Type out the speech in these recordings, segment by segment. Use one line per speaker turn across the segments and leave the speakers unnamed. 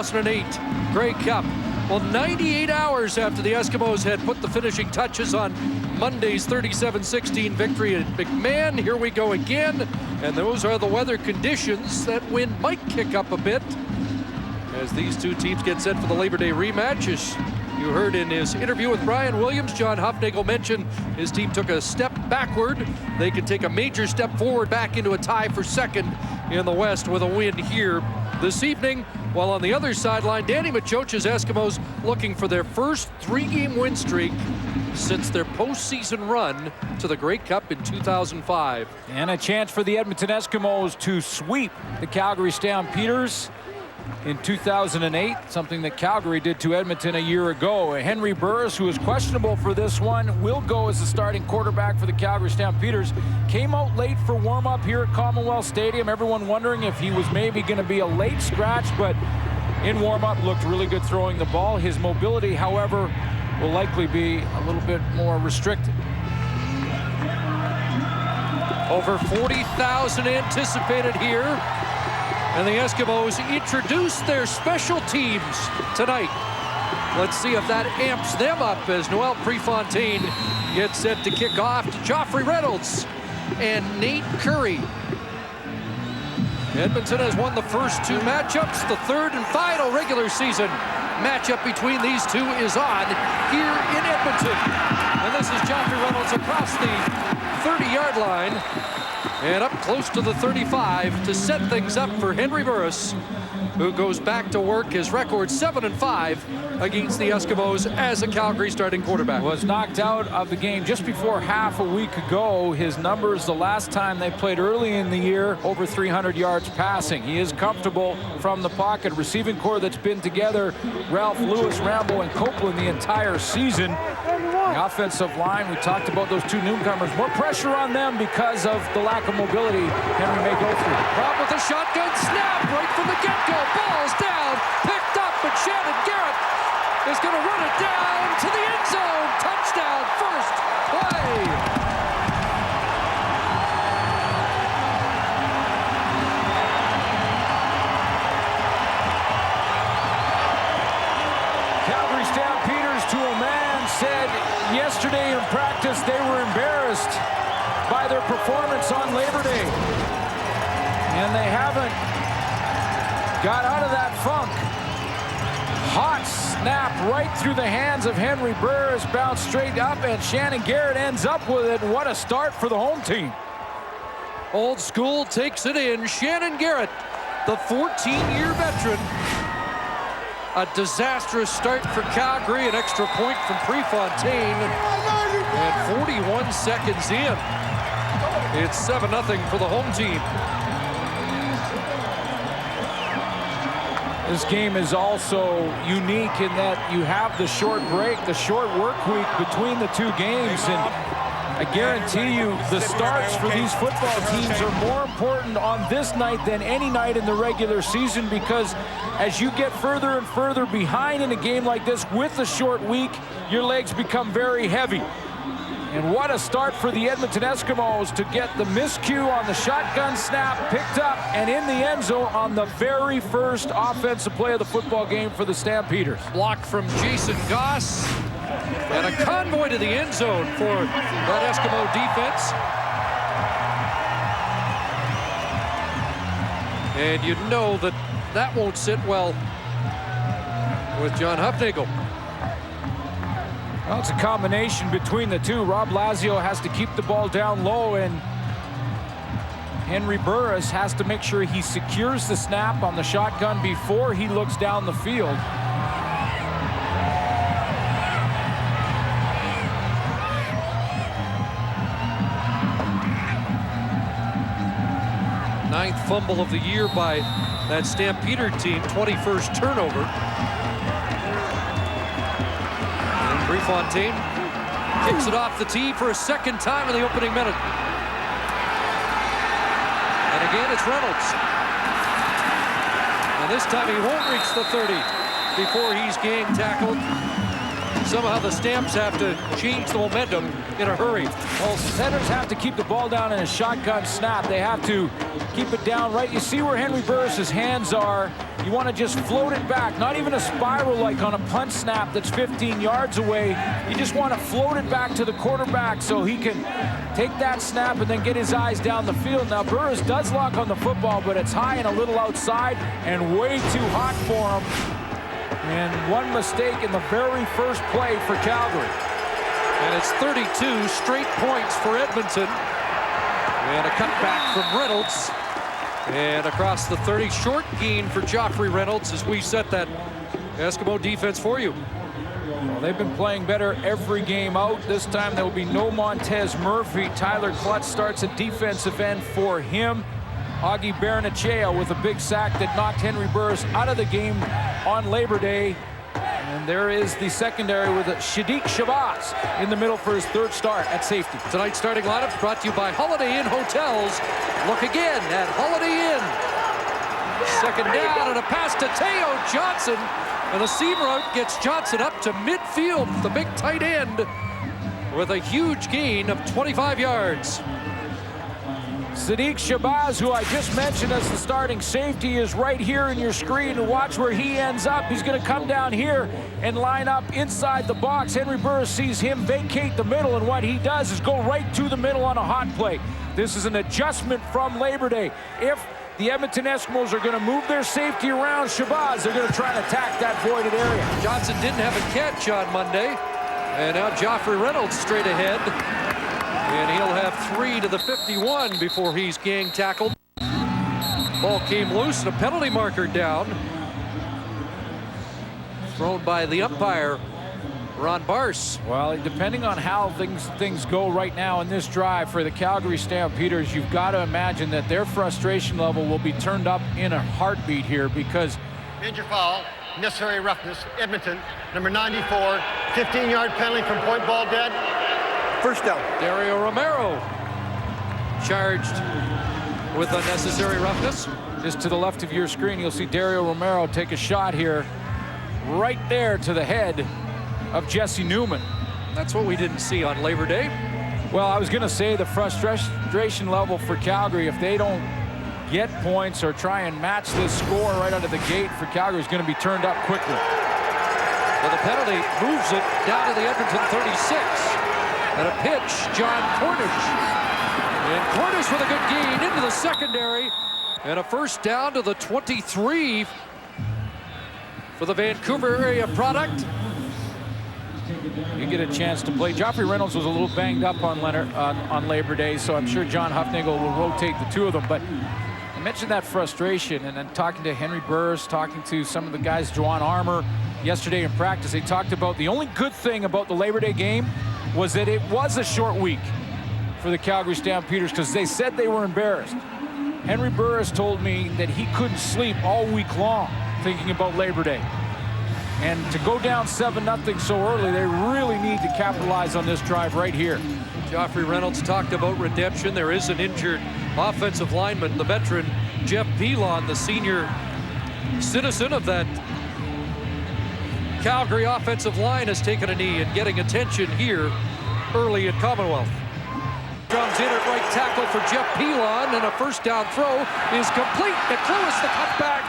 2008 Grey Cup. Well, 98 hours after the Eskimos had put the finishing touches on Monday's 37-16 victory at McMahon, here we go again. And those are the weather conditions. That wind might kick up a bit as these two teams get set for the Labor Day rematch. As you heard in his interview with Brian Williams, John Hufnagel mentioned his team took a step backward. They can take a major step forward back into a tie for second in the West with a win here this evening. While on the other sideline, Danny Machoch's Eskimos looking for their first three-game win streak since their postseason run to the Grey Cup in 2005.
And a chance for the Edmonton Eskimos to sweep the Calgary Stampeders in 2008, something that Calgary did to Edmonton a year ago. Henry Burris, who is questionable for this one, will go as the starting quarterback for the Calgary Stampeders. Came out late for warm-up here at Commonwealth Stadium. Everyone wondering if he was maybe going to be a late scratch, but in warm-up looked really good throwing the ball. His mobility, however, will likely be a little bit more restricted.
Over 40,000 anticipated here. And the Eskimos introduce their special teams tonight. Let's see if that amps them up as Noel Prefontaine gets set to kick off to Joffrey Reynolds and Nate Curry. Edmonton has won the first two matchups. The third and final regular season matchup between these two is on here in Edmonton. And this is Joffrey Reynolds across the 30-yard line and up close to the 35 to set things up for Henry Burris, who goes back to work. His record 7-5 against the Eskimos as a Calgary starting quarterback.
Was knocked out of the game just before half a week ago. His numbers the last time they played early in the year, over 300 yards passing. He is comfortable from the pocket. Receiving core that's been together, Ralph Lewis, Rambo, and Copeland the entire season. The offensive line, we talked about those two newcomers. More pressure on them because of the lack of mobility Henry may go through.
Rob with a shotgun snap right from the get-go. Ball's down, picked up, but Shannon Garrett is going to run it down to the end zone. Touchdown, first play.
Calgary Stampeders, to a man, said yesterday in practice they were embarrassed by their performance on Labor Day. And they haven't got out of that funk. Hot snap right through the hands of Henry Burris, bounced straight up, and Shannon Garrett ends up with it. What a start for the home team.
Old School takes it in. Shannon Garrett, the 14-year veteran. A disastrous start for Calgary, an extra point from Prefontaine, and 41 seconds in. It's 7-0 for the home team.
This game is also unique in that you have the short break, the short work week between the two games, and I guarantee you the starts for these football teams are more important on this night than any night in the regular season, because as you get further and further behind in a game like this with the short week, your legs become very heavy. And what a start for the Edmonton Eskimos to get the miscue on the shotgun snap, picked up and in the end zone on the very first offensive play of the football game for the Stampeders.
Block from Jason Goss and a convoy to the end zone for that Eskimo defense. And you know that that won't sit well with John Hufnagel.
Well, it's a combination between the two. Rob Lazio has to keep the ball down low, and Henry Burris has to make sure he secures the snap on the shotgun before he looks down the field.
Ninth fumble of the year by that Stampeder team, 21st turnover. Prefontaine kicks it off the tee for a second time in the opening minute. And again, it's Reynolds. And this time he won't reach the 30 before he's game tackled. Somehow the Stamps have to change the momentum in a hurry.
Well, centers have to keep the ball down in a shotgun snap. They have to keep it down right. You see where Henry Burris's hands are. You want to just float it back, not even a spiral like on a punt snap that's 15 yards away. You just want to float it back to the quarterback so he can take that snap and then get his eyes down the field. Now, Burris does lock on the football, but it's high and a little outside and way too hot for him. And one mistake in the very first play for Calgary.
And it's 32 straight points for Edmonton. And a cutback from Reynolds. And across the 30, short gain for Joffrey Reynolds as we set that Eskimo defense for you.
Well, they've been playing better every game out. This time there will be no Montez Murphy. Tyler Klutz starts at defensive end for him. Augie Baranachea with a big sack that knocked Henry Burris out of the game on Labor Day. And there is the secondary with Shadiq Shabazz in the middle for his third start at safety.
Tonight's starting lineup brought to you by Holiday Inn Hotels. Look again at Holiday Inn. Second down and a pass to Teo Johnson. And a seam route gets Johnson up to midfield, the big tight end, with a huge gain of 25 yards.
Sadiq Shabazz, who I just mentioned as the starting safety, is right here in your screen. And watch where he ends up. He's going to come down here and line up inside the box. Henry Burris sees him vacate the middle, and what he does is go right to the middle on a hot play. This is an adjustment from Labor Day. If the Edmonton Eskimos are going to move their safety around Shabazz, they're going to try and attack that voided area.
Johnson didn't have a catch on Monday. And now Joffrey Reynolds straight ahead. And he'll have 3 to the 51 before he's gang tackled. Ball came loose and a penalty marker down. Thrown by the umpire, Ron Barse.
Well, depending on how things go right now in this drive for the Calgary Stampeders, you've got to imagine that their frustration level will be turned up in a heartbeat here because...
Major foul, necessary roughness, Edmonton, number 94, 15-yard penalty from point ball dead.
First down.
Dario Romero charged with unnecessary roughness.
Just to the left of your screen, you'll see Dario Romero take a shot here right there to the head of Jesse Newman.
That's what we didn't see on Labor Day.
Well, I was going to say the frustration level for Calgary, if they don't get points or try and match this score right out of the gate for Calgary, is going to be turned up quickly.
Well, the penalty moves it down to the Edmonton 36. And a pitch, John Cornish. And Cornish with a good gain into the secondary. And a first down to the 23 for the Vancouver area product.
You get a chance to play. Joffrey Reynolds was a little banged up on Labor Day, so I'm sure John Huffnagel will rotate the two of them. But I mentioned that frustration, and then talking to Henry Burris, talking to some of the guys, Juwan Armour, yesterday in practice, they talked about the only good thing about the Labor Day game was that it was a short week for the Calgary Stampeders because they said they were embarrassed. Henry Burris told me that he couldn't sleep all week long thinking about Labor Day. And to go down 7-0 so early, they really need to capitalize on this drive right here.
Joffrey Reynolds talked about redemption. There is an injured offensive lineman, the veteran Jeff Pilon, the senior citizen of that Calgary offensive line, has taken a knee and getting attention here early at Commonwealth. Drums in at right tackle for Jeff Pilon, and a first down throw is complete. McLewis the cutback,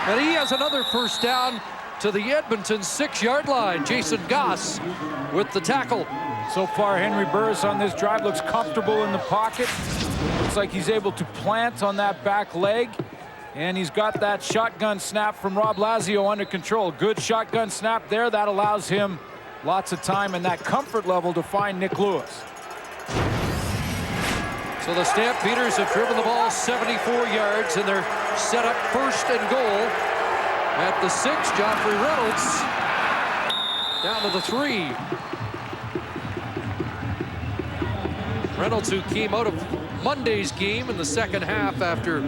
and he has another first down to the Edmonton 6-yard line. Jason Goss with the tackle.
So far, Henry Burris on this drive looks comfortable in the pocket. Looks like he's able to plant on that back leg. And he's got that shotgun snap from Rob Lazio under control. Good shotgun snap there. That allows him lots of time and that comfort level to find Nick Lewis.
So the Stampeders have driven the ball 74 yards, and they're set up first and goal at the 6. Joffrey Reynolds down to the 3. Reynolds, who came out of Monday's game in the second half after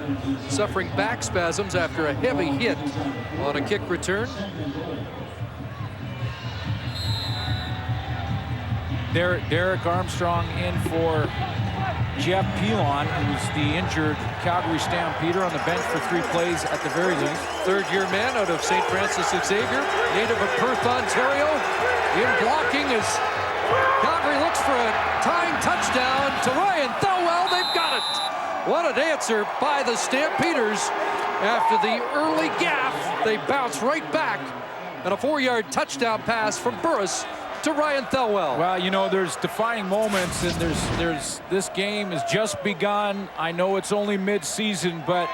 suffering back spasms after a heavy hit on a kick return.
Derek Armstrong in for Jeff Pilon, who's the injured Calgary Stampeder, on the bench for 3 plays at the very least.
Third-year man out of St. Francis Xavier, native of Perth, Ontario. In blocking as Calgary looks for a tying touchdown to Ryan Thelwell. They've got it. What a dancer by the Stampeders. After the early gaff, they bounce right back. And a 4-yard touchdown pass from Burris to Ryan Thelwell.
Well, you know, there's defining moments, and this game has just begun. I know it's only mid-season, but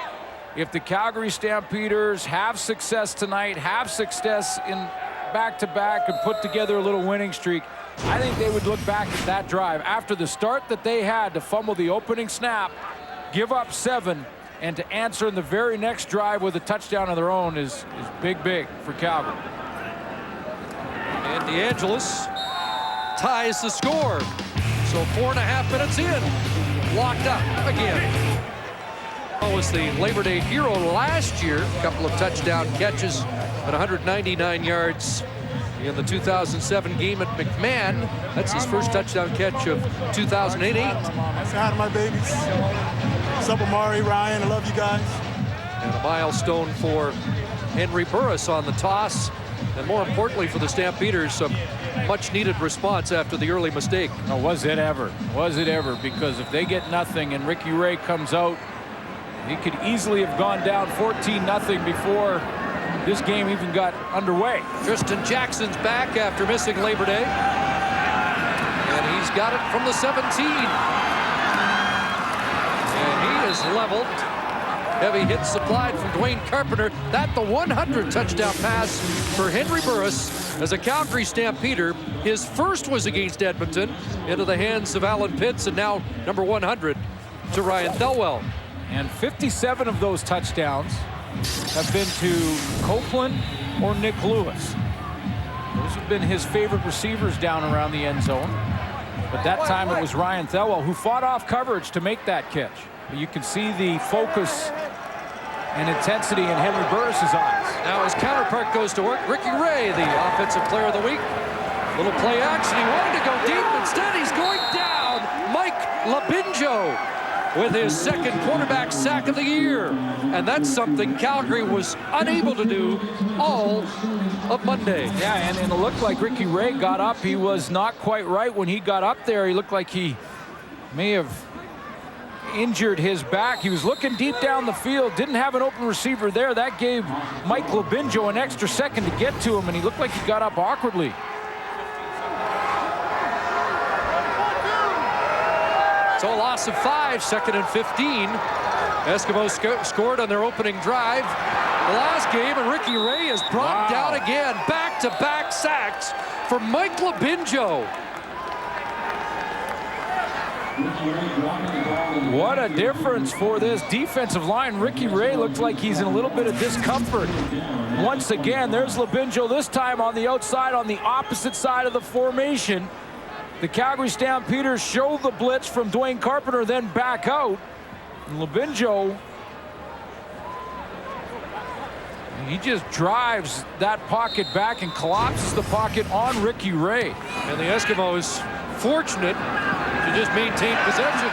if the Calgary Stampeders have success tonight, have success in back-to-back, and put together a little winning streak, I think they would look back at that drive after the start that they had to fumble the opening snap, give up 7, and to answer in the very next drive with a touchdown of their own is big for Calgary.
And DeAngelis ties the score. So 4.5 minutes in, locked up again. Was the Labor Day hero last year. A couple of touchdown catches and 199 yards in the 2007 game at McMahon. That's his first touchdown catch of 2008.
Say hi to my babies. What's up, Amari, Ryan? I love you guys.
And a milestone for Henry Burris on the toss. And more importantly for the Stampeders, some much-needed response after the early mistake.
Oh, was it ever? Was it ever? Because if they get nothing and Ricky Ray comes out, he could easily have gone down 14-0 before this game even got underway.
Tristan Jackson's back after missing Labor Day. And he's got it from the 17. And he is leveled. Heavy hit supplied from Dwayne Carpenter. That the 100 touchdown pass for Henry Burris as a Calgary Stampeder. His first was against Edmonton into the hands of Alan Pitts, and now number 100 to Ryan Thelwell.
And 57 of those touchdowns have been to Copeland or Nick Lewis. Those have been his favorite receivers down around the end zone. But that time it was Ryan Thelwell who fought off coverage to make that catch. But you can see the focus and intensity in Henry Burris's eyes.
Now his counterpart goes to work. Ricky Ray, the offensive player of the week. Little play action. He wanted to go deep. Instead, he's going down. Mike Labinjo with his second quarterback sack of the year. And that's something Calgary was unable to do all of Monday.
Yeah, and it looked like Ricky Ray got up. He was not quite right when he got up there. He looked like he may have injured his back. He was looking deep down the field, didn't have an open receiver there. That gave Mike Labinjo an extra second to get to him, and he looked like he got up awkwardly.
So a loss of 5, 2nd and 15. Eskimos scored on their opening drive the last game, and Ricky Ray is brought down again. Back-to-back sacks for Mike Labinjo.
What a difference for this defensive line. Ricky Ray looks like he's in a little bit of discomfort. Once again, there's Labinjo, this time on the outside, on the opposite side of the formation. The Calgary Stampeders show the blitz from Dwayne Carpenter, then back out. And Labinjo, he just drives that pocket back and collapses the pocket on Ricky Ray.
And the Eskimos fortunate to just maintain possession.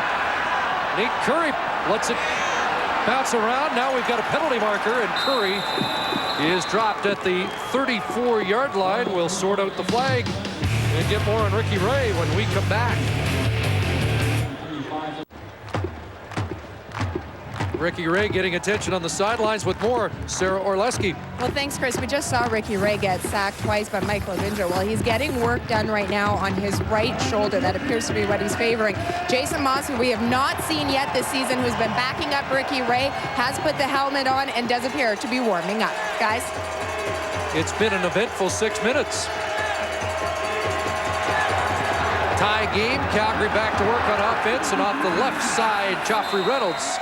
Nate Curry lets it bounce around. Now we've got a penalty marker, and Curry is dropped at the 34-yard line. We'll sort out the flag and get more on Ricky Ray when we come back. Ricky Ray getting attention on the sidelines with more. Sarah Orleski.
Well, thanks, Chris. We just saw Ricky Ray get sacked twice by Mike Labinjo. Well, he's getting work done right now on his right shoulder. That appears to be what he's favoring. Jason Moss, who we have not seen yet this season, who's been backing up Ricky Ray, has put the helmet on and does appear to be warming up. Guys?
It's been an eventful 6 minutes. Tie game. Calgary back to work on offense, and off the left side, Joffrey Reynolds.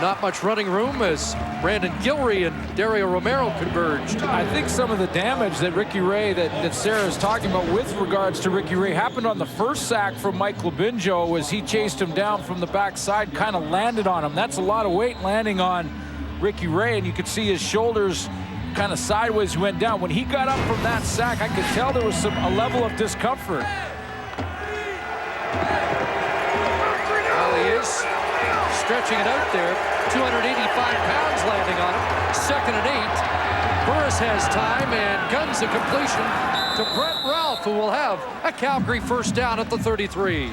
Not much running room as Brandon Gilroy and Dario Romero converged.
I think some of the damage that Ricky Ray, that Sarah is talking about with regards to Ricky Ray, happened on the first sack from Mike Labinjo as he chased him down from the backside, kind of landed on him. That's a lot of weight landing on Ricky Ray, and you could see his shoulders kind of sideways went down. When he got up from that sack, I could tell there was a level of discomfort.
Well, he is stretching it out there. 285 pounds landing on him. 2nd and 8. Burris has time and guns a completion to Brett Ralph, who will have a Calgary first down at the 33.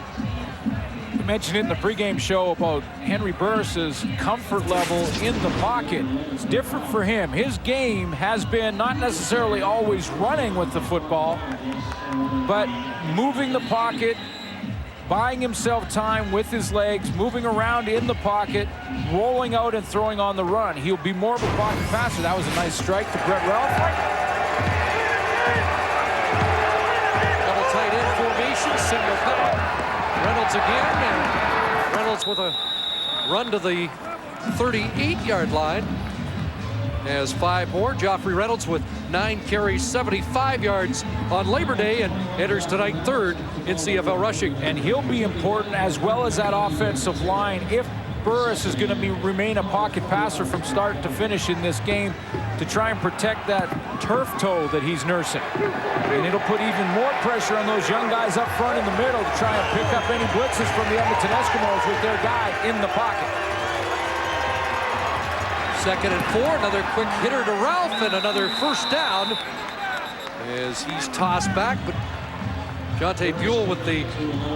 mentioned in the pregame show about Henry Burris's comfort level in the pocket. It's different for him. His game has been not necessarily always running with the football, but moving the pocket, buying himself time with his legs, moving around in the pocket, rolling out and throwing on the run. He'll be more of a pocket passer. That was a nice strike to Brett Ralph.
Double tight end formation, single cut. Reynolds again, and Reynolds with a run to the 38-yard line. Has 5 more. Joffrey Reynolds with 9 carries, 75 yards on Labor Day, and enters tonight 3rd in CFL rushing.
And he'll be important, as well as that offensive line, if Burris is going to remain a pocket passer from start to finish in this game, to try and protect that turf toe that he's nursing. And it'll put even more pressure on those young guys up front in the middle to try and pick up any blitzes from the Edmonton Eskimos with their guy in the pocket.
2nd and 4, another quick hitter to Ralph, and another first down as he's tossed back, but Jonte Buell with the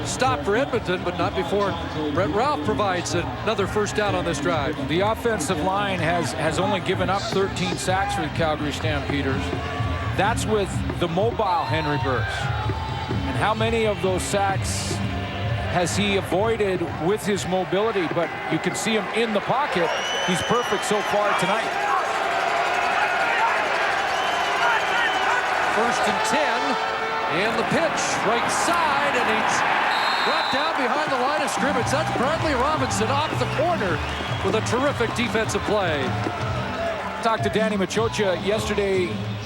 stop for Edmonton, but not before Brett Ralph provides another first down on this drive.
The offensive line has only given up 13 sacks for the Calgary Stampeders. That's with the mobile Henry Burris. And how many of those sacks has he avoided with his mobility? But you can see him in the pocket. He's perfect so far tonight.
1st and 10. And the pitch, right side, and he's brought down behind the line of scrimmage. That's Bradley Robinson off the corner with a terrific defensive play.
Talked to Danny Machocha yesterday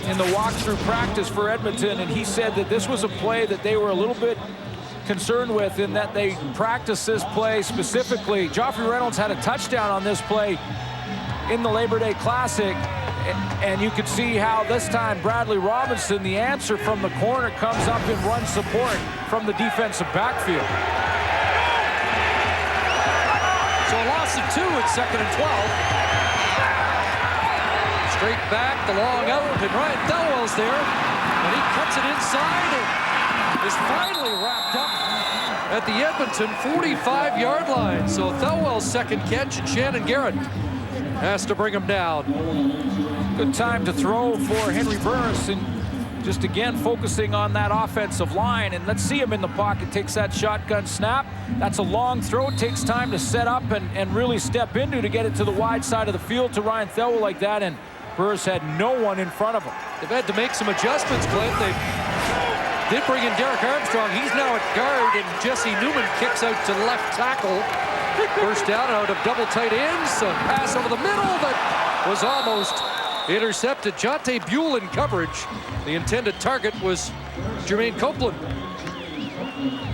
in the walkthrough practice for Edmonton, and he said that this was a play that they were a little bit concerned with, in that they practiced this play specifically. Joffrey Reynolds had a touchdown on this play in the Labor Day Classic. And you can see how this time Bradley Robinson, the answer from the corner, comes up in run support from the defensive backfield.
So a loss of 2 at 2nd and 12. Straight back, the long out, and Ryan Thelwell's there. And he cuts it inside and is finally wrapped up at the Edmonton 45-yard line. So Thelwell's 2nd catch, and Shannon Garrett has to bring him down.
Good time to throw for Henry Burris, and just again focusing on that offensive line. And let's see him in the pocket. Takes that shotgun snap. That's a long throw. It takes time to set up and really step into to get it to the wide side of the field to Ryan Thelwell like that. And Burris had no one in front of him.
They've had to make some adjustments, Clint. They did bring in Derek Armstrong. He's now at guard, and Jesse Newman kicks out to left tackle. First down out of double tight ends. A pass over the middle that was almost intercepted. Jonte Buell in coverage. The intended target was Jermaine Copeland.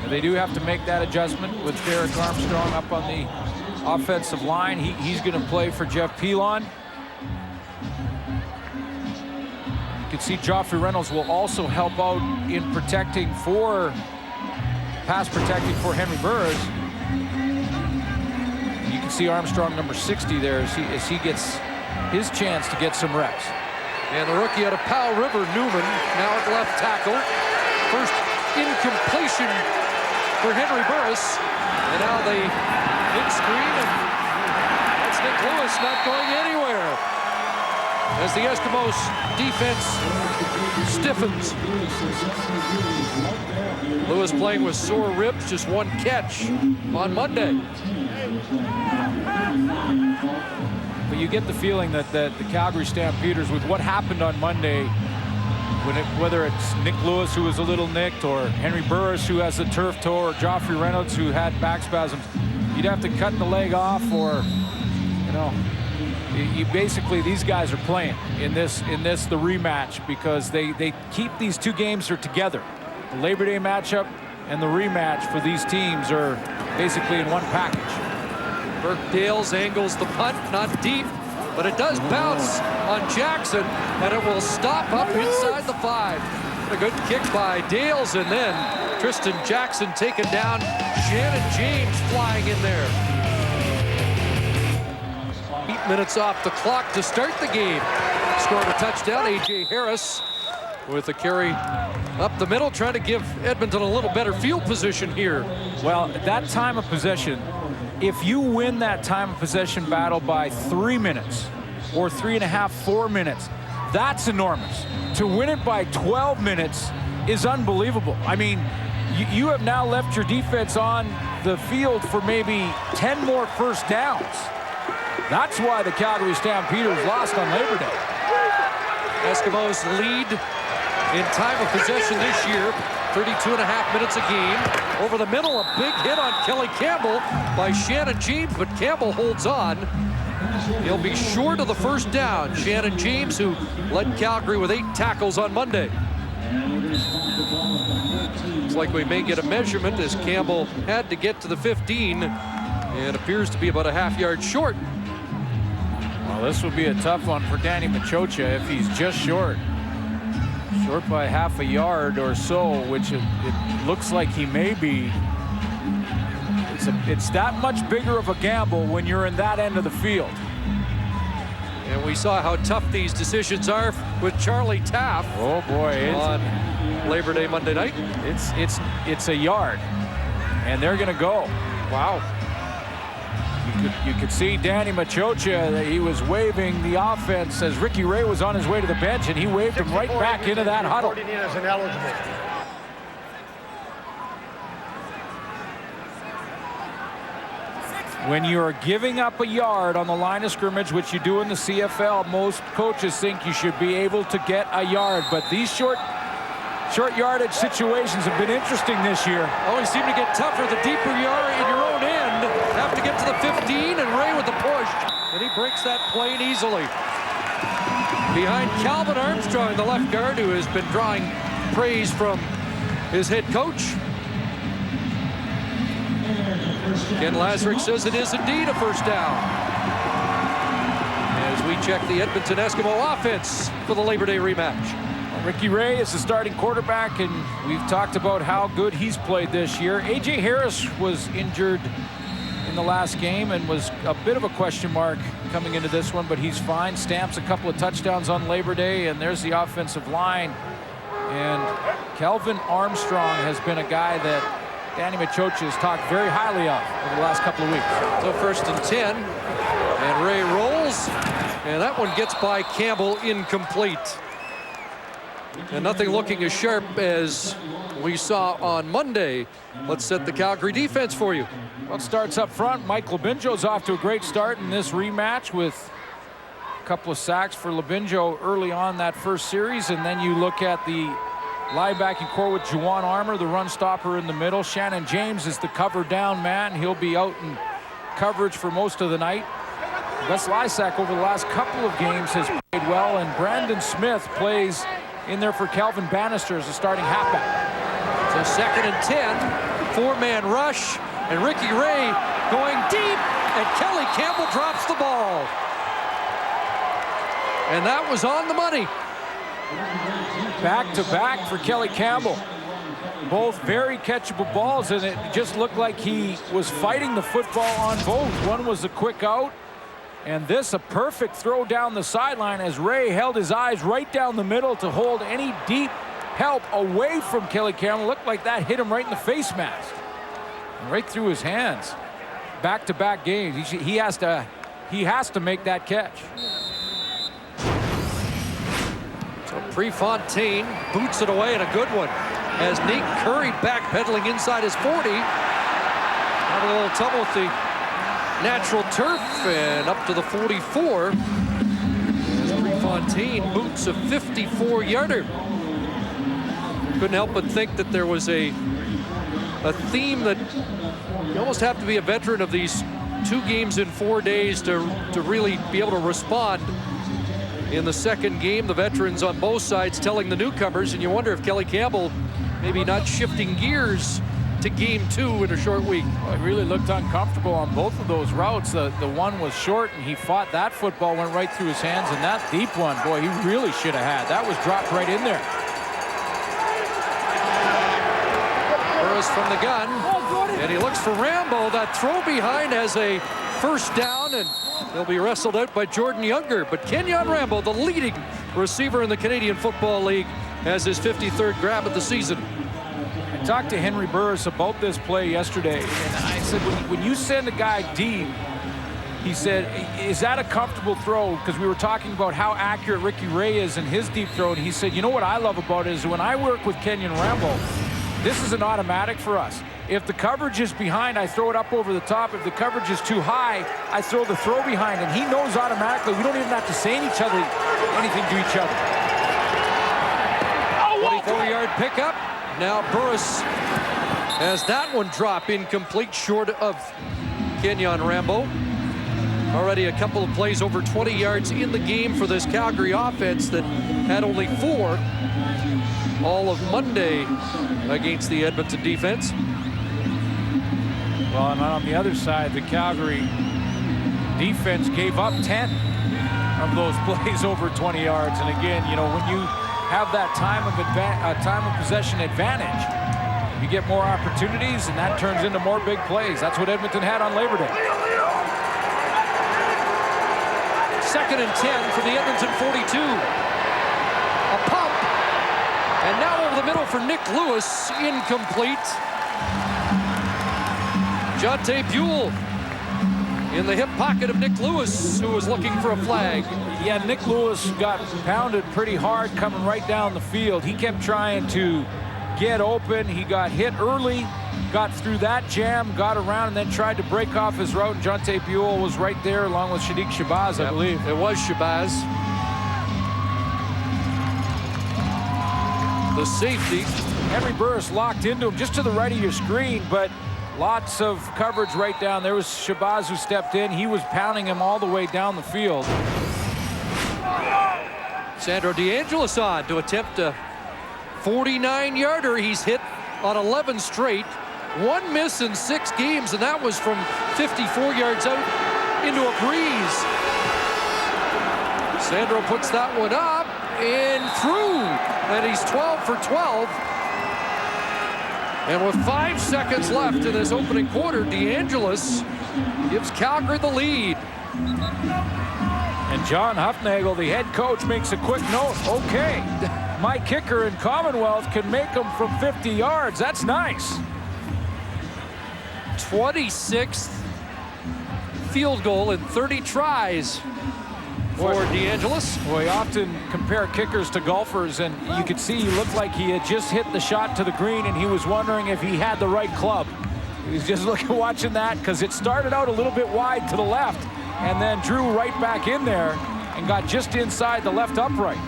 And they do have to make that adjustment with Derek Armstrong up on the offensive line. He's going to play for Jeff Pilon. You can see Joffrey Reynolds will also help out in pass protecting for Henry Burris. You can see Armstrong, number 60 there, as he gets his chance to get some reps.
And the rookie out of Powell River, Newman, now at left tackle. First incompletion for Henry Burris. And now they mid-screen, and that's Nick Lewis not going anywhere as the Eskimos defense stiffens. Lewis playing with sore ribs, just 1 catch on Monday.
But you get the feeling that the Calgary Stampeders, with what happened on Monday, whether it's Nick Lewis, who was a little nicked, or Henry Burris, who has a turf toe, or Joffrey Reynolds, who had back spasms, you'd have to cut the leg off, or, you know, basically these guys are playing in this the rematch, because they keep these 2 games are together. The Labor Day matchup and the rematch for these teams are basically in one package.
Burke Dales angles the punt, not deep, but it does bounce on Jackson, and it will stop up inside the 5. A good kick by Dales, and then Tristan Jackson taken down. Shannon James flying in there. 8 minutes off the clock to start the game. Scored a touchdown, A.J. Harris. with a carry up the middle, trying to give Edmonton a little better field position here.
Well, that time of possession, if you win that time of possession battle by 3 minutes or 3.5, 4 minutes, that's enormous. To win it by 12 minutes is unbelievable. I mean, you have now left your defense on the field for maybe 10 more first downs. That's why the Calgary Stampeders lost on Labor Day.
Eskimos lead in time of possession this year, 32.5 minutes a game. Over the middle, a big hit on Kelly Campbell by Shannon James, but Campbell holds on. He'll be short of the first down. Shannon James, who led Calgary with 8 tackles on Monday. Looks like we may get a measurement as Campbell had to get to the 15 and appears to be about a half-yard short.
Well, this will be a tough one for Danny Machocha if he's just short. Short by half a yard or so, which it looks like he may be. It's that much bigger of a gamble when you're in that end of the field.
And we saw how tough these decisions are with Charlie Taff.
Oh boy,
on Labor Day Monday night.
It's a yard, and they're going to go.
Wow.
You could see Danny Machocha that he was waving the offense as Ricky Ray was on his way to the bench, and he waved him right back into that huddle.
As ineligible.
When you're giving up a yard on the line of scrimmage, which you do in the CFL, most coaches think you should be able to get a yard. But these short yardage situations have been interesting this year.
Always seem to get tougher the deeper you are in your own end. Have to get to the 15, and Ray with the push. And he breaks that plane easily. Behind Calvin Armstrong, the left guard, who has been drawing praise from his head coach. Ken Lazarick says it is indeed a first down. As we check the Edmonton Eskimo offense for the Labor Day rematch.
Ricky Ray is the starting quarterback, and we've talked about how good he's played this year. A.J. Harris was injured in the last game and was a bit of a question mark coming into this one, but he's fine. Stamps a couple of touchdowns on Labor Day, and there's the offensive line. And Calvin Armstrong has been a guy that Danny Machocha has talked very highly of over the last couple of weeks.
So 1st and 10, and Ray rolls, and that one gets by Campbell, incomplete. And nothing looking as sharp as we saw on Monday. Let's set the Calgary defense for you.
Well, it starts up front. Mike Labinjo's off to a great start in this rematch with a couple of sacks for Labinjo early on that first series. And then you look at the linebacking core with Juwan Armour, the run stopper in the middle. Shannon James is the cover down man. He'll be out in coverage for most of the night. Gus Lysak over the last couple of games has played well, and Brandon Smith plays in there for Calvin Bannister as a starting halfback.
So 2nd and 10, 4-man rush, and Ricky Ray going deep, and Kelly Campbell drops the ball. And that was on the money.
Back to back for Kelly Campbell. Both very catchable balls, and it just looked like he was fighting the football on both. One was a quick out, and this a perfect throw down the sideline as Ray held his eyes right down the middle to hold any deep help away from Kelly Campbell. Looked like that hit him right in the face mask, right through his hands. Back-to-back games. He has to make that catch.
So Prefontaine boots it away, and a good one. As Nate Curry backpedaling inside his 40. Having a little trouble with the natural turf, and up to the 44. As Prefontaine boots a 54-yarder. Couldn't help but think that there was a theme that you almost have to be a veteran of these 2 games in 4 days to really be able to respond. In the second game, the veterans on both sides telling the newcomers, and you wonder if Kelly Campbell maybe not shifting gears to game 2 in a short week.
Well, he really looked uncomfortable on both of those routes. The one was short, and he fought that football, went right through his hands, and that deep one, boy, he really should have had. That was dropped right in there.
Burris from the gun, and he looks for Rambo. That throw behind has a first down, and he'll be wrestled out by Jordan Younger. But Kenyon Rambo, the leading receiver in the Canadian Football League, has his 53rd grab of the season.
I talked to Henry Burris about this play yesterday, and I said, when you send a guy deep, he said, is that a comfortable throw? Because we were talking about how accurate Ricky Ray is in his deep throw, and he said, you know what I love about it is when I work with Kenyon Rambo, this is an automatic for us. If the coverage is behind, I throw it up over the top. If the coverage is too high, I throw the throw behind, and he knows automatically. We don't even have to say anything to each other.
24-yard pickup. Now Burris has that one drop incomplete, short of Kenyon Rambo. Already a couple of plays over 20 yards in the game for this Calgary offense that had only 4 all of Monday against the Edmonton defense.
Well, and on the other side, the Calgary defense gave up 10 of those plays over 20 yards. And again, you know, when you have that time of possession advantage, you get more opportunities, and that turns into more big plays. That's what Edmonton had on Labor Day.
2nd and 10 from the Edmonton 42. A pump, and now over the middle for Nick Lewis, incomplete. Jonte Buell in the hip pocket of Nick Lewis, who was looking for a flag.
Yeah, Nick Lewis got pounded pretty hard coming right down the field. He kept trying to get open. He got hit early, got through that jam, got around, and then tried to break off his route. And Jonte Buell was right there along with Sadiq Shabazz, I believe.
It was Shabazz. The safety.
Henry Burris locked into him just to the right of your screen, but lots of coverage right down. There was Shabazz who stepped in. He was pounding him all the way down the field.
Sandro DeAngelis on to attempt a 49-yarder. He's hit on 11 straight. 1 miss in 6 games, and that was from 54 yards out into a breeze. Sandro puts that one up and through, and he's 12 for 12. And with 5 seconds left in this opening quarter, DeAngelis gives Calgary the lead.
And John Hufnagel, the head coach, makes a quick note. Okay, my kicker in Commonwealth can make them from 50 yards. That's nice.
26th field goal in 30 tries for DeAngelis.
Well, we often compare kickers to golfers, and you could see he looked like he had just hit the shot to the green, and he was wondering if he had the right club. He was just watching that, because it started out a little bit wide to the left, and then drew right back in there and got just inside the left upright.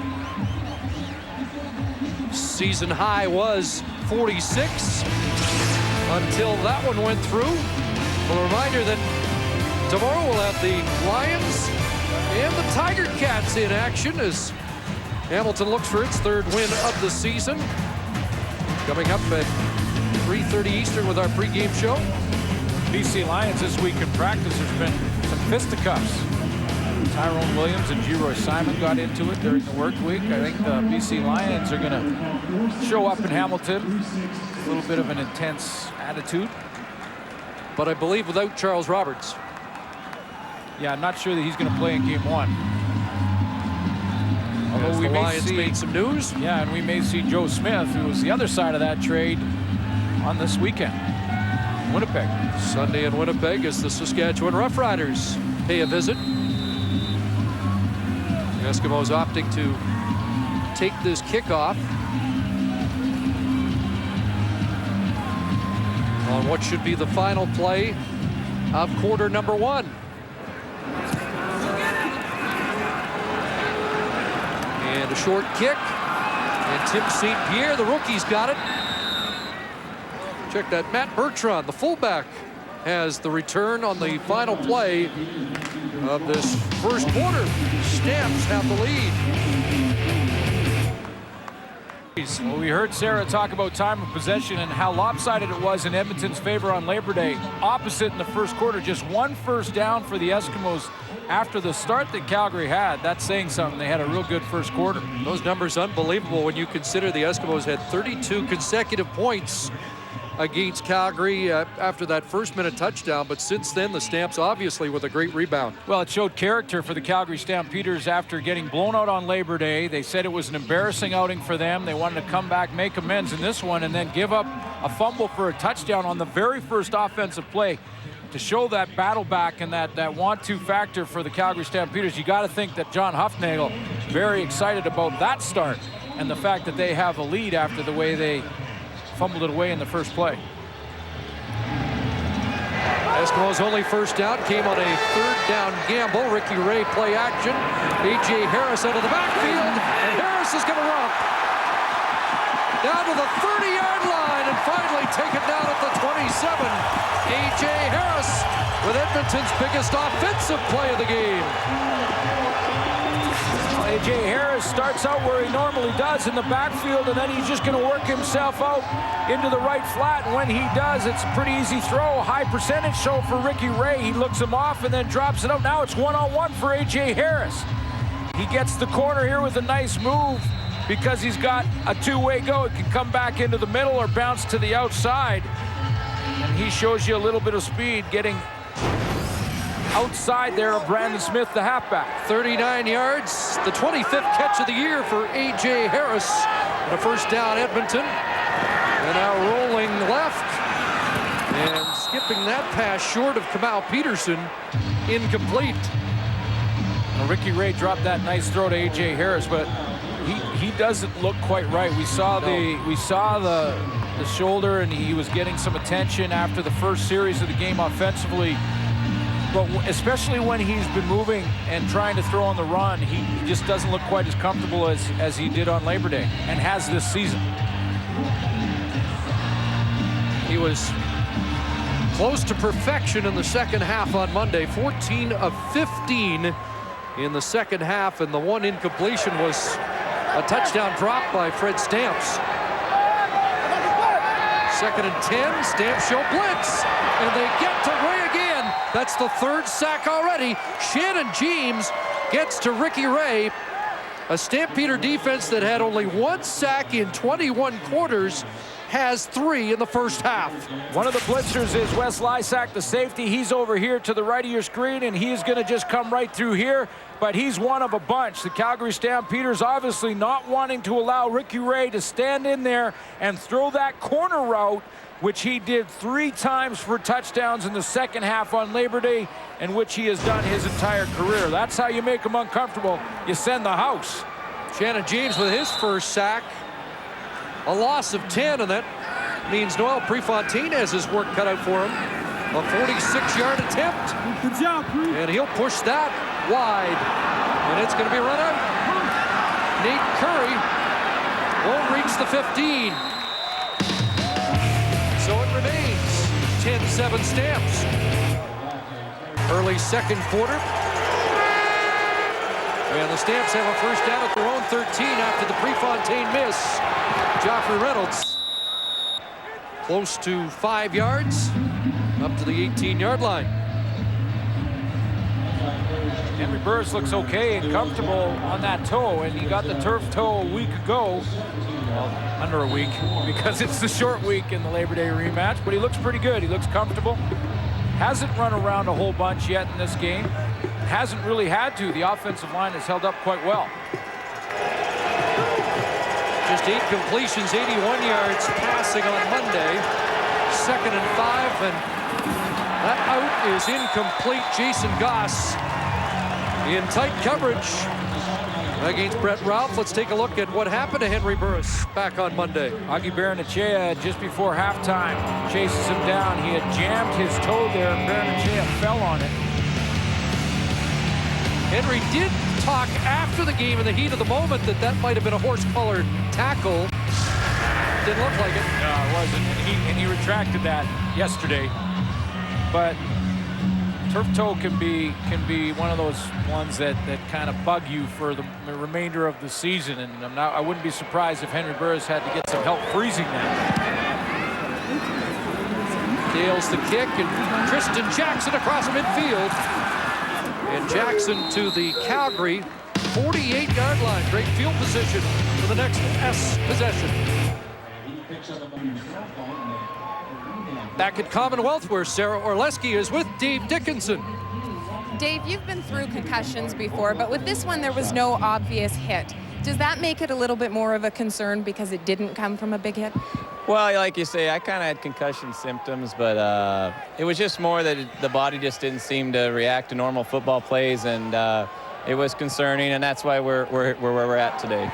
Season high was 46 until that one went through. A reminder that tomorrow we'll have the Lions and the Tiger Cats in action as Hamilton looks for its 3rd win of the season. Coming up at 3:30 Eastern with our pregame show.
BC Lions this week in practice, there's been some fisticuffs. Tyrone Williams and G-Roy Simon got into it during the work week. I think the BC Lions are going to show up in Hamilton. A little bit of an intense attitude.
But I believe without Charles Roberts.
Yeah, I'm not sure that he's going to play in game 1. Although
the Lions made some news.
Yeah, and we may see Joe Smith, who was the other side of that trade, on this weekend. Winnipeg.
Sunday in Winnipeg as the Saskatchewan Roughriders pay a visit. The Eskimos opting to take this kickoff on what should be the final play of quarter number 1. And a short kick. And Tim St. Pierre, the rookie's got it. Check that. Matt Bertrand, the fullback, has the return on the final play of this first quarter. Stamps have the lead.
Well, we heard Sarah talk about time of possession and how lopsided it was in Edmonton's favor on Labor Day. Opposite in the first quarter, just 1 first down for the Eskimos after the start that Calgary had. That's saying something. They had a real good first quarter.
Those numbers unbelievable when you consider the Eskimos had 32 consecutive points against Calgary after that first-minute touchdown, but since then, the Stamps obviously with a great rebound.
Well, it showed character for the Calgary Stampeders after getting blown out on Labor Day. They said it was an embarrassing outing for them. They wanted to come back, make amends in this one, and then give up a fumble for a touchdown on the very first offensive play. To show that battle back and that want-to factor for the Calgary Stampeders, you got to think that John Huffnagel is very excited about that start and the fact that they have a lead after the way they fumbled it away in the first play.
Eskimos' only first down came on a third down gamble. Ricky Ray play action. A.J. Harris out of the backfield, and Harris is going to romp down to the 30-yard line and finally take it down at the 27. A.J. Harris with Edmonton's biggest offensive play of the game.
A.J. Harris starts out where he normally does in the backfield, and then he's just going to work himself out into the right flat, and when he does, it's a pretty easy throw. A high percentage show for Ricky Ray. He looks him off and then drops it out. Now it's one-on-one for A.J. Harris. He gets the corner here with a nice move because he's got a two-way go. It can come back into the middle or bounce to the outside. And he shows you a little bit of speed getting outside there of Brandon Smith, the halfback.
39 yards, the 25th catch of the year for A.J. Harris. And a first down, Edmonton. And now rolling left and skipping that pass short of Kamal Peterson. Incomplete.
Now, Ricky Ray dropped that nice throw to A.J. Harris, but he doesn't look quite right. We saw the shoulder, and he was getting some attention after the first series of the game offensively. But especially when he's been moving and trying to throw on the run, he just doesn't look quite as comfortable as he did on Labor Day and has this season.
He was close to perfection in the second half on Monday. 14 of 15 in the second half, and the one incompletion was a touchdown drop by Fred Stamps. Second and 10, Stamps show blitz, and they get to Ray again. That's the third sack already. Shannon James gets to Ricky Ray. A Stampeder defense that had only one sack in 21 quarters has 3 in the first half.
One of the blitzers is Wes Lysak, the safety. He's over here to the right of your screen, and he's going to just come right through here, but he's one of a bunch. The Calgary Stampeders obviously not wanting to allow Ricky Ray to stand in there and throw that corner route, which he did 3 times for touchdowns in the second half on Labor Day, and which he has done his entire career. That's how you make him uncomfortable. You send the house.
Shannon James with his first sack. A loss of 10, and that means Noel Prefontaine has his work cut out for him. A 46-yard attempt.
Good job, Pre.
And he'll push that wide. And it's going to be run out. Nate Curry won't reach the 15. So it remains 10-7 Stamps. Early second quarter. And the Stamps have a first down at their own 13 after the Prefontaine miss. Joffrey Reynolds close to 5 yards, up to the 18-yard line.
Henry Burris looks okay and comfortable on that toe, and he got the turf toe a week ago. Well, under a week, because it's the short week in the Labor Day rematch, but he looks pretty good. He looks comfortable. Hasn't run around a whole bunch yet in this game. Hasn't really had to. The offensive line has held up quite well.
Just 8 completions, 81 yards passing on Monday. 2nd and 5, and that out is incomplete. Jason Goss in tight coverage against Brett Ralph. Let's take a look at what happened to Henry Burris back on Monday.
Augie Baranachea, just before halftime, chases him down. He had jammed his toe there, and Baranachea fell on it.
Henry did talk after the game in the heat of the moment that might have been a horse-colored tackle. Didn't look like it.
No, it wasn't. And he retracted that yesterday. But turf toe can be one of those ones that kind of bug you for the remainder of the season. And I wouldn't be surprised if Henry Burris had to get some help freezing that.
Dale's the kick, and Tristan Jackson across midfield. And Jackson to the Calgary 48-yard line. Great field position for the next S possession. back at Commonwealth, where Sarah Orleski is with Dave Dickinson.
Dave, you've been through concussions before, but with this one, there was no obvious hit. Does that make it a little bit more of a concern because it didn't come from a big hit?
Well, like you say, I kind of had concussion symptoms, but it was just more that the body just didn't seem to react to normal football plays, and it was concerning, and that's why we're where we're at today.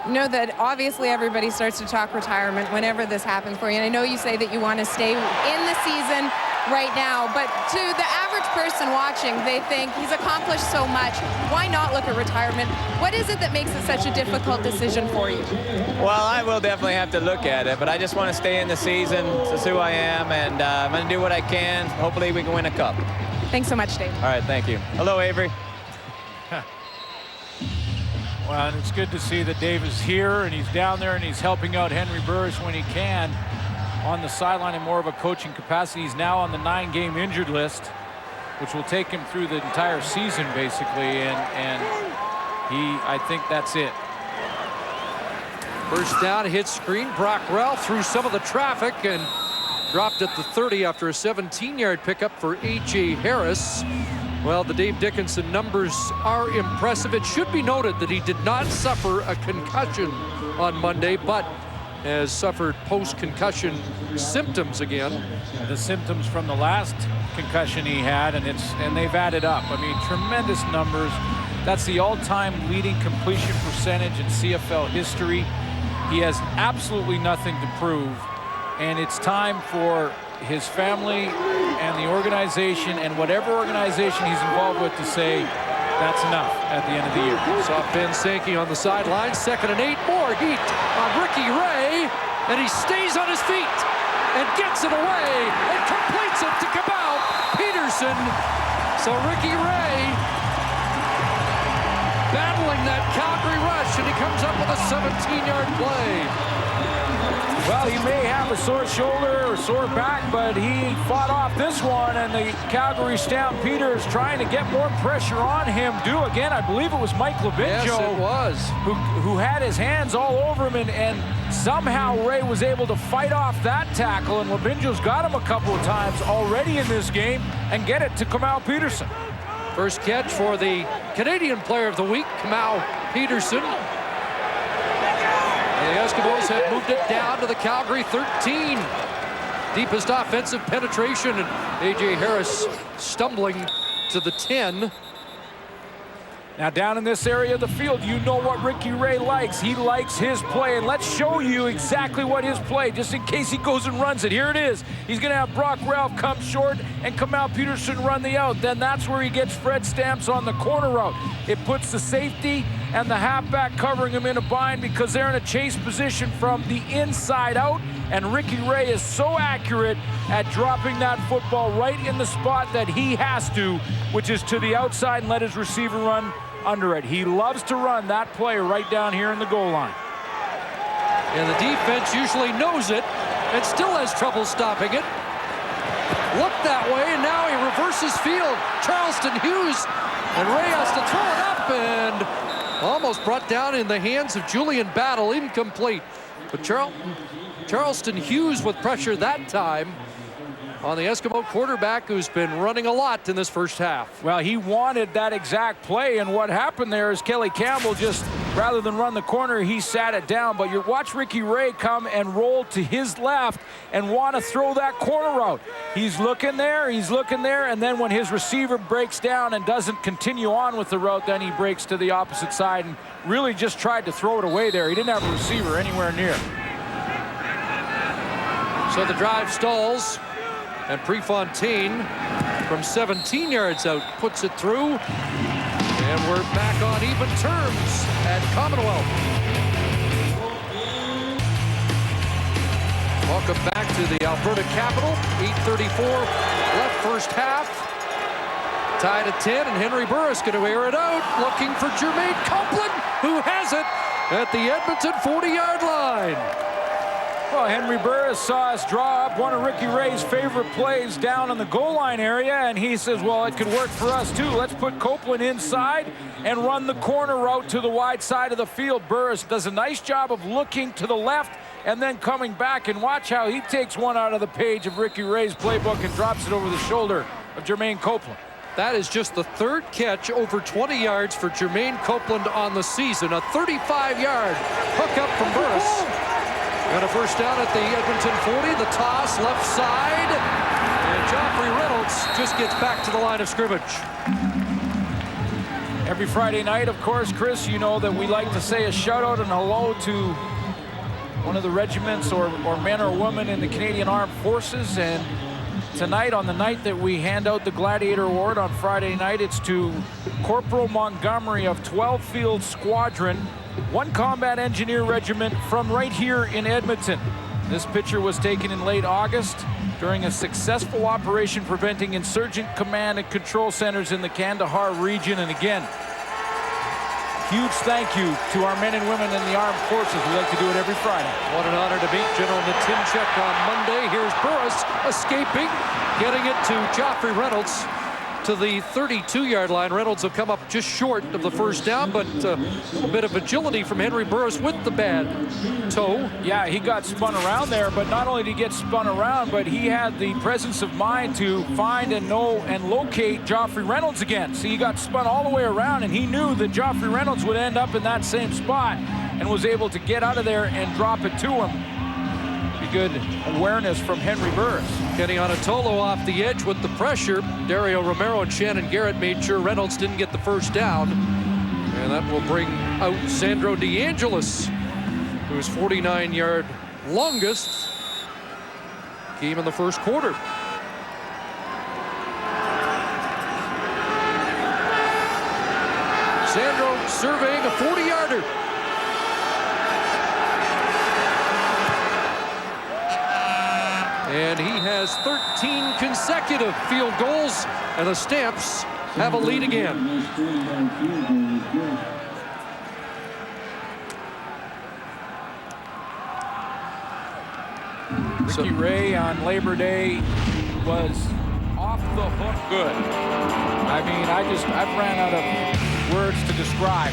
You know that obviously everybody starts to talk retirement whenever this happens for you, and I know you say that you want to stay in the season right now, but to the average person watching, they think he's accomplished so much. Why not look at retirement? What is it that makes it such a difficult decision for you?
Well, I will definitely have to look at it, but I just want to stay in the season. That's who I am, and I'm going to do what I can. Hopefully we can win a cup.
Thanks so much, Dave.
All right, thank you. Hello, Avery.
Well, and it's good to see that Dave is here, and he's down there, and he's helping out Henry Burris when he can on the sideline in more of a coaching capacity. He's now on the 9-game injured list, which will take him through the entire season, basically, and I think that's it.
First down, hit screen. Brock Ralph through some of the traffic and dropped at the 30 after a 17-yard pickup for A.J. Harris. Well, the Dave Dickinson numbers are impressive. It should be noted that he did not suffer a concussion on Monday, but has suffered post-concussion symptoms again.
The symptoms from the last concussion he had, and they've added up. I mean, tremendous numbers. That's the all-time leading completion percentage in CFL history. He has absolutely nothing to prove, and it's time for his family and the organization and whatever organization he's involved with to say that's enough at the end of the year.
Saw Ben Sankey on the sideline. 2nd and 8. More heat on Ricky Ray, and he stays on his feet and gets it away and completes it to Kamau Peterson. So Ricky Ray battling that Calgary rush, and he comes up with a 17-yard play.
Well, he may have a sore shoulder or sore back, but he fought off this one, and the Calgary Stampeders trying to get more pressure on him. Again, I believe it was Mike Labinjo.
Yes, it was.
Who had his hands all over him, and somehow Ray was able to fight off that tackle, and Labinjo's got him a couple of times already in this game and get it to Kamau Peterson.
First catch for the Canadian Player of the Week, Kamau Peterson. The Eskimos have moved it down to the Calgary 13. Deepest offensive penetration, and A.J. Harris stumbling to the 10.
Now down in this area of the field, you know what Ricky Ray likes. He likes his play, and let's show you exactly what his play, just in case he goes and runs it. Here it is. He's going to have Brock Ralph come short and Kamau Peterson run the out. Then that's where he gets Fred Stamps on the corner route. It puts the safety and the halfback covering him in a bind because they're in a chase position from the inside out, and Ricky Ray is so accurate at dropping that football right in the spot that he has to, which is to the outside, and let his receiver run under it. He loves to run that play right down here in the goal line.
And the defense usually knows it and still has trouble stopping it. Looked that way, and now he reverses field. Charleston Hughes, and Ray has to throw it up, and almost brought down in the hands of Julian Battle, incomplete. But Charleston Hughes with pressure that time on the Eskimo quarterback, who's been running a lot in this first half.
Well, he wanted that exact play, and what happened there is Kelly Campbell just, rather than run the corner, he sat it down. But you watch Ricky Ray come and roll to his left and want to throw that corner route. He's looking there, and then when his receiver breaks down and doesn't continue on with the route, then he breaks to the opposite side and really just tried to throw it away there. He didn't have a receiver anywhere near.
So the drive stalls, and Prefontaine from 17 yards out puts it through, and we're back on even terms at Commonwealth. Welcome back to the Alberta Capital. 8:34 left first half. Tied at 10, and Henry Burris going to air it out, looking for Jermaine Copeland, who has it at the Edmonton 40-yard line.
Well, Henry Burris saw us draw up one of Ricky Ray's favorite plays down in the goal line area, and he says, well, it could work for us too. Let's put Copeland inside and run the corner route to the wide side of the field. Burris does a nice job of looking to the left and then coming back, and watch how he takes one out of the page of Ricky Ray's playbook and drops it over the shoulder of Jermaine Copeland.
That is just the third catch over 20 yards for Jermaine Copeland on the season. A 35-yard hook up from Burris. Got a first down at the Edmonton 40. The toss left side. And Joffrey Reynolds just gets back to the line of scrimmage.
Every Friday night, of course, Chris, you know that we like to say a shout out and hello to one of the regiments or men or women in the Canadian Armed Forces. And tonight, on the night that we hand out the Gladiator Award on Friday night, it's to Corporal Montgomery of 12 Field Squadron, 1 Combat Engineer Regiment from right here in Edmonton. This picture was taken in late August during a successful operation preventing insurgent command and control centers in the Kandahar region. And again, huge thank you to our men and women in the armed forces. We like to do it every Friday.
What an honor to meet General Natinchuk on Monday. Here's Burris escaping, getting it to Joffrey Reynolds to the 32-yard line. Reynolds will come up just short of the first down, but a little bit of agility from Henry Burris with the bad toe.
Yeah, he got spun around there, but not only did he get spun around, but he had the presence of mind to find and know and locate Joffrey Reynolds again. So he got spun all the way around, and he knew that Joffrey Reynolds would end up in that same spot and was able to get out of there and drop it to him. Good awareness from Henry Burris.
Kenny Onatolo off the edge with the pressure. Dario Romero and Shannon Garrett made sure Reynolds didn't get the first down. And that will bring out Sandro DeAngelis, whose 49-yard longest came in the first quarter. Sandro surveying a 40-yarder. And he has 13 consecutive field goals, and the Stamps have a lead again.
Ricky Ray on Labor Day was off the hook good. I mean, I've ran out of words to describe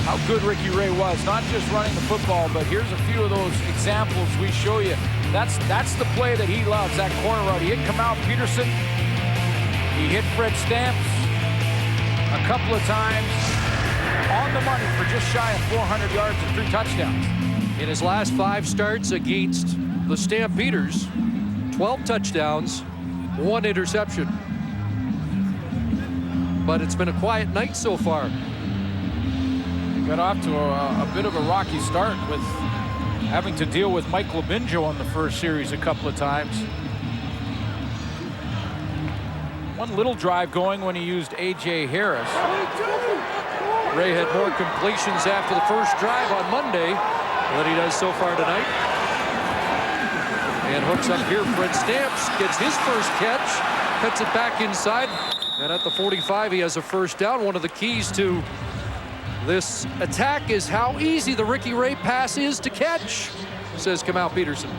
how good Ricky Ray was, not just running the football, but here's a few of those examples we show you. That's the play that he loves, that corner route. He hit Kamal Peterson. He hit Fred Stamps a couple of times on the money for just shy of 400 yards and 3 touchdowns.
In his last 5 starts against the Stampeders, 12 touchdowns, 1 interception. But it's been a quiet night so far.
Got off to a bit of a rocky start with having to deal with Mike Labinjo on the first series a couple of times. One little drive going when he used A.J. Harris.
Ray had more completions after the first drive on Monday than he does so far tonight. And hooks up here. Fred Stamps gets his first catch, cuts it back inside, and at the 45 he has a first down. One of the keys to this attack is how easy the Ricky Ray pass is to catch, says Kamal Peterson.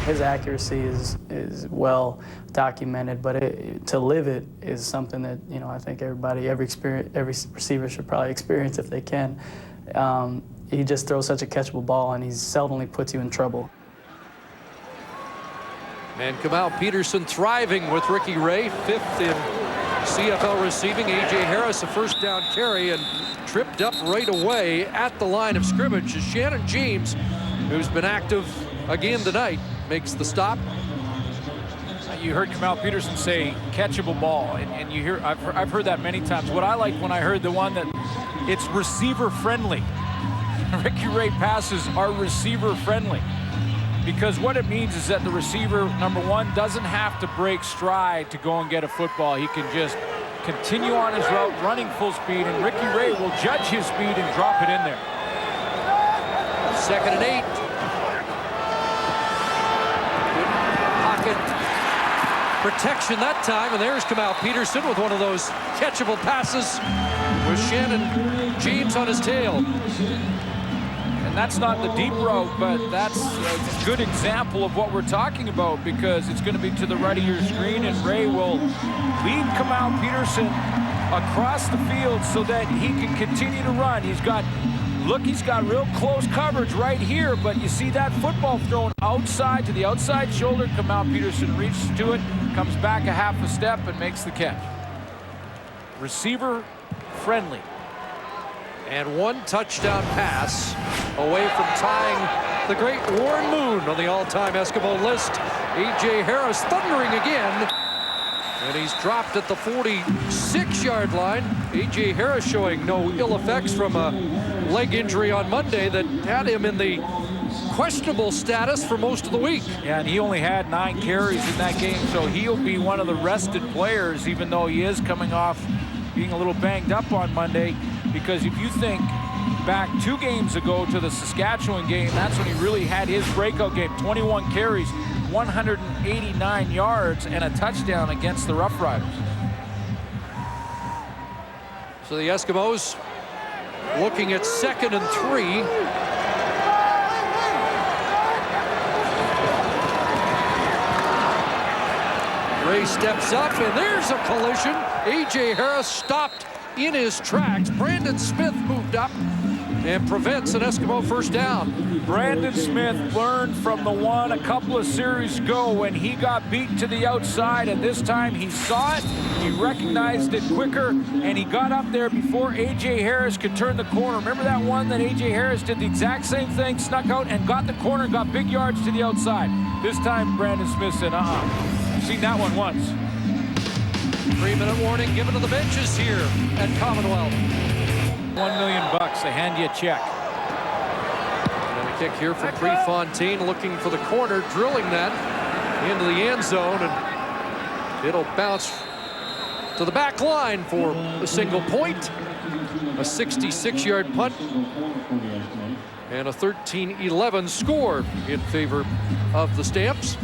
His accuracy is well documented, but to live it is something that, you know, I think every receiver should probably experience if they can. He just throws such a catchable ball, and he seldomly puts you in trouble.
And Kamal Peterson thriving with Ricky Ray, 5th in CFL receiving. A.J. Harris a first down carry and tripped up right away at the line of scrimmage as Shannon James, who's been active again tonight, makes the stop.
You heard Kamal Peterson say catchable ball, and you hear I've heard that many times. What I like when I heard the one that it's receiver friendly. Ricky Ray passes are receiver friendly, because what it means is that the receiver, number one, doesn't have to break stride to go and get a football. He can just continue on his route, running full speed, and Ricky Ray will judge his speed and drop it in there.
2nd and 8. Good pocket protection that time, and there's Kamal Peterson with one of those catchable passes with Shannon James on his tail.
And that's not the deep route, but that's a good example of what we're talking about, because it's going to be to the right of your screen, and Ray will lead Kamal Peterson across the field so that he can continue to run. He's got Look, he's got real close coverage right here, but you see that football thrown outside to the outside shoulder. Kamau Peterson reaches to it, comes back a half a step, and makes the catch. Receiver friendly.
And one touchdown pass away from tying the great Warren Moon on the all-time Eskimo list. A.J. Harris thundering again. And he's dropped at the 46-yard line. A.J. Harris showing no ill effects from a leg injury on Monday that had him in the questionable status for most of the week.
Yeah, and he only had 9 carries in that game, so he'll be one of the rested players, even though he is coming off being a little banged up on Monday. Because if you think back 2 games ago to the Saskatchewan game, that's when he really had his breakout game. 21 carries, 189 yards, and a touchdown against the Rough Riders.
So the Eskimos looking at 2nd and 3. Ray steps up, and there's a collision. A.J. Harris stopped in his tracks. Brandon Smith moved up and prevents an Eskimo first down.
Brandon Smith learned from the one a couple of series ago when he got beat to the outside, and this time he saw it, he recognized it quicker, and he got up there before A.J. Harris could turn the corner. Remember that one that A.J. Harris did the exact same thing, snuck out and got the corner and got big yards to the outside. This time Brandon Smith said, I've seen that one once.
3-minute warning given to the benches here at Commonwealth.
$1 million, they hand you a check.
And a kick here from Prefontaine, looking for the corner, drilling that into the end zone, and it'll bounce to the back line for a single point. A 66-yard punt and a 13-11 score in favor of the Stamps.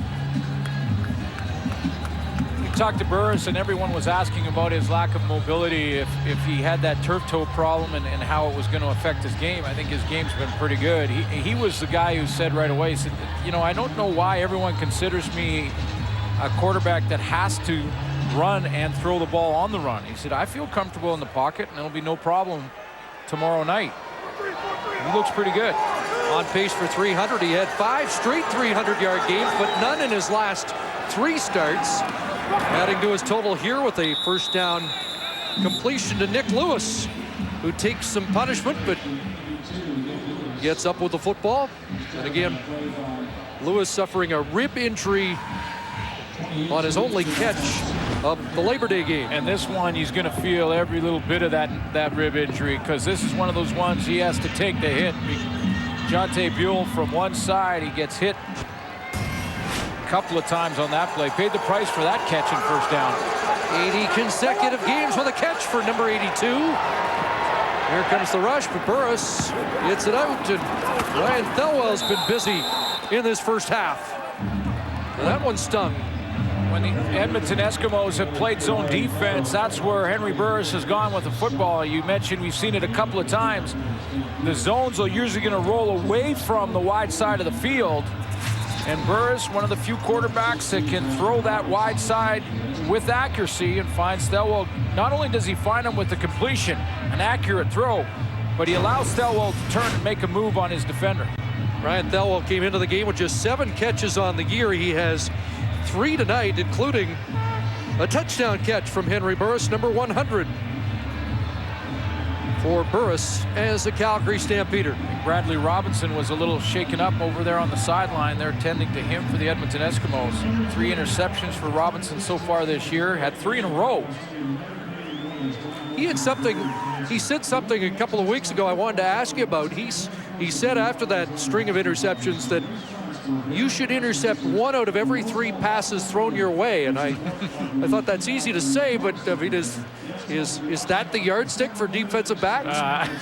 Talked to Burris, and everyone was asking about his lack of mobility, if he had that turf toe problem and how it was going to affect his game. I think his game's been pretty good. He was the guy who said right away, he said, you know, I don't know why everyone considers me a quarterback that has to run and throw the ball on the run. He said, I feel comfortable in the pocket, and it'll be no problem tomorrow night. He looks pretty good.
On pace for 300. He had 5 straight 300-yard games, but none in his last 3 starts. Adding to his total here with a first down completion to Nick Lewis, who takes some punishment but gets up with the football. And again, Lewis suffering a rib injury on his only catch of the Labor Day game.
And this one, he's going to feel every little bit of that rib injury, because this is one of those ones he has to take the hit. Jonte Buell from one side, he gets hit couple of times on that play. Paid the price for that catch and first down.
80 consecutive games with a catch for number 82. Here comes the rush, but Burris gets it out, and Ryan Thelwell's been busy in this first half. And that one stung.
When the Edmonton Eskimos have played zone defense, that's where Henry Burris has gone with the football. You mentioned we've seen it a couple of times. The zones are usually going to roll away from the wide side of the field. And Burris, one of the few quarterbacks that can throw that wide side with accuracy, and finds Thelwell. Not only does he find him with the completion, an accurate throw, but he allows Thelwell to turn and make a move on his defender.
Ryan Thelwell came into the game with just 7 catches on the year. He has 3 tonight, including a touchdown catch from Henry Burris, number 100 for Burris as a Calgary Stampeder.
Bradley Robinson was a little shaken up over there on the sideline. They're tending to him for the Edmonton Eskimos. 3 interceptions for Robinson so far this year. Had 3 in a row.
He had something, he said something a couple of weeks ago I wanted to ask you about. He said after that string of interceptions that you should intercept 1 out of every 3 passes thrown your way. And I thought that's easy to say, but I mean, is that the yardstick for defensive backs?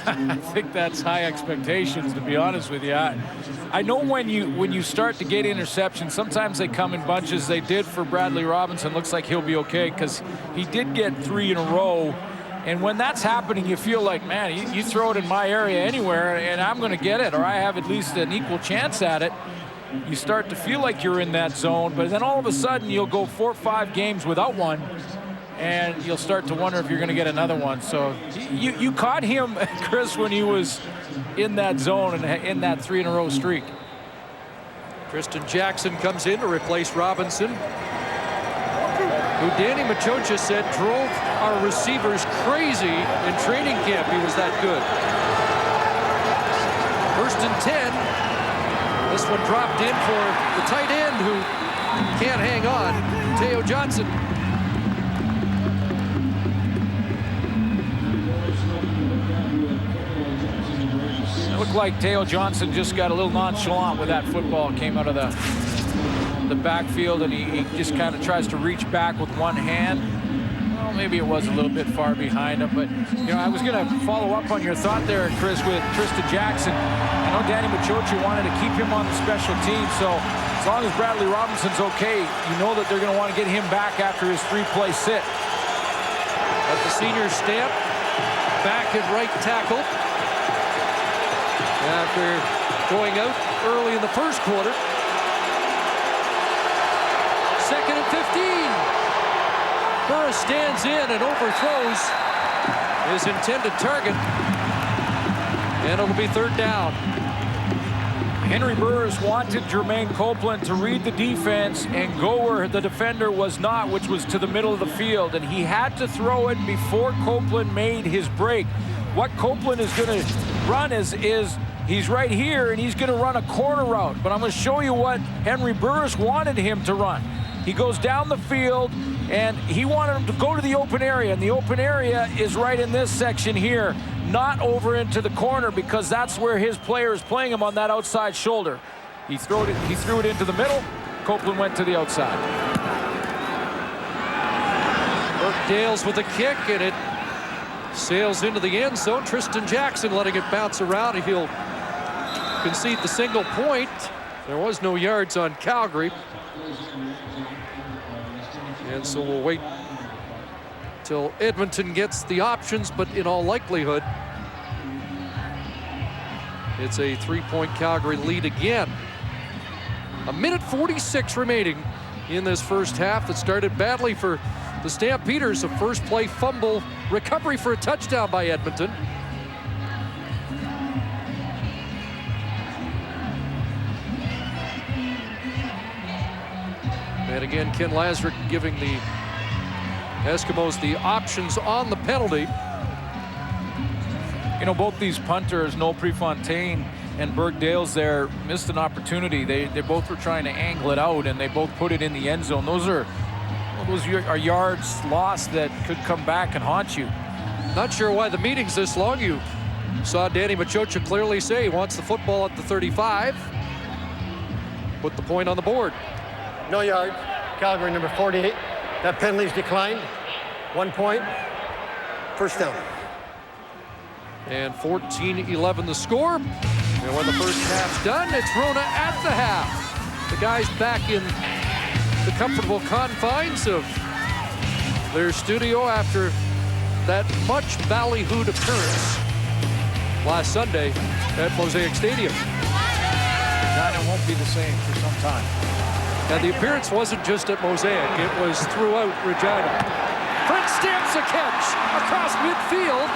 I think that's high expectations, to be honest with you. I know when you start to get interceptions, sometimes they come in bunches. They did for Bradley Robinson. Looks like he'll be okay, because he did get 3 in a row. And when that's happening, you feel like, man, you throw it in my area anywhere, and I'm going to get it, or I have at least an equal chance at it. You start to feel like you're in that zone, but then all of a sudden you'll go 4 or 5 games without one, and you'll start to wonder if you're going to get another one. So you caught him, Chris, when he was in that zone and in that 3-in-a-row streak.
Tristan Jackson comes in to replace Robinson, who Danny Machocha said drove our receivers crazy in training camp. He was that good. 1st and 10. This one dropped in for the tight end who can't hang on, Teo Johnson.
It looked like Teo Johnson just got a little nonchalant with that football. Came out of the backfield, and he just kind of tries to reach back with one hand. Well, maybe it was a little bit far behind him, but you know, I was going to follow up on your thought there, Chris, with Tristan Jackson. I know Danny Machocha wanted to keep him on the special team, so as long as Bradley Robinson's okay, you know that they're going to want to get him back after his 3-play sit.
At the senior stamp, back at right tackle. After going out early in the first quarter. 2nd and 15. Burris stands in and overthrows his intended target. And it'll be 3rd down.
Henry Burris wanted Jermaine Copeland to read the defense and go where the defender was not, which was to the middle of the field. And he had to throw it before Copeland made his break. What Copeland is going to run is he's right here, and he's going to run a corner route. But I'm going to show you what Henry Burris wanted him to run. He goes down the field, and he wanted him to go to the open area. And the open area is right in this section here, not over into the corner, because that's where his player is playing him on that outside shoulder. He threw it into the middle. Copeland went to the outside.
Burke Dales with a kick, and it sails into the end zone. Tristan Jackson letting it bounce around, and he'll concede the single point. There was no yards on Calgary. And so we'll wait till Edmonton gets the options, but in all likelihood, it's a 3-point Calgary lead again. 1:46 remaining in this first half that started badly for the Stampeders. A first play fumble recovery for a touchdown by Edmonton. And again, Ken Lazarick giving the Eskimos the options on the penalty.
You know, both these punters, Noel Prefontaine and Burke Dales there, missed an opportunity. They both were trying to angle it out, and they both put it in the end zone. Those are yards lost that could come back and haunt you.
Not sure why the meeting's this long. You saw Danny Machocha clearly say he wants the football at the 35. Put the point on the board.
No yards. Calgary number 48. That penalty's declined. 1 point. First down.
And 14-11 the score. And when the first half's done, it's Rona at the half. The guys back in the comfortable confines of their studio after that much ballyhooed appearance last Sunday at Mosaic Stadium.
That it won't be the same for some time.
And the appearance wasn't just at Mosaic, it was throughout Regina. Fred stamps a catch across midfield.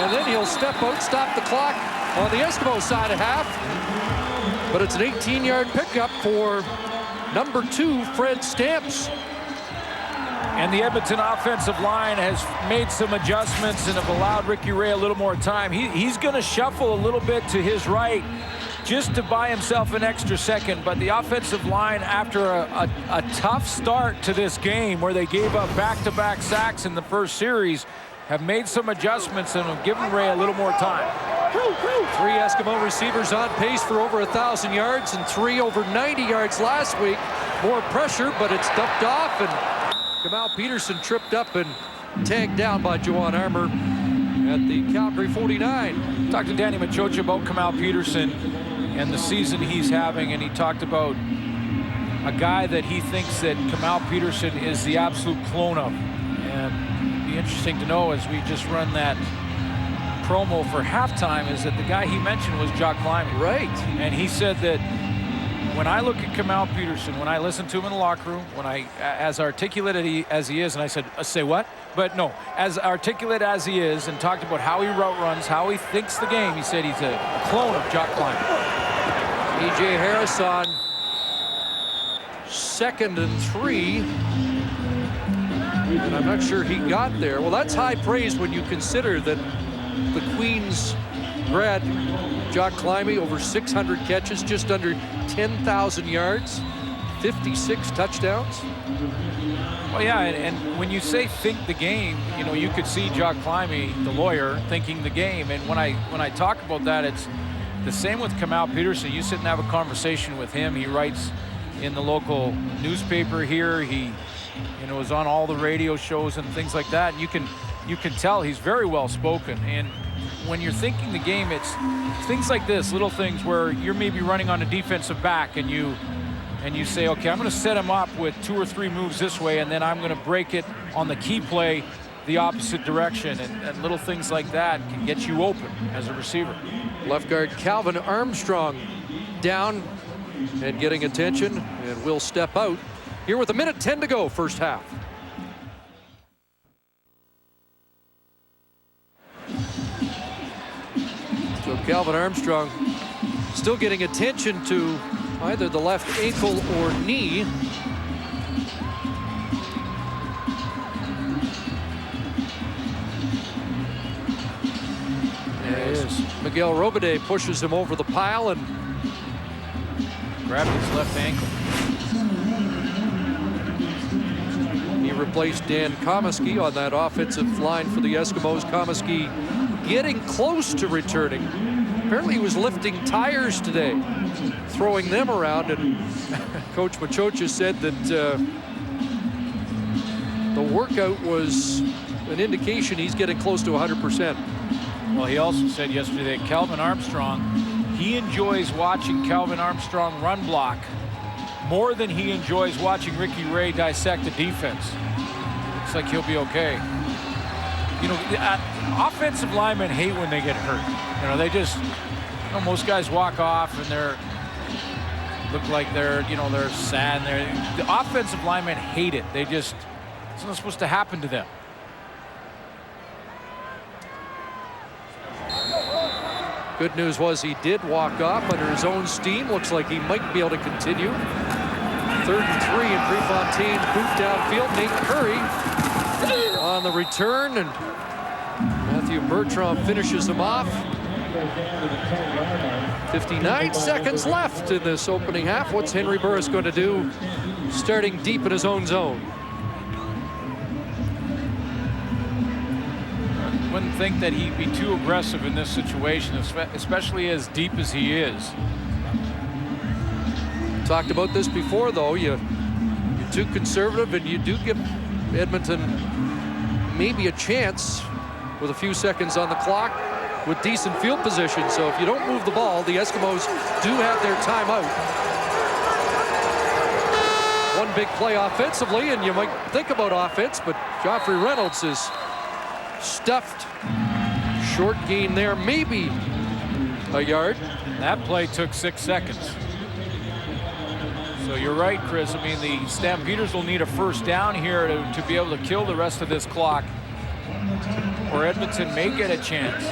And then he'll step out, stop the clock on the Eskimo side of half. But it's an 18-yard pickup for number 2, Fred Stamps.
And the Edmonton offensive line has made some adjustments and have allowed Ricky Ray a little more time. He's going to shuffle a little bit to his right just to buy himself an extra second. But the offensive line, after a tough start to this game where they gave up back-to-back sacks in the first series, have made some adjustments and have given Ray a little more time.
3 Eskimo receivers on pace for over 1,000 yards and 3 over 90 yards last week. More pressure, but it's dumped off, and Kamal Peterson tripped up and tagged down by Juwan Armour at the Calgary 49.
Talked to Danny Machocha about Kamal Peterson and the season he's having, and he talked about a guy that he thinks that Kamal Peterson is the absolute clone of. And it'd be interesting to know as we just run that promo for halftime is that the guy he mentioned was Jock Lyman.
Right.
And he said that when I look at Kamal Peterson, when I listen to him in the locker room, when I, as articulate as he is, and I said, say what? But no, as articulate as he is, and talked about how he route runs, how he thinks the game, he said he's a clone of Jock Climber.
E.J. Harris on 2nd and 3. And I'm not sure he got there. Well, that's high praise when you consider that the Queens grad Jock Climby, over 600 catches, just under 10,000 yards, 56 touchdowns.
Well, yeah, and when you say think the game, you know, you could see Jock Climby, the lawyer, thinking the game. And when I talk about that, it's the same with Kamal Peterson. You sit and have a conversation with him. He writes in the local newspaper here. He, you know, is on all the radio shows and things like that. And you can tell he's very well spoken. And when you're thinking the game, it's things like this, little things where you're maybe running on a defensive back and you say, okay, I'm going to set him up with 2 or 3 moves this way, and then I'm going to break it on the key play the opposite direction. And little things like that can get you open as a receiver.
Left guard Calvin Armstrong down and getting attention, and will step out here with 1:10 to go, first half. So Calvin Armstrong still getting attention to either the left ankle or knee. As Miguel Robide pushes him over the pile and
grabbed his left ankle.
He replaced Dan Komisky on that offensive line for the Eskimos. Komisky getting close to returning. Apparently he was lifting tires today, throwing them around, and Coach Machocha said that the workout was an indication he's getting close to 100%.
Well, he also said yesterday that Calvin Armstrong, he enjoys watching Calvin Armstrong run block more than he enjoys watching Ricky Ray dissect the defense. Looks like he'll be okay. You know, offensive linemen hate when they get hurt. You know, they just, you know, most guys walk off and look like they're sad. The offensive linemen hate it. They just, it's not supposed to happen to them.
Good news was he did walk off under his own steam. Looks like he might be able to continue. 3rd and 3, and Prefontaine boot downfield. Nate Curry on the return, and Matthew Bertrand finishes him off. 59 seconds left in this opening half. What's Henry Burris going to do starting deep in his own zone?
Wouldn't think that he'd be too aggressive in this situation, especially as deep as he is.
Talked about this before, though. You're too conservative, and you do give Edmonton maybe a chance with a few seconds on the clock with decent field position. So if you don't move the ball, the Eskimos do have their timeout. One big play offensively, and you might think about offense, but Joffrey Reynolds is stuffed. Short gain there, maybe a yard.
That play took 6 seconds. So you're right, Chris. I mean, the Stampeders will need a first down here to be able to kill the rest of this clock, or Edmonton may get a chance.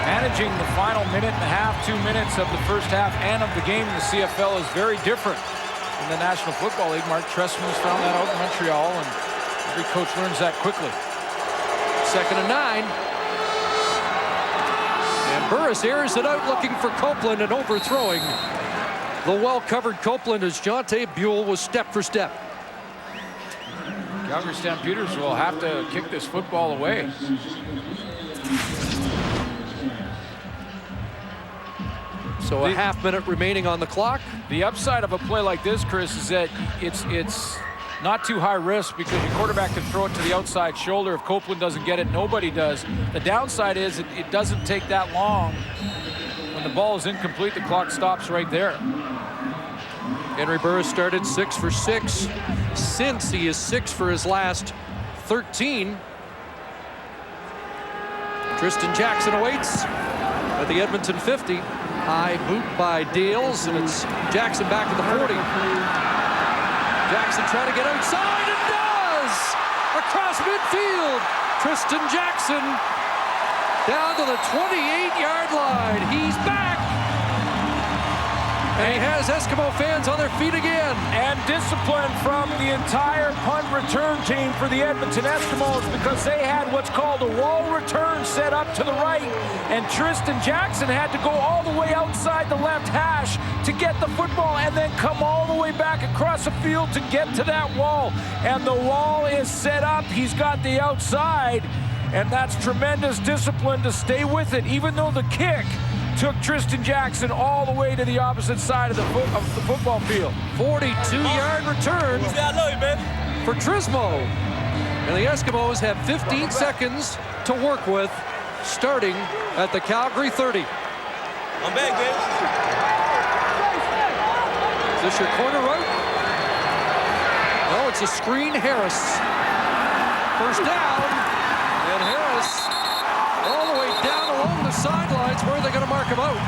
Managing the final 1.5 minutes, 2 minutes of the first half and of the game in the CFL is very different in the National Football League. Mark Trestman's found that out in Montreal, and every coach learns that quickly.
2nd and 9. And Burris airs it out looking for Copeland and overthrowing the well-covered Copeland as Jonte Buell was step for step.
Calgary Stampeders will have to kick this football away.
So a half minute remaining on the clock.
The upside of a play like this, Chris, is that it's not too high risk because your quarterback can throw it to the outside shoulder. If Copeland doesn't get it, nobody does. The downside is it doesn't take that long. When the ball is incomplete, the clock stops right there.
Henry Burris started 6 for 6 since he is 6 for his last 13. Tristan Jackson awaits. at the Edmonton 50. High boot by Dales, and it's Jackson back to the 40. Jackson trying to get outside, and does! Across midfield, Tristan Jackson down to the 28-yard line. He's back! And he has Eskimo fans on their feet again.
And discipline from the entire punt return team for the Edmonton Eskimos, because they had what's called a wall return set up to the right, and Tristan Jackson had to go all the way outside the left hash to get the football and then come all the way back across the field to get to that wall. And the wall is set up. He's got the outside, and that's tremendous discipline to stay with it, even though the kick took Tristan Jackson all the way to the opposite side of the football field.
42-yard return for Trismo. And the Eskimos have 15 seconds to work with, starting at the Calgary 30.
I'm back, baby.
Is this your corner route? No, it's a screen. Harris. First down. And Harris all the way down along the sidelines. Where are they going to mark him out?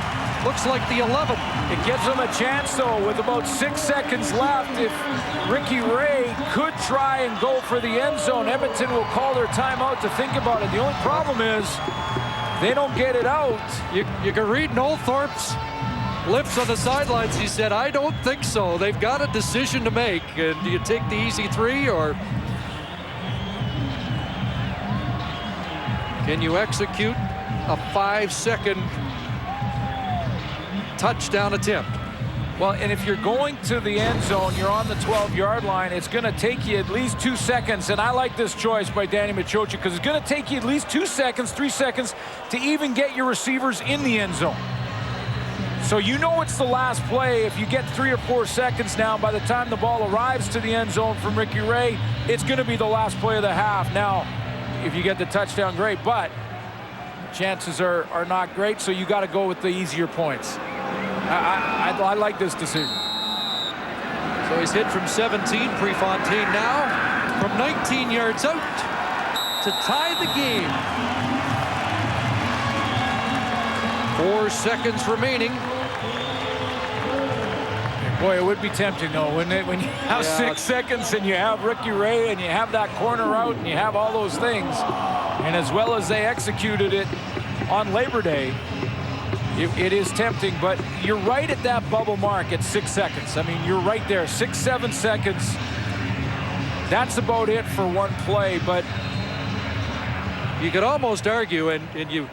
Looks like the 11.
It gives them a chance, though, with about 6 seconds left. If Ricky Ray could try and go for the end zone, Edmonton will call their timeout to think about it. The only problem is they don't get it out.
You can read Nolthorpe's lips on the sidelines. He said, I don't think so. They've got a decision to make. And do you take the easy three, or can you execute a 5-second touchdown attempt?
Well, and if you're going to the end zone, you're on the 12-yard line, it's going to take you at least 2 seconds. And I like this choice by Danny Machocha, because it's going to take you at least 2 seconds, 3 seconds to even get your receivers in the end zone. So you know it's the last play. If you get 3 or 4 seconds now, by the time the ball arrives to the end zone from Ricky Ray, it's going to be the last play of the half. Now, if you get the touchdown, great, but chances are not great, so you got to go with the easier points. I like this decision.
So he's hit from 17, Prefontaine now from 19 yards out to tie the game. 4 seconds remaining.
Boy, it would be tempting, though, wouldn't it? When you have 6 seconds and you have Ricky Ray and you have that corner out and you have all those things. And as well as they executed it on Labor Day, it is tempting. But you're right at that bubble mark at 6 seconds. I mean, you're right there, 6, 7 seconds. That's about it for one play. But
you could almost argue, and you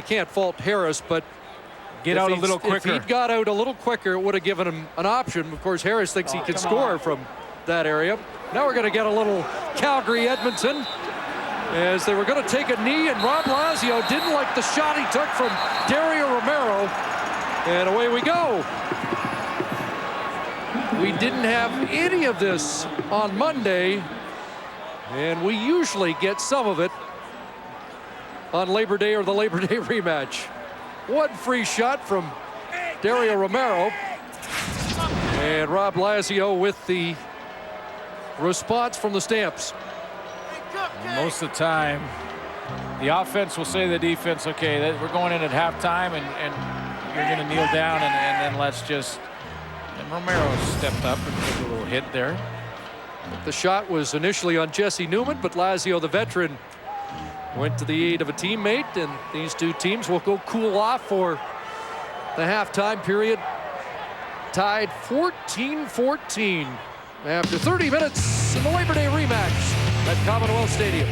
can't fault Harris, but
get out a little quicker.
If he'd got out a little quicker, it would have given him an option. Of course, Harris thinks he can score from that area. Now we're going to get a little Calgary-Edmonton, as they were going to take a knee, and Rob Lazio didn't like the shot he took from Dario Romero, and away we go. We didn't have any of this on Monday, and we usually get some of it on Labor Day or the Labor Day rematch. One free shot from Dario Romero, and Rob Lazio with the response from the Stamps.
And most of the time, the offense will say to the defense, okay, we're going in at halftime, and you're going to kneel down, and then let's just... And Romero stepped up and took a little hit there.
The shot was initially on Jesse Newman, but Lazio, the veteran, went to the aid of a teammate, and these two teams will go cool off for the halftime period. Tied 14-14 after 30 minutes in the Labor Day rematch at Commonwealth Stadium.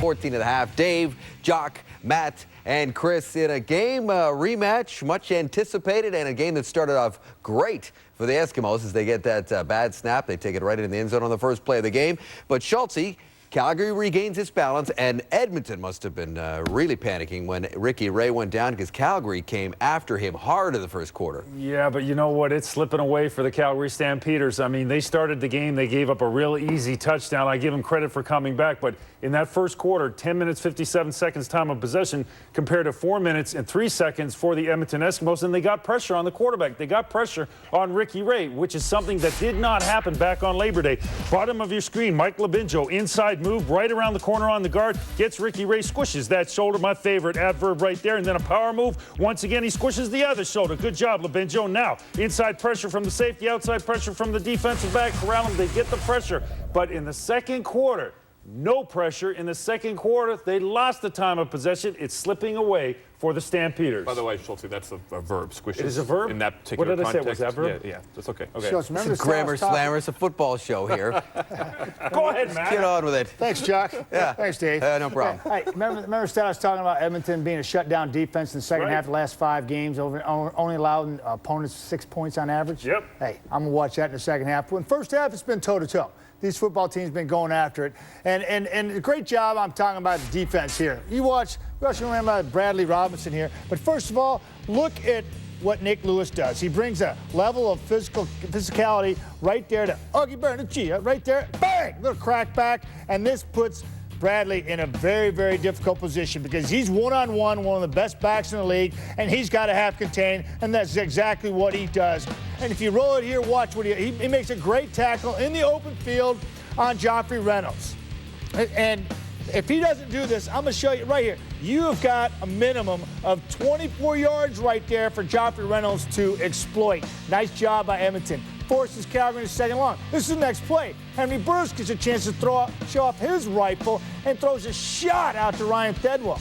14 and a half. Dave, Jock, Matt, and Chris in a game rematch, much anticipated, and a game that started off great for the Eskimos as they get that bad snap. They take it right in the end zone on the first play of the game. But Schultze, Calgary regains its balance, and Edmonton must have been really panicking when Ricky Ray went down, because Calgary came after him hard in the first quarter.
Yeah, but you know what? It's slipping away for the Calgary Stampeders. I mean, they started the game. They gave up a real easy touchdown. I give them credit for coming back, but in that first quarter, 10 minutes, 57 seconds time of possession compared to 4 minutes and 3 seconds for the Edmonton Eskimos, and they got pressure on the quarterback. They got pressure on Ricky Ray, which is something that did not happen back on Labor Day. Bottom of your screen, Mike Labinjo inside move right around the corner on the guard, gets Ricky Ray, squishes that shoulder, my favorite adverb right there, and then a power move. Once again, he squishes the other shoulder. Good job, LaBenjo. Now, inside pressure from the safety, outside pressure from the defensive back. Corral them, they get the pressure. But in the second quarter, no pressure. In the second quarter, they lost the time of possession. It's slipping away for the Stampeders.
By the way, Schulte, that's a verb. Squishes.
It is a verb?
In that particular
What did
context.
I say? Was that verb?
Yeah, that's okay. Okay.
It's a grammar slammer. It's a football show here.
Go ahead, Matt.
Get on with it.
Thanks, Chuck.
Yeah.
Thanks, Dave.
No problem.
Hey, remember Stat was talking about Edmonton being a shutdown defense in the second half of the last 5 games, only allowing opponents 6 points on average?
Yep.
Hey, I'm going to watch that in the second half. In the first half, it's been toe-to-toe. These football teams been going after it. And a great job, I'm talking about the defense here. We also remember Bradley Robinson here. But first of all, look at what Nick Lewis does. He brings a level of physicality right there to Augie Bernaccia, right there, bang, little crack back. And this puts Bradley in a very, very difficult position because he's one-on-one, one of the best backs in the league, and he's got to have contain, and that's exactly what he does. And if you roll it here, watch what he makes a great tackle in the open field on Joffrey Reynolds. And if he doesn't do this, I'm going to show you right here. You have got a minimum of 24 yards right there for Joffrey Reynolds to exploit. Nice job by Edmonton. Forces Calgary in the second long. This is the next play. Henry Burris gets a chance to show off his rifle and throws a shot out to Ryan Thedwell.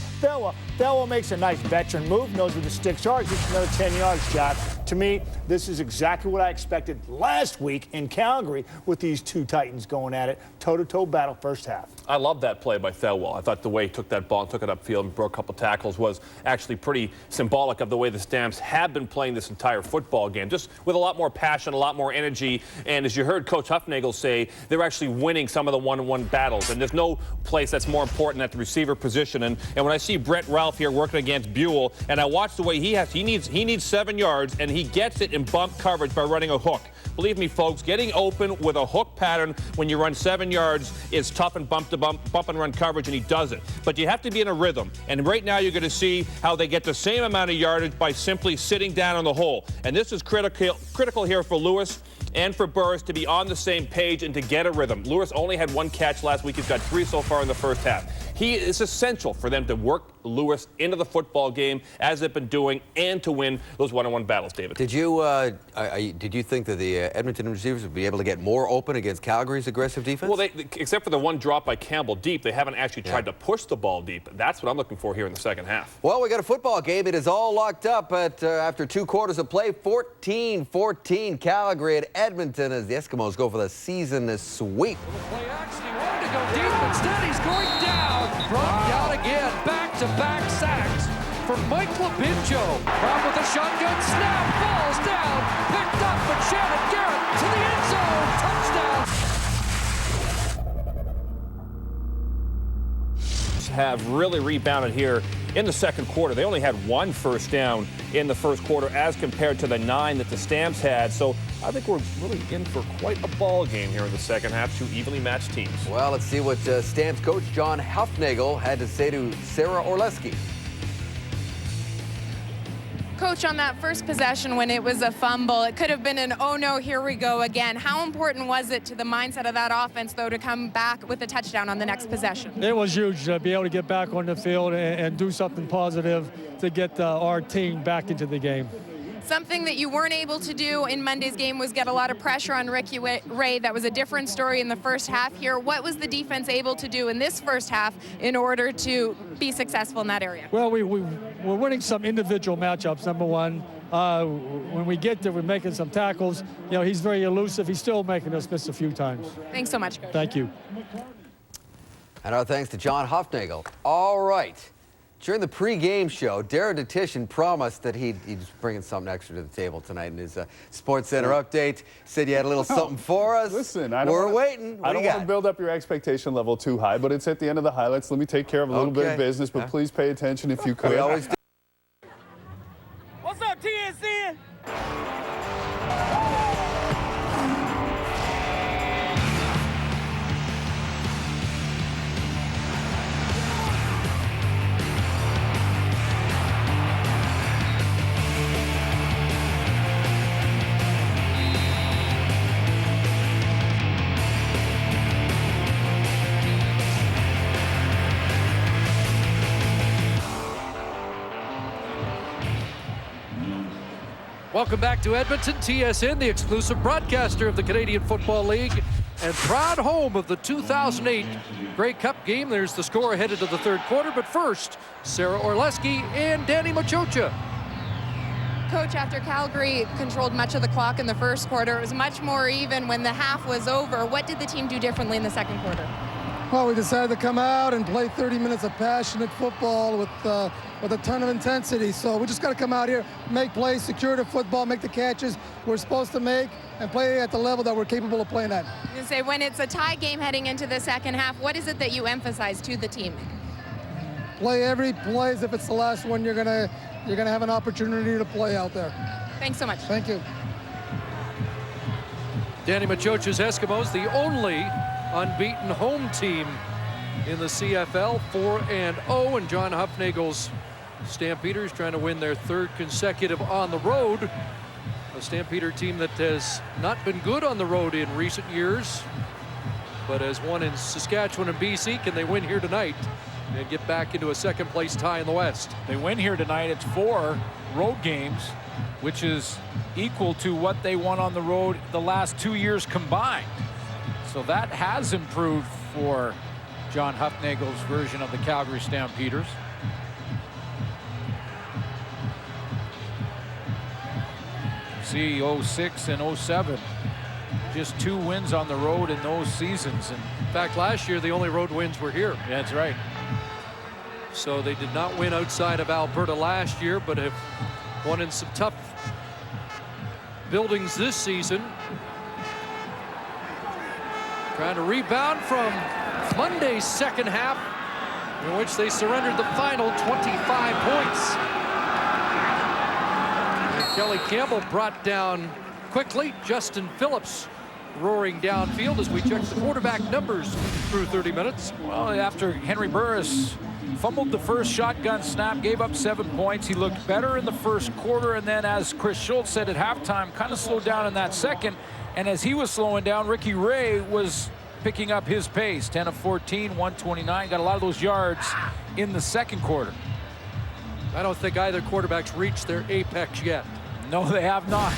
Thedwell makes a nice veteran move, knows where the sticks are, gets another 10-yard shot. To me, this is exactly what I expected last week in Calgary with these two Titans going at it. Toe-to-toe battle first half.
I love that play by Thedwell. I thought the way he took that ball and took it upfield and broke a couple tackles was actually pretty symbolic of the way the Stamps have been playing this entire football game, just with a lot more passion, a lot more energy. And as you heard Coach Huffnagel say, they're actually winning some of the one-on-one battles. And there's no place that's more important at the receiver position. And when I see Brett Ralph here working against Buell, and I watch the way he needs 7 yards, and he gets it in bump coverage by running a hook. Believe me, folks, getting open with a hook pattern when you run 7 yards is tough in bump and run coverage, and he does it. But you have to be in a rhythm. And right now you're going to see how they get the same amount of yardage by simply sitting down on the hole. And this is critical here for Lewis and for Burris to be on the same page and to get a rhythm. Lewis only had 1 catch last week. He's got 3 so far in the first half. It's essential for them to work Lewis into the football game as they've been doing and to win those one-on-one battles, David.
Did you think that the Edmonton receivers would be able to get more open against Calgary's aggressive defense?
Well, except for the one drop by Campbell deep, they haven't actually tried to push the ball deep. That's what I'm looking for here in the second half.
Well, we got a football game. It is all locked up after 2 quarters of play. 14-14 Calgary at Edmonton as the Eskimos go for the season sweep.
Play action. He wanted to go deep. Instead, he's going down. Brought down again. Back-to-back sacks for Mike LaBenjo. Brown with a shotgun snap. Falls down. Picked up, but Shannon Garrett to the end zone. Touchdown.
Have really rebounded here in the second quarter. They only had 1 first down in the first quarter as compared to the 9 that the Stamps had. So I think we're really in for quite a ball game here in the second half. 2 evenly matched teams.
Well, let's see what Stamps coach John Huffnagel had to say to Sarah Orleski.
Coach, on that first possession when it was a fumble, it could have been an oh no, here we go again. How important was it to the mindset of that offense, though, to come back with a touchdown on the next possession?
It was huge to be able to get back on the field and do something positive to get our team back into the game.
Something that you weren't able to do in Monday's game was get a lot of pressure on Ricky Ray. That was a different story in the first half here. What was the defense able to do in this first half in order to be successful in that area?
Well, we're winning some individual matchups, number one. When we get there, we're making some tackles. You know, he's very elusive. He's still making us miss a few times.
Thanks so much, Coach.
Thank you.
And our thanks to John Huffnagel. All right. During the pre-game show, Darren Detition promised that he'd bring something extra to the table tonight in his Sports Center update. Said you had a little something for us.
Listen,
we're waiting.
I don't want to build up your expectation level too high, but it's at the end of the highlights. Let me take care of a little bit of business, but please pay attention if you could.
We always do.
What's up, TSN?
Welcome back to Edmonton. TSN, the exclusive broadcaster of the Canadian Football League and proud home of the 2008 Grey Cup game. There's the score headed to the third quarter, but first, Sarah Orleski and Danny Machocha.
Coach, after Calgary controlled much of the clock in the first quarter, it was much more even when the half was over. What did the team do differently in the second quarter?
Well, we decided to come out and play 30 minutes of passionate football with a ton of intensity. So we just got to come out here, make plays, secure the football, make the catches we're supposed to make, and play at the level that we're capable of playing at.
You say when it's a tie game heading into the second half, what is it that you emphasize to the team?
Play every play as if it's the last one you're gonna have an opportunity to play out there.
Thanks so much.
Thank you.
Danny Machocha's Eskimos, the only unbeaten home team in the CFL, 4-0, and John Hufnagel's Stampeders trying to win their third consecutive on the road. A Stampeder team that has not been good on the road in recent years, but has won in Saskatchewan and BC. Can they win here tonight and get back into a second place tie in the West?
They win here tonight. It's 4 road games, which is equal to what they won on the road the last 2 years combined. So that has improved for John Hufnagel's version of the Calgary Stampeders. See 06 and 07. Just 2 wins on the road in those seasons. And
in fact, last year, the only road wins were here.
Yeah, that's right.
So they did not win outside of Alberta last year, but have won in some tough buildings this season. Trying to rebound from Monday's second half, in which they surrendered the final 25 points. And Kelly Campbell brought down quickly. Justin Phillips roaring downfield as we check the quarterback numbers through 30 minutes.
Well, after Henry Burris fumbled the first shotgun snap, gave up 7 points. He looked better in the first quarter, and then, as Chris Schultz said at halftime, kind of slowed down in that second. And as he was slowing down, Ricky Ray was picking up his pace. 10 of 14, 129. Got a lot of those yards in the second quarter.
I don't think either quarterback's reached their apex yet.
No, they have not.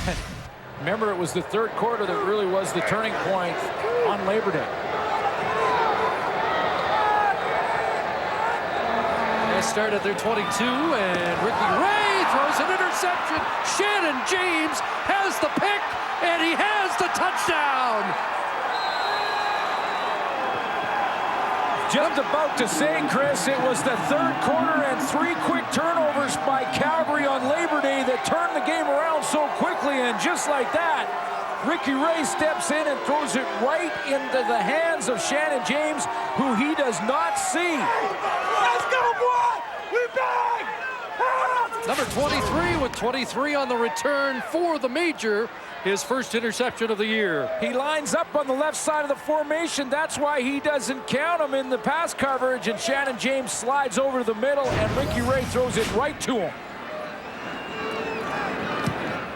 Remember, it was the third quarter that really was the turning point on Labor Day.
They start at their 22, and Ricky Ray throws an interception. Shannon James has the pick, and he has the touchdown.
Just about to say, Chris, it was the third quarter and 3 quick turnovers by Calgary on Labor Day that turned the game around so quickly, and just like that, Ricky Ray steps in and throws it right into the hands of Shannon James, who he does not see.
Let's go, boy! We back!
Number 23 with 23 on the return for the Major, his first interception of the year.
He lines up on the left side of the formation. That's why he doesn't count him in the pass coverage, and Shannon James slides over to the middle, and Ricky Ray throws it right to him.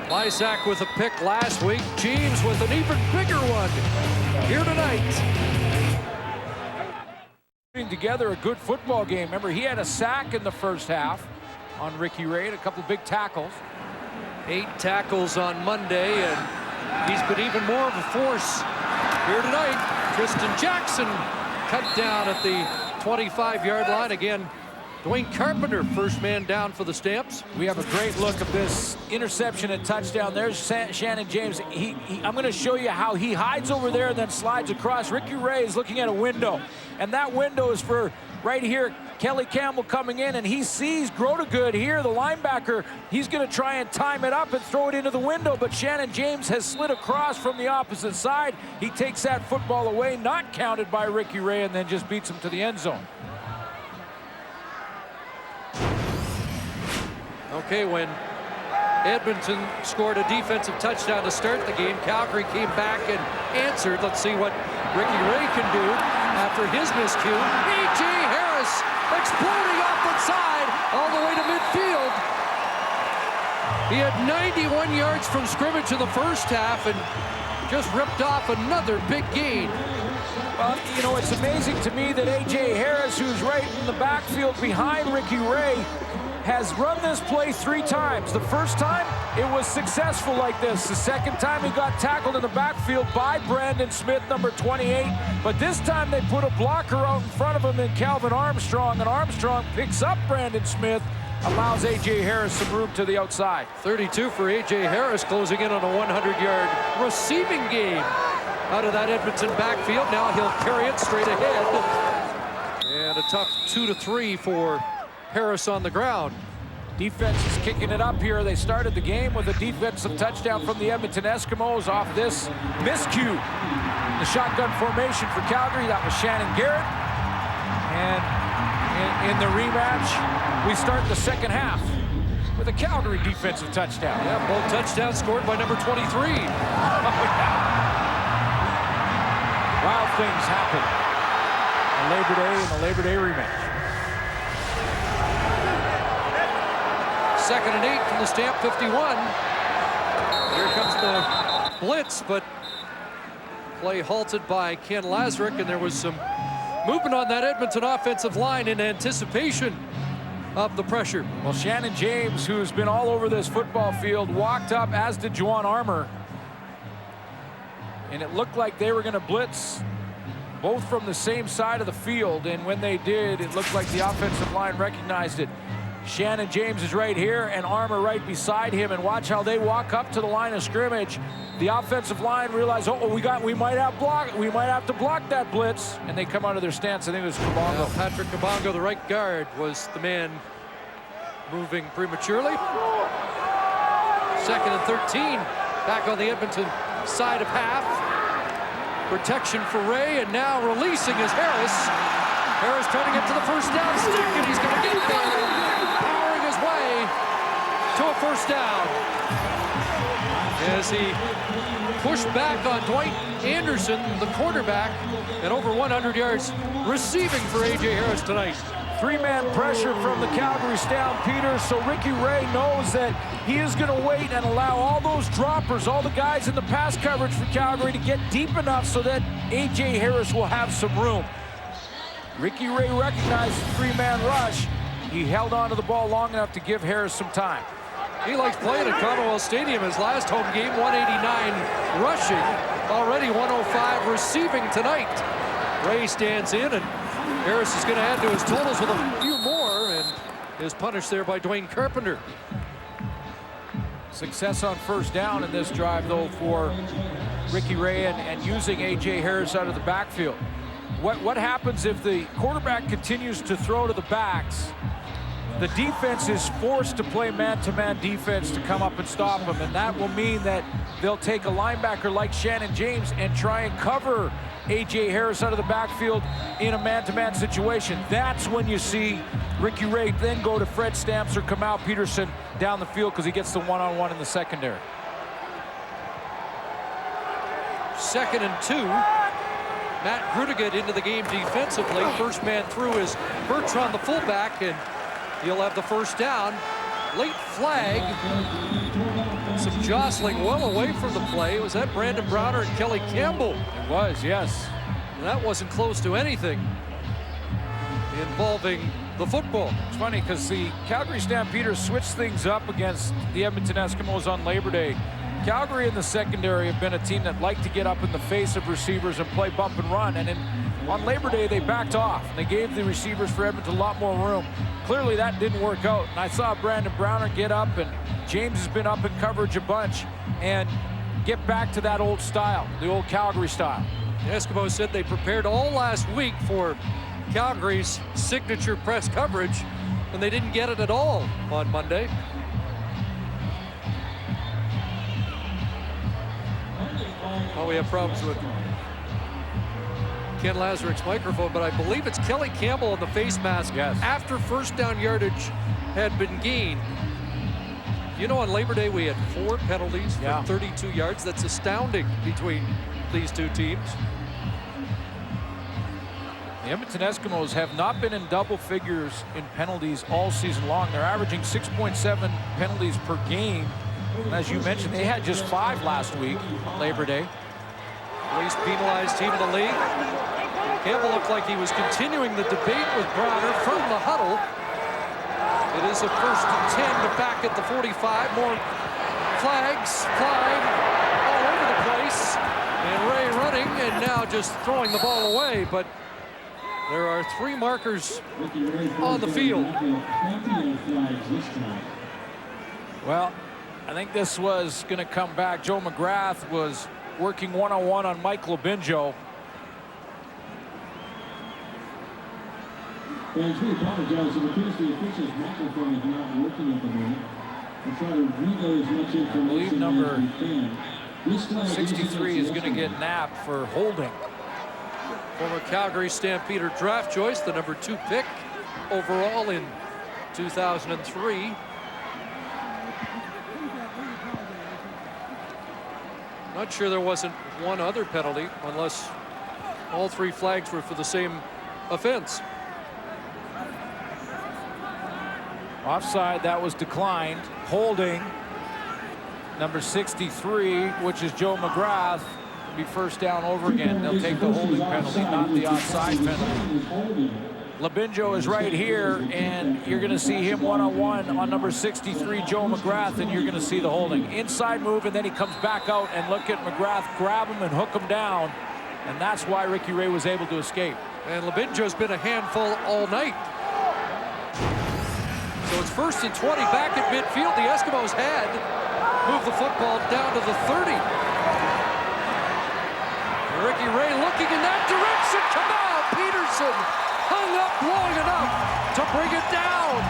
Lysak with a pick last week. James with an even bigger one here tonight.
Putting together a good football game. Remember, he had a sack in the first half on Ricky Ray and a couple big tackles.
8 tackles on Monday, and he's been even more of a force here tonight. Tristan Jackson cut down at the 25-yard line. Again, Dwayne Carpenter, first man down for the Stamps.
We have a great look at this interception and touchdown. There's Shannon James. I'm going to show you how he hides over there and then slides across. Ricky Ray is looking at a window, and that window is for right here. Kelly Campbell coming in, and he sees Grotegood here, the linebacker. He's going to try and time it up and throw it into the window, but Shannon James has slid across from the opposite side. He takes that football away, not counted by Ricky Ray, and then just beats him to the end zone.
Okay, when Edmonton scored a defensive touchdown to start the game, Calgary came back and answered. Let's see what Ricky Ray can do after his miscue. A.J. Harris exploding off the side all the way to midfield. He had 91 yards from scrimmage in the first half and just ripped off another big gain
You know, it's amazing to me that A.J. Harris, who's right in the backfield behind Ricky Ray, has run this play 3 times. The first time, it was successful like this. The second time, he got tackled in the backfield by Brandon Smith, number 28. But this time, they put a blocker out in front of him in Calvin Armstrong, and Armstrong picks up Brandon Smith, allows A.J. Harris some room to the outside.
32 for A.J. Harris, closing in on a 100-yard receiving game out of that Edmonton backfield. Now he'll carry it straight ahead. And a tough 2-3 for Harris on the ground.
Defense is kicking it up here. They started the game with a defensive touchdown from the Edmonton Eskimos off this miscue. The shotgun formation for Calgary, that was Shannon Garrett. And in the rematch, we start the second half with a Calgary defensive touchdown.
Yeah, both touchdowns scored by number 23.
Wild things happen on Labor Day in the Labor Day rematch.
2nd and 8 from the Stamp 51. Here comes the blitz, but play halted by Ken Lazarick, and there was some movement on that Edmonton offensive line in anticipation of the pressure.
Well, Shannon James, who's been all over this football field, walked up, as did Juwan Armour. And it looked like they were going to blitz both from the same side of the field, and when they did, it looked like the offensive line recognized it. Shannon James is right here, and Armour right beside him, and watch how they walk up to the line of scrimmage. The offensive line realized, oh, we might have to block that blitz, and they come out of their stance. I think it was Kabongo.
Yeah, Patrick Kabongo, the right guard, was the man moving prematurely. 2nd and 13, back on the Edmonton side of half. Protection for Ray, and now releasing is Harris. Harris trying to get to the first down stick, and he's going to get there, powering his way to a first down. As he pushed back on Dwight Anderson, the quarterback, and over 100 yards receiving for A.J. Harris tonight.
3-man pressure from the Calgary Stampeders, so Ricky Ray knows that he is going to wait and allow all those droppers, all the guys in the pass coverage for Calgary, to get deep enough so that A.J. Harris will have some room. Ricky Ray recognized the 3-man rush. He held on to the ball long enough to give Harris some time.
He likes playing at Commonwealth Stadium. His last home game, 189 rushing, already 105 receiving tonight. Ray stands in, and Harris is going to add to his totals with a few more, and is punished there by Dwayne Carpenter.
Success on first down in this drive, though, for Ricky Ray, and using A.J. Harris out of the backfield. What happens if the quarterback continues to throw to the backs? The defense is forced to play man-to-man defense to come up and stop him, and that will mean that they'll take a linebacker like Shannon James and try and cover A.J. Harris out of the backfield in a man-to-man situation. That's when you see Ricky Ray then go to Fred Stamps or Kamau Peterson down the field, because he gets the one-on-one in the secondary.
2nd and 2. Matt Grudiget into the game defensively. First man through is Bertrand, the fullback, and he'll have the first down. Late flag. Some jostling well away from the play. Was that Brandon Browner and Kelly Campbell?
It was, yes.
And that wasn't close to anything involving the football.
It's funny because the Calgary Stampeders switched things up against the Edmonton Eskimos on Labor Day. Calgary in the secondary have been a team that like to get up in the face of receivers and play bump and run, and on Labor Day they backed off. They gave the receivers for Edmonton a lot more room. Clearly that didn't work out, and I saw Brandon Browner get up, and James has been up in coverage a bunch, and get back to that old style, the old Calgary style.
The Eskimos said they prepared all last week for Calgary's signature press coverage, and they didn't get it at all on Monday. Oh, we have problems with Ken Lazarick's microphone, but I believe it's Kelly Campbell in the face mask.
Yes.
After first down yardage had been gained. You know, on Labor Day we had 4 penalties for 32 yards. That's astounding between these two teams.
The Edmonton Eskimos have not been in double figures in penalties all season long. They're averaging 6.7 penalties per game. And as you mentioned, they had just 5 last week on Labor Day.
Least penalized team in the league. Campbell looked like he was continuing the debate with Browner from the huddle. It is a 1st and 10 to back at the 45. More flags flying all over the place. And Ray running and now just throwing the ball away. But there are 3 markers on the field.
Well, I think this was going to come back. Joe McGrath was working one-on-one on Mike Labinjo.
Fans, we apologize. It appears the official's microphone is not working at the moment. We'll try to relay as much information as we can.
63 is going to get napped for holding.
Former Calgary Stampeder draft choice, the number 2 pick overall in 2003. Not sure there wasn't one other penalty, unless all 3 flags were for the same offense.
Offside, that was declined. Holding, number 63, which is Joe McGrath, will be first down over again. They'll take the holding penalty, not the offside penalty. Labinjo is right here, and you're going to see him one-on-one on number 63, Joe McGrath, and you're going to see the holding. Inside move, and then he comes back out, and look at McGrath grab him and hook him down, and that's why Ricky Ray was able to escape.
And Labinjo's been a handful all night. So it's 1st and 20 back at midfield. The Eskimos had moved the football down to the 30. Ricky Ray looking in that direction. Kamal Peterson hung up long enough to bring it down.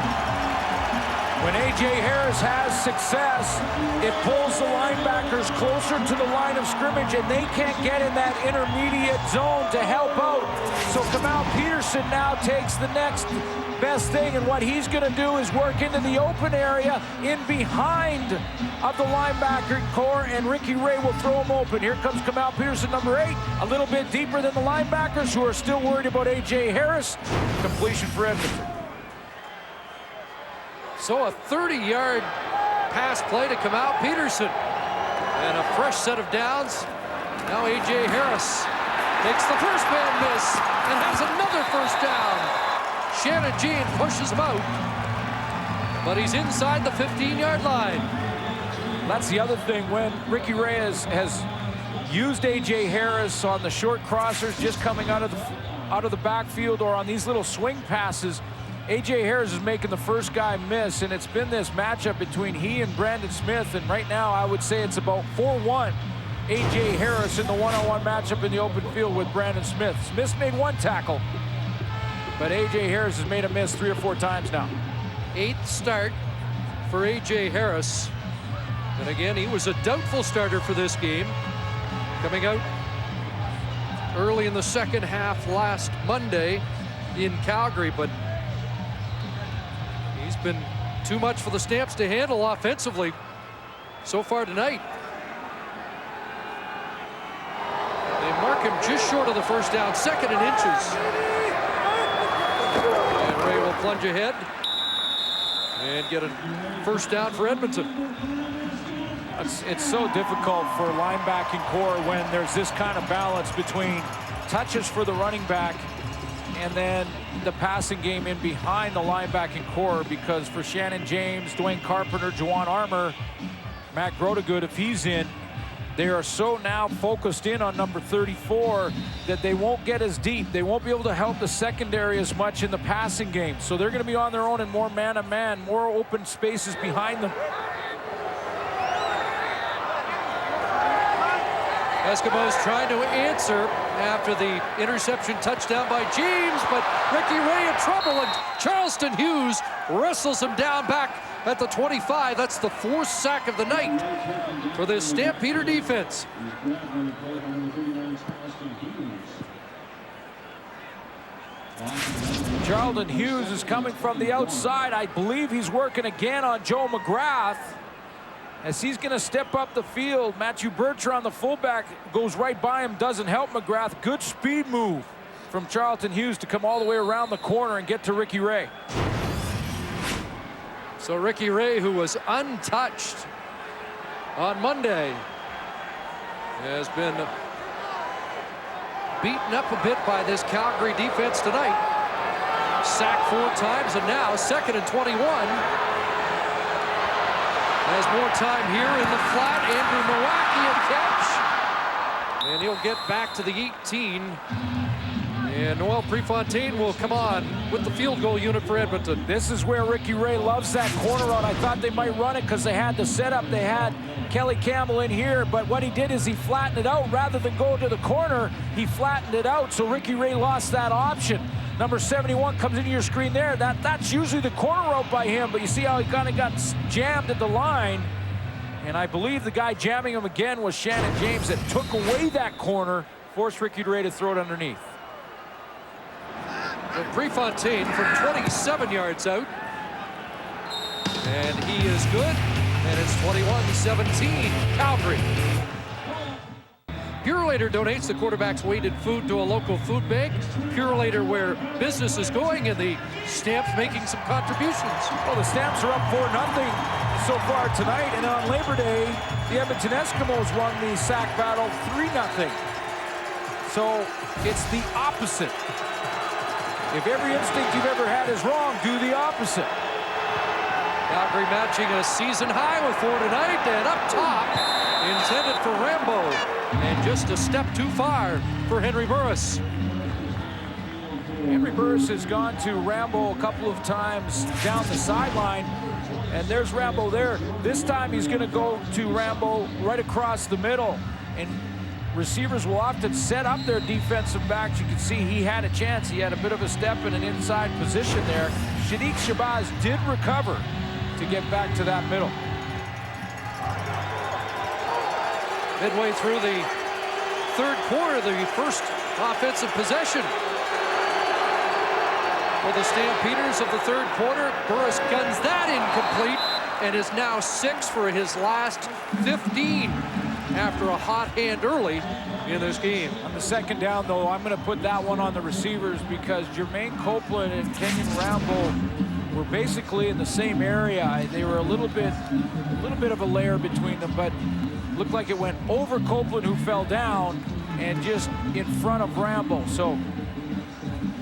When A.J. Harris has success, it pulls the linebackers closer to the line of scrimmage, and they can't get in that intermediate zone to help out. So Kamal Peterson now takes the next best thing, and what he's going to do is work into the open area in behind of the linebacker core, and Ricky Ray will throw him open. Here comes Kamal Peterson, number 8, a little bit deeper than the linebackers, who are still worried about A.J. Harris. Completion for Edmonton.
So a 30-yard pass play to Kamal Peterson. And a fresh set of downs. Now A.J. Harris makes the first man miss and has another first down. Shannon Jean pushes him out, but he's inside the 15-yard line.
That's the other thing. When Ricky Ray has used A.J. Harris on the short crossers just coming out of the backfield, or on these little swing passes, A.J. Harris is making the first guy miss, and it's been this matchup between he and Brandon Smith, and right now I would say it's about 4-1 A.J. Harris in the one-on-one matchup in the open field with Brandon Smith. Smith made 1 tackle, but A.J. Harris has made a miss 3 or 4 times now.
8th start for A.J. Harris. And again, he was a doubtful starter for this game, coming out early in the second half last Monday in Calgary, but he's been too much for the Stamps to handle offensively so far tonight. They mark him just short of the first down, 2nd and inches. And Ray will plunge ahead and get a first down for Edmonton.
It's so difficult for linebacking core when there's this kind of balance between touches for the running back and then the passing game in behind the linebacking core, because for Shannon James, Dwayne Carpenter, Juwan Armour, Matt Grotegood, if he's in, they are so now focused in on number 34 that they won't get as deep. They won't be able to help the secondary as much in the passing game. So they're going to be on their own in more man-to-man, more open spaces behind them.
Eskimos trying to answer after the interception touchdown by James, but Ricky Ray in trouble, and Charleston Hughes wrestles him down back at the 25. That's the 4th sack of the night for this Stampeder defense.
Charlton Hughes is coming from the outside. I believe he's working again on Joe McGrath, as he's going to step up the field. Matthew Bertrand, the fullback, goes right by him, doesn't help McGrath. Good speed move from Charlton Hughes to come all the way around the corner and get to Ricky Ray.
So Ricky Ray, who was untouched on Monday, has been beaten up a bit by this Calgary defense tonight. Sacked 4 times, and now 2nd and 21. Has more time here in the flat. Andrew Nowacki a catch. And he'll get back to the 18. And Noel Prefontaine will come on with the field goal unit for Edmonton.
This is where Ricky Ray loves that corner route. I thought they might run it because they had the setup. They had Kelly Campbell in here, but what he did is he flattened it out. Rather than go to the corner, he flattened it out, so Ricky Ray lost that option. Number 71 comes into your screen there. That's usually the corner route by him, but you see how he kind of got jammed at the line. And I believe the guy jamming him again was Shannon James that took away that corner, forced Ricky Ray to throw it underneath.
So Prefontaine from 27 yards out. And he is good. And it's 21-17, Calgary. Purolator donates the quarterback's weighted food to a local food bank. Purolator, where business is going, and the Stamps making some contributions.
Well, the Stamps are up 4-0 so far tonight, and on Labor Day, the Edmonton Eskimos won the sack battle 3-0. So it's the opposite. If every instinct you've ever had is wrong, do the opposite.
Calgary matching a season high with 4 tonight, and up top, intended for Rambo. And just a step too far for Henry Burris.
Henry Burris has gone to Rambo a couple of times down the sideline, and there's Rambo there. This time he's going to go to Rambo right across the middle, and receivers will often set up their defensive backs. You can see he had a chance. He had a bit of a step in an inside position there. Shadiq Shabazz did recover to get back to that middle.
Midway through the 3rd quarter, the first offensive possession for the Stampeders of the 3rd quarter. Burris guns that incomplete and is now 6 for his last 15 after a hot hand early in this game.
On the 2nd down, though, I'm going to put that one on the receivers because Jermaine Copeland and Kenyon Rambo were basically in the same area. They were a little bit of a layer between them, but looked like it went over Copeland, who fell down, and just in front of Rambo. So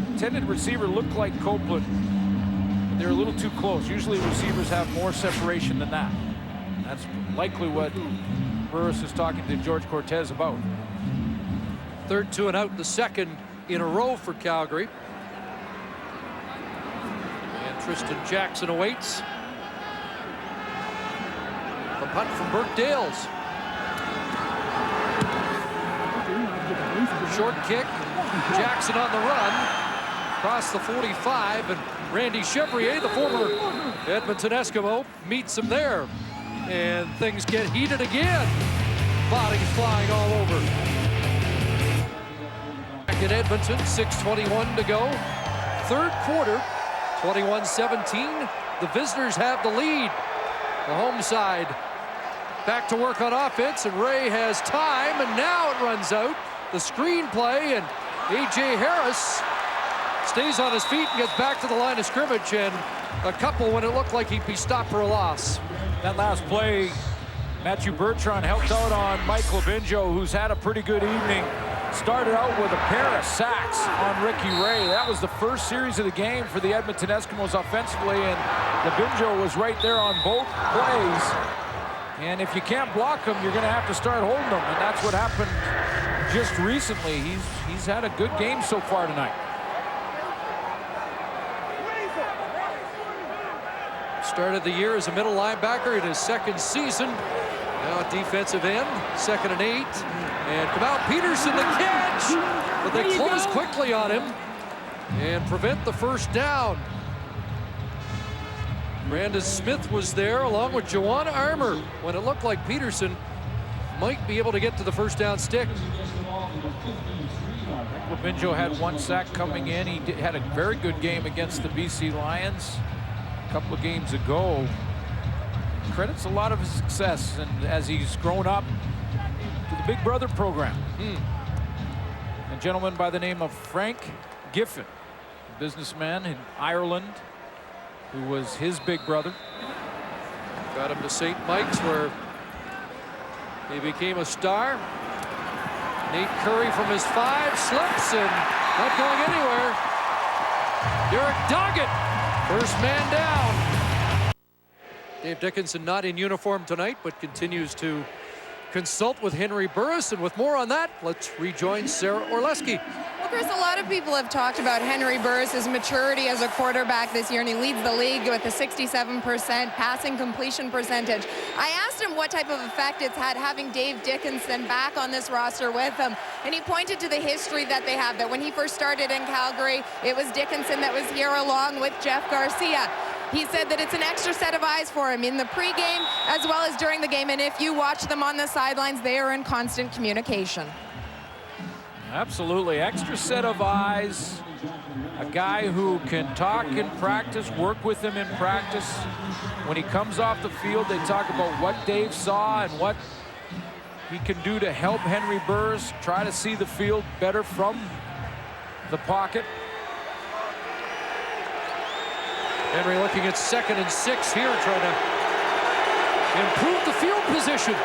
intended receiver looked like Copeland. They're a little too close. Usually receivers have more separation than that. That's likely what Burris is talking to George Cortez about.
3rd 2 and out, the 2nd in a row for Calgary. And Tristan Jackson awaits. The punt from Burke Dales. Short kick, Jackson on the run, across the 45, and Randy Chevrier, the former Edmonton Eskimo, meets him there. And things get heated again. Bodies flying all over. Back in Edmonton, 6:21 to go. 3rd quarter, 21-17. The visitors have the lead. The home side back to work on offense, and Ray has time, and now it runs out. The screenplay, and A.J. Harris stays on his feet and gets back to the line of scrimmage, and a couple when it looked like he'd be stopped for a loss.
That last play, Matthew Bertrand helped out on Mike Labinjo, who's had a pretty good evening. Started out with a pair of sacks on Ricky Ray. That was the first series of the game for the Edmonton Eskimos offensively, and Labinjo was right there on both plays. And if you can't block him, you're going to have to start holding him, and that's what happened just recently. He's had a good game so far tonight.
Started the year as a middle linebacker in his 2nd season. Now at defensive end, 2nd and 8. And Kamau Peterson the catch, but they close quickly on him and prevent the 1st down. Brandon Smith was there along with Joanna Armour when it looked like Peterson might be able to get to the 1st down stick.
Labinjo had 1 sack coming in. He had a very good game against the BC Lions a couple of games ago. Credits a lot of his success, and as he's grown up to the Big Brother program. A gentleman by the name of Frank Giffen, a businessman in Ireland, who was his big brother.
Got him to St. Mike's, where he became a star. Nate Curry from his 5 slips and not going anywhere. Derek Doggett, first man down. Dave Dickinson not in uniform tonight, but continues to consult with Henry Burris. And with more on that, let's rejoin Sarah Orleski.
Well, Chris, a lot of people have talked about Henry Burris' maturity as a quarterback this year, and he leads the league with a 67% passing completion percentage. I asked him what type of effect it's had having Dave Dickinson back on this roster with him, and he pointed to the history that they have, that when he first started in Calgary, it was Dickinson that was here along with Jeff Garcia. He said that it's an extra set of eyes for him in the pregame as well as during the game, and if you watch them on the sidelines, they are in constant communication.
Absolutely, extra set of eyes. A guy who can talk in practice, work with him in practice. When he comes off the field, they talk about what Dave saw and what he can do to help Henry Burris try to see the field better from the pocket.
Henry looking at 2nd and 6 here, trying to improve the field position.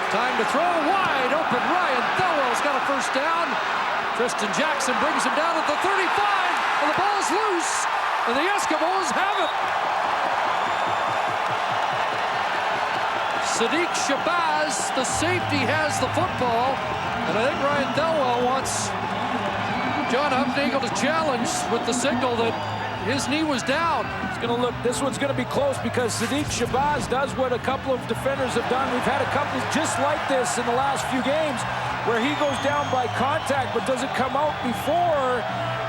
Time to throw wide open. Ryan Thelwell's got a first down. Tristan Jackson brings him down at the 35, and the ball's loose, and the Eskimos have it. Sadiq Shabazz, the safety, has the football, and I think Ryan Thelwell wants John Hufnagel to challenge with the signal that his knee was down.
It's going to look, this one's going to be close because Sadiq Shabazz does what a couple of defenders have done. We've had a couple just like this in the last few games where he goes down by contact but doesn't come out before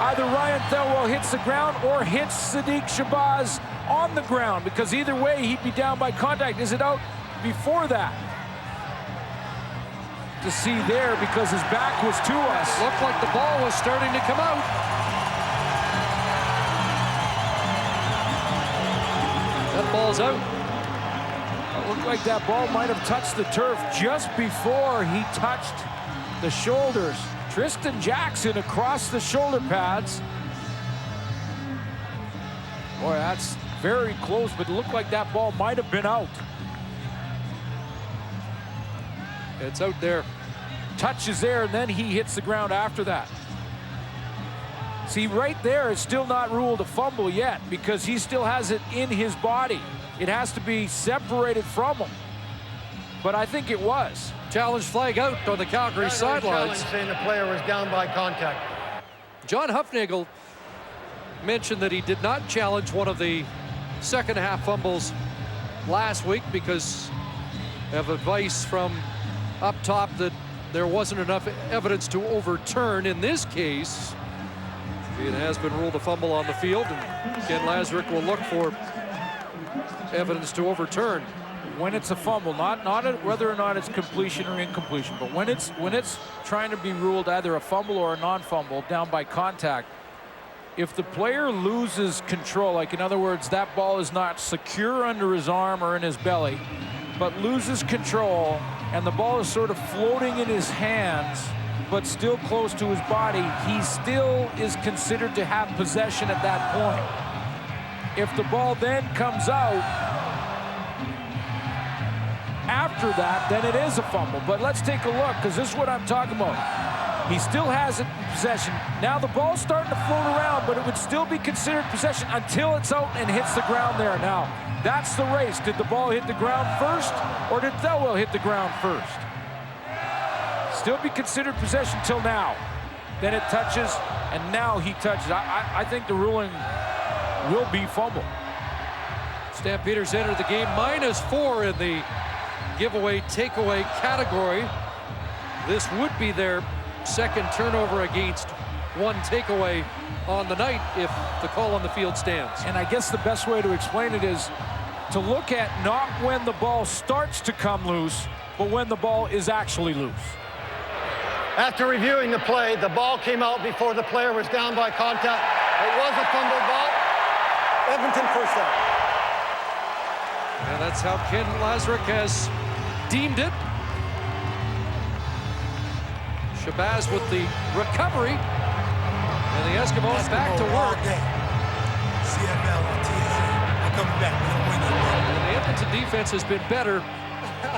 either Ryan Thelwell hits the ground or hits Sadiq Shabazz on the ground, because either way he'd be down by contact. Is it out before that? To see there because his back was to us.
Looked like the ball was starting to come out. That ball's out.
It looked like that ball might have touched the turf just before he touched the shoulders. Tristan Jackson across the shoulder pads. Boy, that's very close, but it looked like that ball might have been out.
It's out there.
Touch is there, and then he hits the ground after that. See, right there, it's still not ruled a fumble yet because he still has it in his body. It has to be separated from him. But I think it was.
Challenge flag out on the Calgary sidelines.
Saying the player was down by contact.
John Hufnagel mentioned that he did not challenge one of the second half fumbles last week because of advice from up top that there wasn't enough evidence to overturn. In this case, it has been ruled a fumble on the field, and Ken Lazarick will look for evidence to overturn.
When it's a fumble, not whether or not it's completion or incompletion, but when it's trying to be ruled either a fumble or a non-fumble down by contact, if the player loses control, like in other words, that ball is not secure under his arm or in his belly, but loses control, and the ball is sort of floating in his hands, but still close to his body, he still is considered to have possession at that point. If the ball then comes out after that, then it is a fumble. But let's take a look, because this is what I'm talking about. He still has it in possession. Now the ball's starting to float around, but it would still be considered possession until it's out and hits the ground there. Now, that's the race. Did the ball hit the ground first, or did Thelwell hit the ground first? Still be considered possession till now. Then it touches, and now he touches. I think the ruling will be fumble.
Stampeders enter the game -4 in the giveaway takeaway category. This would be their second turnover against one takeaway on the night if the call on the field stands.
And I guess the best way to explain it is to look at not when the ball starts to come loose, but when the ball is actually loose.
After reviewing the play, the ball came out before the player was down by contact. It was a fumble ball. Edmonton first down.
And that's how Ken Lazarick has deemed it. Shabazz with the recovery. And the Eskimos back to work.
CFL on TSA. We're coming back. We're going to win that.
And the Edmonton defense has been better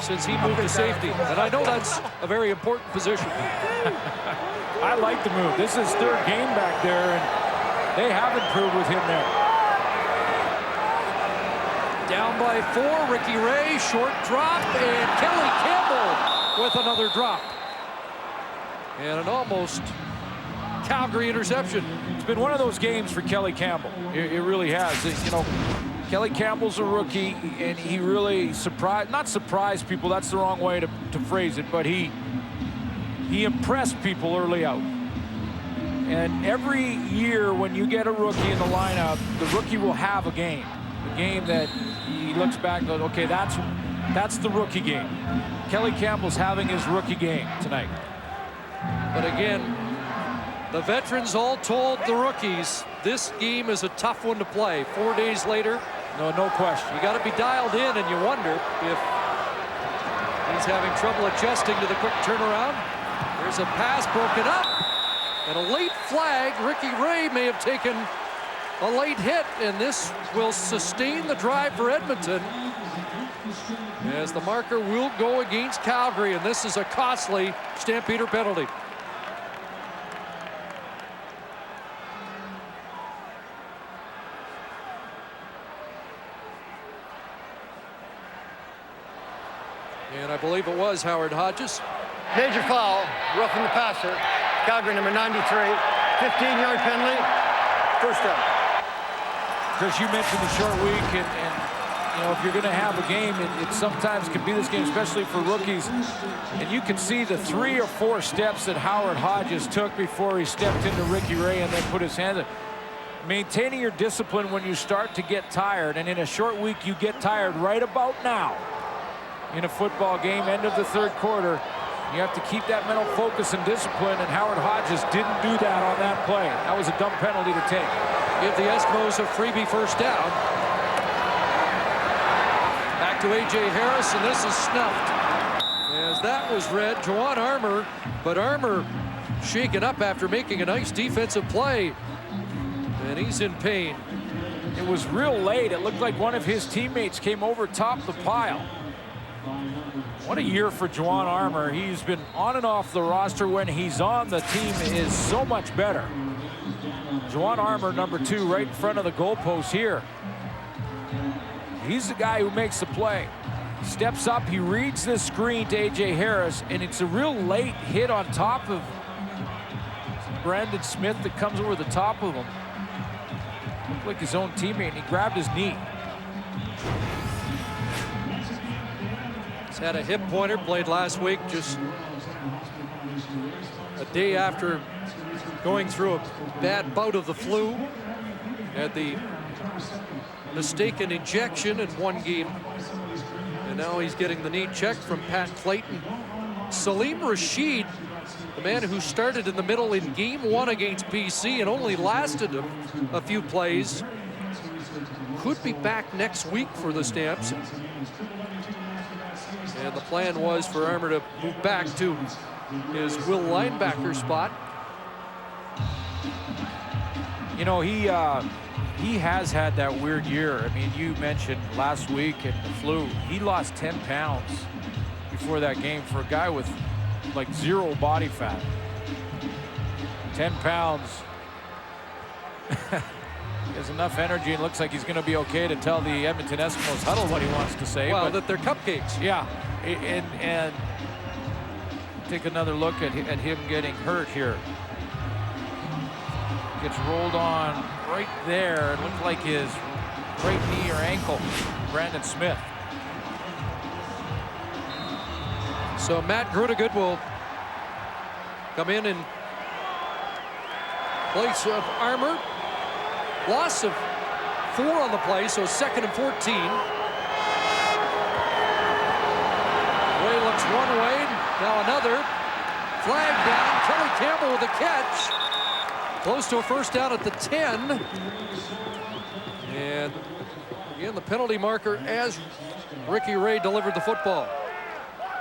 since he moved to safety. And I know that's a very important position.
I like the move. This is third game back there, and they have improved with him there.
Down by 4, Ricky Ray, short drop, and Kelly Campbell with another drop. And an almost Calgary interception.
It's been one of those games for Kelly Campbell. It really has. You know, Kelly Campbell's a rookie, and he really not surprised people, that's the wrong way to phrase it, but he impressed people early out. And every year when you get a rookie in the lineup, the rookie will have a game that he looks back and goes, okay, that's the rookie game. Kelly Campbell's having his rookie game tonight.
But again, the veterans all told the rookies this game is a tough one to play. 4 days later,
no question.
You got to be dialed in, and you wonder if he's having trouble adjusting to the quick turnaround. There's a pass broken up, and a late flag. Ricky Ray may have taken a late hit, and this will sustain the drive for Edmonton, as the marker will go against Calgary, and this is a costly Stampeder penalty. And I believe it was Howard Hodges.
Major foul, roughing the passer. Calgary number 93, 15-yard penalty, first down.
Chris, you mentioned the short week, and you know, if you're going to have a game, it sometimes can be this game, especially for rookies. And you can see the 3 or 4 steps that Howard Hodges took before he stepped into Ricky Ray and then put his hands in. Maintaining your discipline when you start to get tired, and in a short week you get tired right about now. In a football game, end of the third quarter, you have to keep that mental focus and discipline, and Howard Hodges didn't do that on that play. That was a dumb penalty to take.
Give the Eskimos a freebie first down. Back to A.J. Harris, and this is snuffed. As that was read, Juwan Armour, but Armour shaken up after making a nice defensive play, and he's in pain.
It was real late. It looked like one of his teammates came over top the pile. What a year for Juwan Armour. He's been on and off the roster. When he's on, the team is so much better. Juwan Armour, number 2, right in front of the goalpost here. He's the guy who makes the play. Steps up, he reads this screen to A.J. Harris, and it's a real late hit on top of Brandon Smith that comes over the top of him. Looked like his own teammate, and he grabbed his knee.
He's had a hip pointer, played last week, just a day after going through a bad bout of the flu. Had the mistaken injection in one game, and now he's getting the knee checked from Pat Clayton. Salim Rashid, the man who started in the middle in game 1 against BC and only lasted a few plays, could be back next week for the Stamps. And the plan was for Armour to move back to his will linebacker spot.
You know, he has had that weird year. I mean, you mentioned last week and the flu. He lost 10 pounds before that game for a guy with like 0 body fat. 10 pounds. He has enough energy and looks like he's going to be okay to tell the Edmonton Eskimos huddle what he wants to say.
Well, that they're cupcakes.
Yeah, and take another look at him getting hurt here. Gets rolled on right there. It looked like his right knee or ankle. Brandon Smith.
So Matt Grudegood will come in place of Armour. Loss of 4 on the play, so 2nd and 14. Way looks one way, now another. Flag down, Kelly Campbell with a catch. Close to a first down at the 10. And again, the penalty marker as Ricky Ray delivered the football.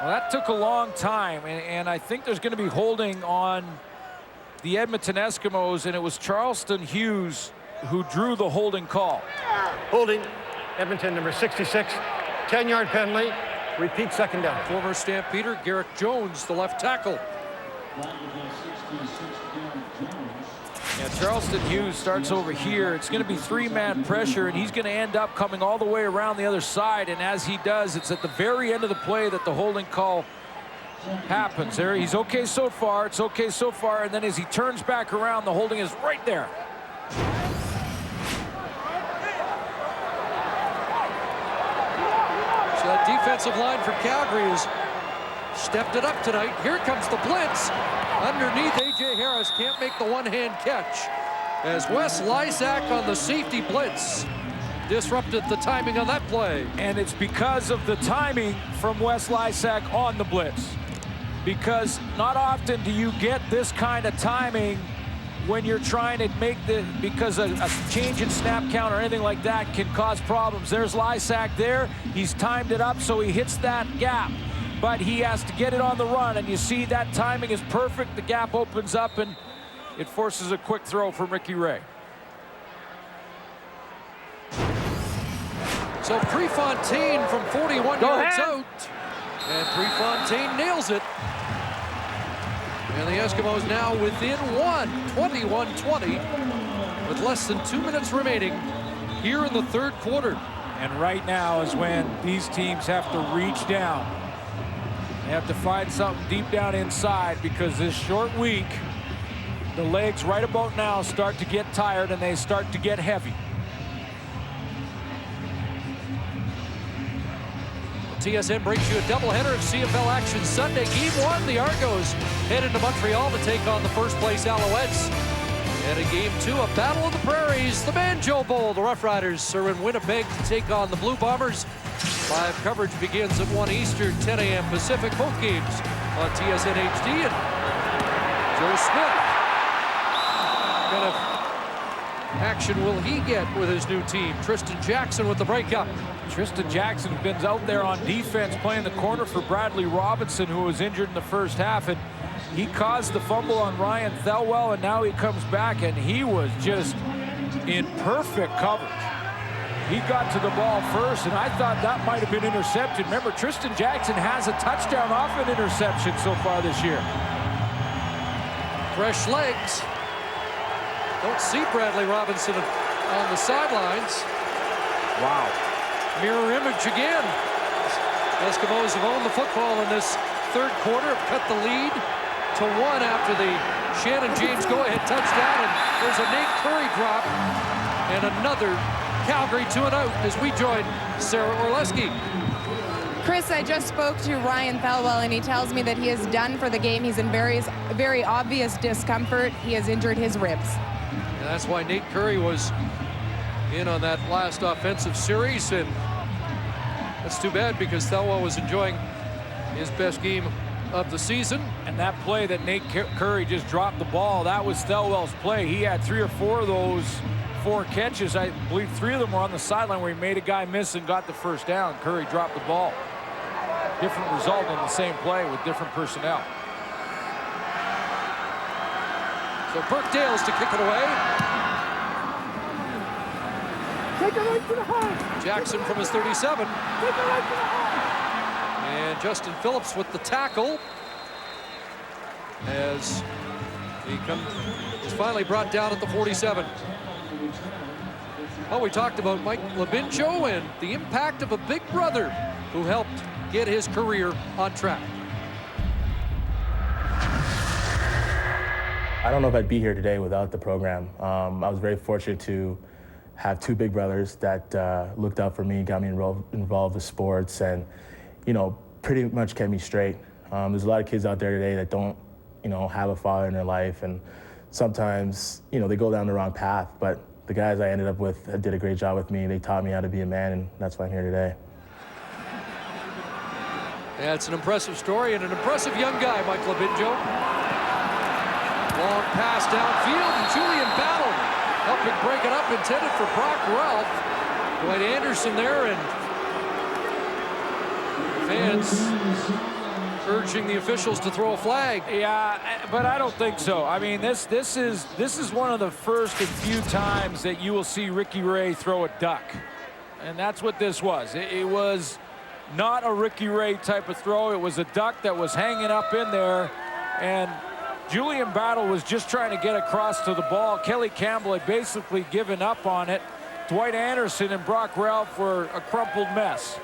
Well, that took a long time, and I think there's going to be holding on the Edmonton Eskimos, and it was Charleston Hughes who drew the holding call.
Holding, Edmonton number 66, 10-yard penalty, Repeat second down.
Former Stampeder Garrett Jones, the left tackle.
Yeah, Charleston Hughes starts over here. It's going to be three-man pressure, and he's going to end up coming all the way around the other side. And as he does, it's at the very end of the play that the holding call happens. There, he's okay so far. It's okay so far. And then as he turns back around, the holding is right there.
So that defensive line for Calgary has stepped it up tonight. Here comes the blitz. Underneath, A.J. Harris can't make the one-hand catch as Wes Lysak on the safety blitz disrupted the timing on that play.
And it's because of the timing from Wes Lysak on the blitz. Because not often do you get this kind of timing when you're trying to make because a change in snap count or anything like that can cause problems. There's Lysak there. He's timed it up so he hits that gap. But he has to get it on the run, and you see that timing is perfect. The gap opens up, and it forces a quick throw from Ricky Ray.
So Prefontaine from 41 yards out, and Prefontaine nails it. And the Eskimos now within one, 21-20, with less than 2 minutes remaining here in the third quarter.
And right now is when these teams have to reach down. They have to find something deep down inside, because this short week, the legs right about now start to get tired and they start to get heavy.
TSN brings you a doubleheader of CFL action Sunday. Game 1, the Argos head into Montreal to take on the first-place Alouettes. And in Game 2, a battle of the prairies, the Banjo Bowl. The Rough Riders are in Winnipeg to take on the Blue Bombers. Live coverage begins at 1 Eastern, 10 a.m. Pacific. Both games on TSN HD. And Joe Smith, what kind of action will he get with his new team? Tristan Jackson with the breakup.
Tristan Jackson's been out there on defense playing the corner for Bradley Robinson, who was injured in the first half, and he caused the fumble on Ryan Thelwell, and now he comes back, and he was just in perfect coverage. He got to the ball first, and I thought that might have been intercepted. Remember, Tristan Jackson has a touchdown off an interception so far this year.
Fresh legs. Don't see Bradley Robinson on the sidelines.
Wow.
Mirror image again. Eskimos have owned the football in this third quarter, have cut the lead to 1 after the Shannon James go-ahead touchdown, and there's a Nate Curry drop and another Calgary 2-0 as we join Sarah Orleski.
Chris, I just spoke to Ryan Thelwell, and he tells me that he is done for the game. He's in very obvious discomfort. He has injured his ribs.
And that's why Nate Curry was in on that last offensive series, and that's too bad because Thelwell was enjoying his best game of the season.
And that play that Nate Curry just dropped the ball, that was Thelwell's play. He had 3 or 4 of those 4 catches. I believe 3 of them were on the sideline where he made a guy miss and got the first down. Curry dropped the ball. Different result on the same play with different personnel.
So Burke Dales to kick it away.
Take it right to the heart.
Jackson from his 37.
Take it right to the heart.
And Justin Phillips with the tackle as he is finally brought down at the 47. Well, we talked about Mike Labinjo and the impact of a big brother who helped get his career on track.
I don't know if I'd be here today without the program. I was very fortunate to have 2 big brothers that looked out for me, got me involved with sports, and, you know, pretty much kept me straight. There's a lot of kids out there today that don't, you know, have a father in their life, and sometimes, you know, they go down the wrong path. But the guys I ended up with did a great job with me. They taught me how to be a man, and that's why I'm here today.
Yeah, it's an impressive story and an impressive young guy, Mike Labinjo. Long pass downfield, and Julian Battle helping break it up, intended for Brock Ralph. Dwight Anderson there, and fans urging the officials to throw a flag.
Yeah, but I don't think so. I mean, this is one of the first and few times that you will see Ricky Ray throw a duck, and that's what this was. It was not a Ricky Ray type of throw. It was a duck that was hanging up in there, and Julian Battle was just trying to get across to the ball. Kelly Campbell had basically given up on it. Dwight Anderson and Brock Ralph were a crumpled mess.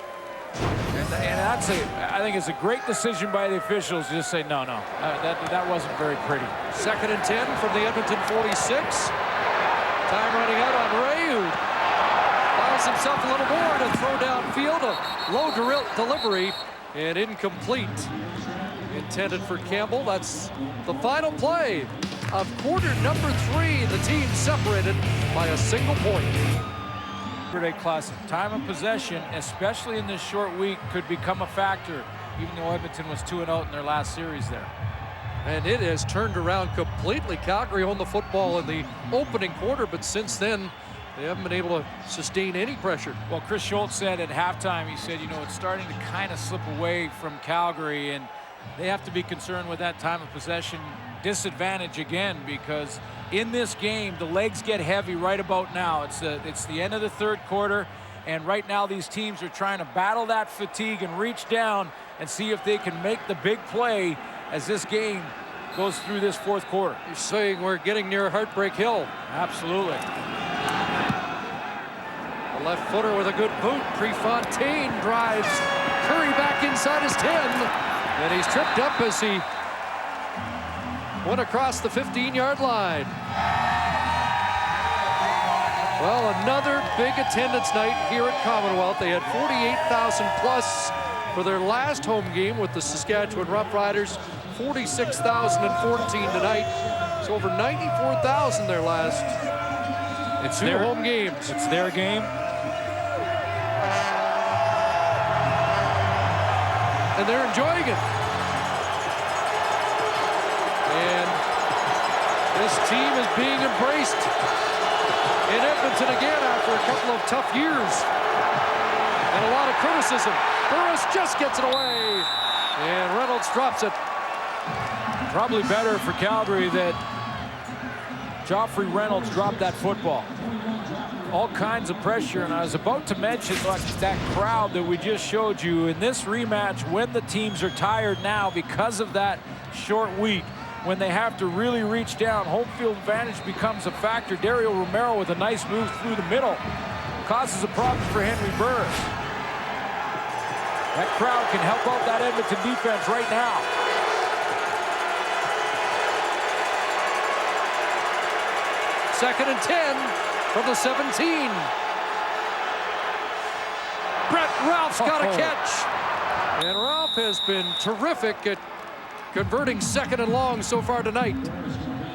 And I think it's a great decision by the officials to just say, no, that wasn't very pretty.
2nd and 10 from the Edmonton 46. Time running out on Ray, who allows himself a little more to throw downfield. A low delivery and incomplete. Intended for Campbell. That's the final play of quarter number 3. The team separated by a single point.
Saturday Classic. Time of possession, especially in this short week, could become a factor, even though Edmonton was 2-0 in their last series there.
And it has turned around completely. Calgary owned the football in the opening quarter, but since then, they haven't been able to sustain any pressure.
Well, Chris Schultz said at halftime, he said, it's starting to kind of slip away from Calgary, and they have to be concerned with that time of possession disadvantage again, because in this game, the legs get heavy right about now. It's the end of the 3rd quarter, and right now these teams are trying to battle that fatigue and reach down and see if they can make the big play as this game goes through this 4th quarter.
You're saying we're getting near Heartbreak Hill.
Absolutely.
A left footer with a good boot. Prefontaine drives Curry back inside his 10, and he's tripped up as he went across the 15-yard line. Well, another big attendance night here at Commonwealth. They had 48,000 plus for their last home game with the Saskatchewan Roughriders. 46,014 tonight. It's over 94,000 their last two home games.
It's their game.
And they're enjoying it. And this team is being embraced in Edmonton again after a couple of tough years and a lot of criticism. Burris just gets it away, and Reynolds drops it.
Probably better for Calgary that Joffrey Reynolds dropped that football. All kinds of pressure, and I was about to mention like that crowd that we just showed you in this rematch when the teams are tired now because of that short week. When they have to really reach down, home field advantage becomes a factor. Dario Romero with a nice move through the middle causes a problem for Henry Burris. That crowd can help out that Edmonton defense right now.
Second and 10 from the 17. Brett Ralph's got a catch. And Ralph has been terrific at converting 2nd and long so far tonight.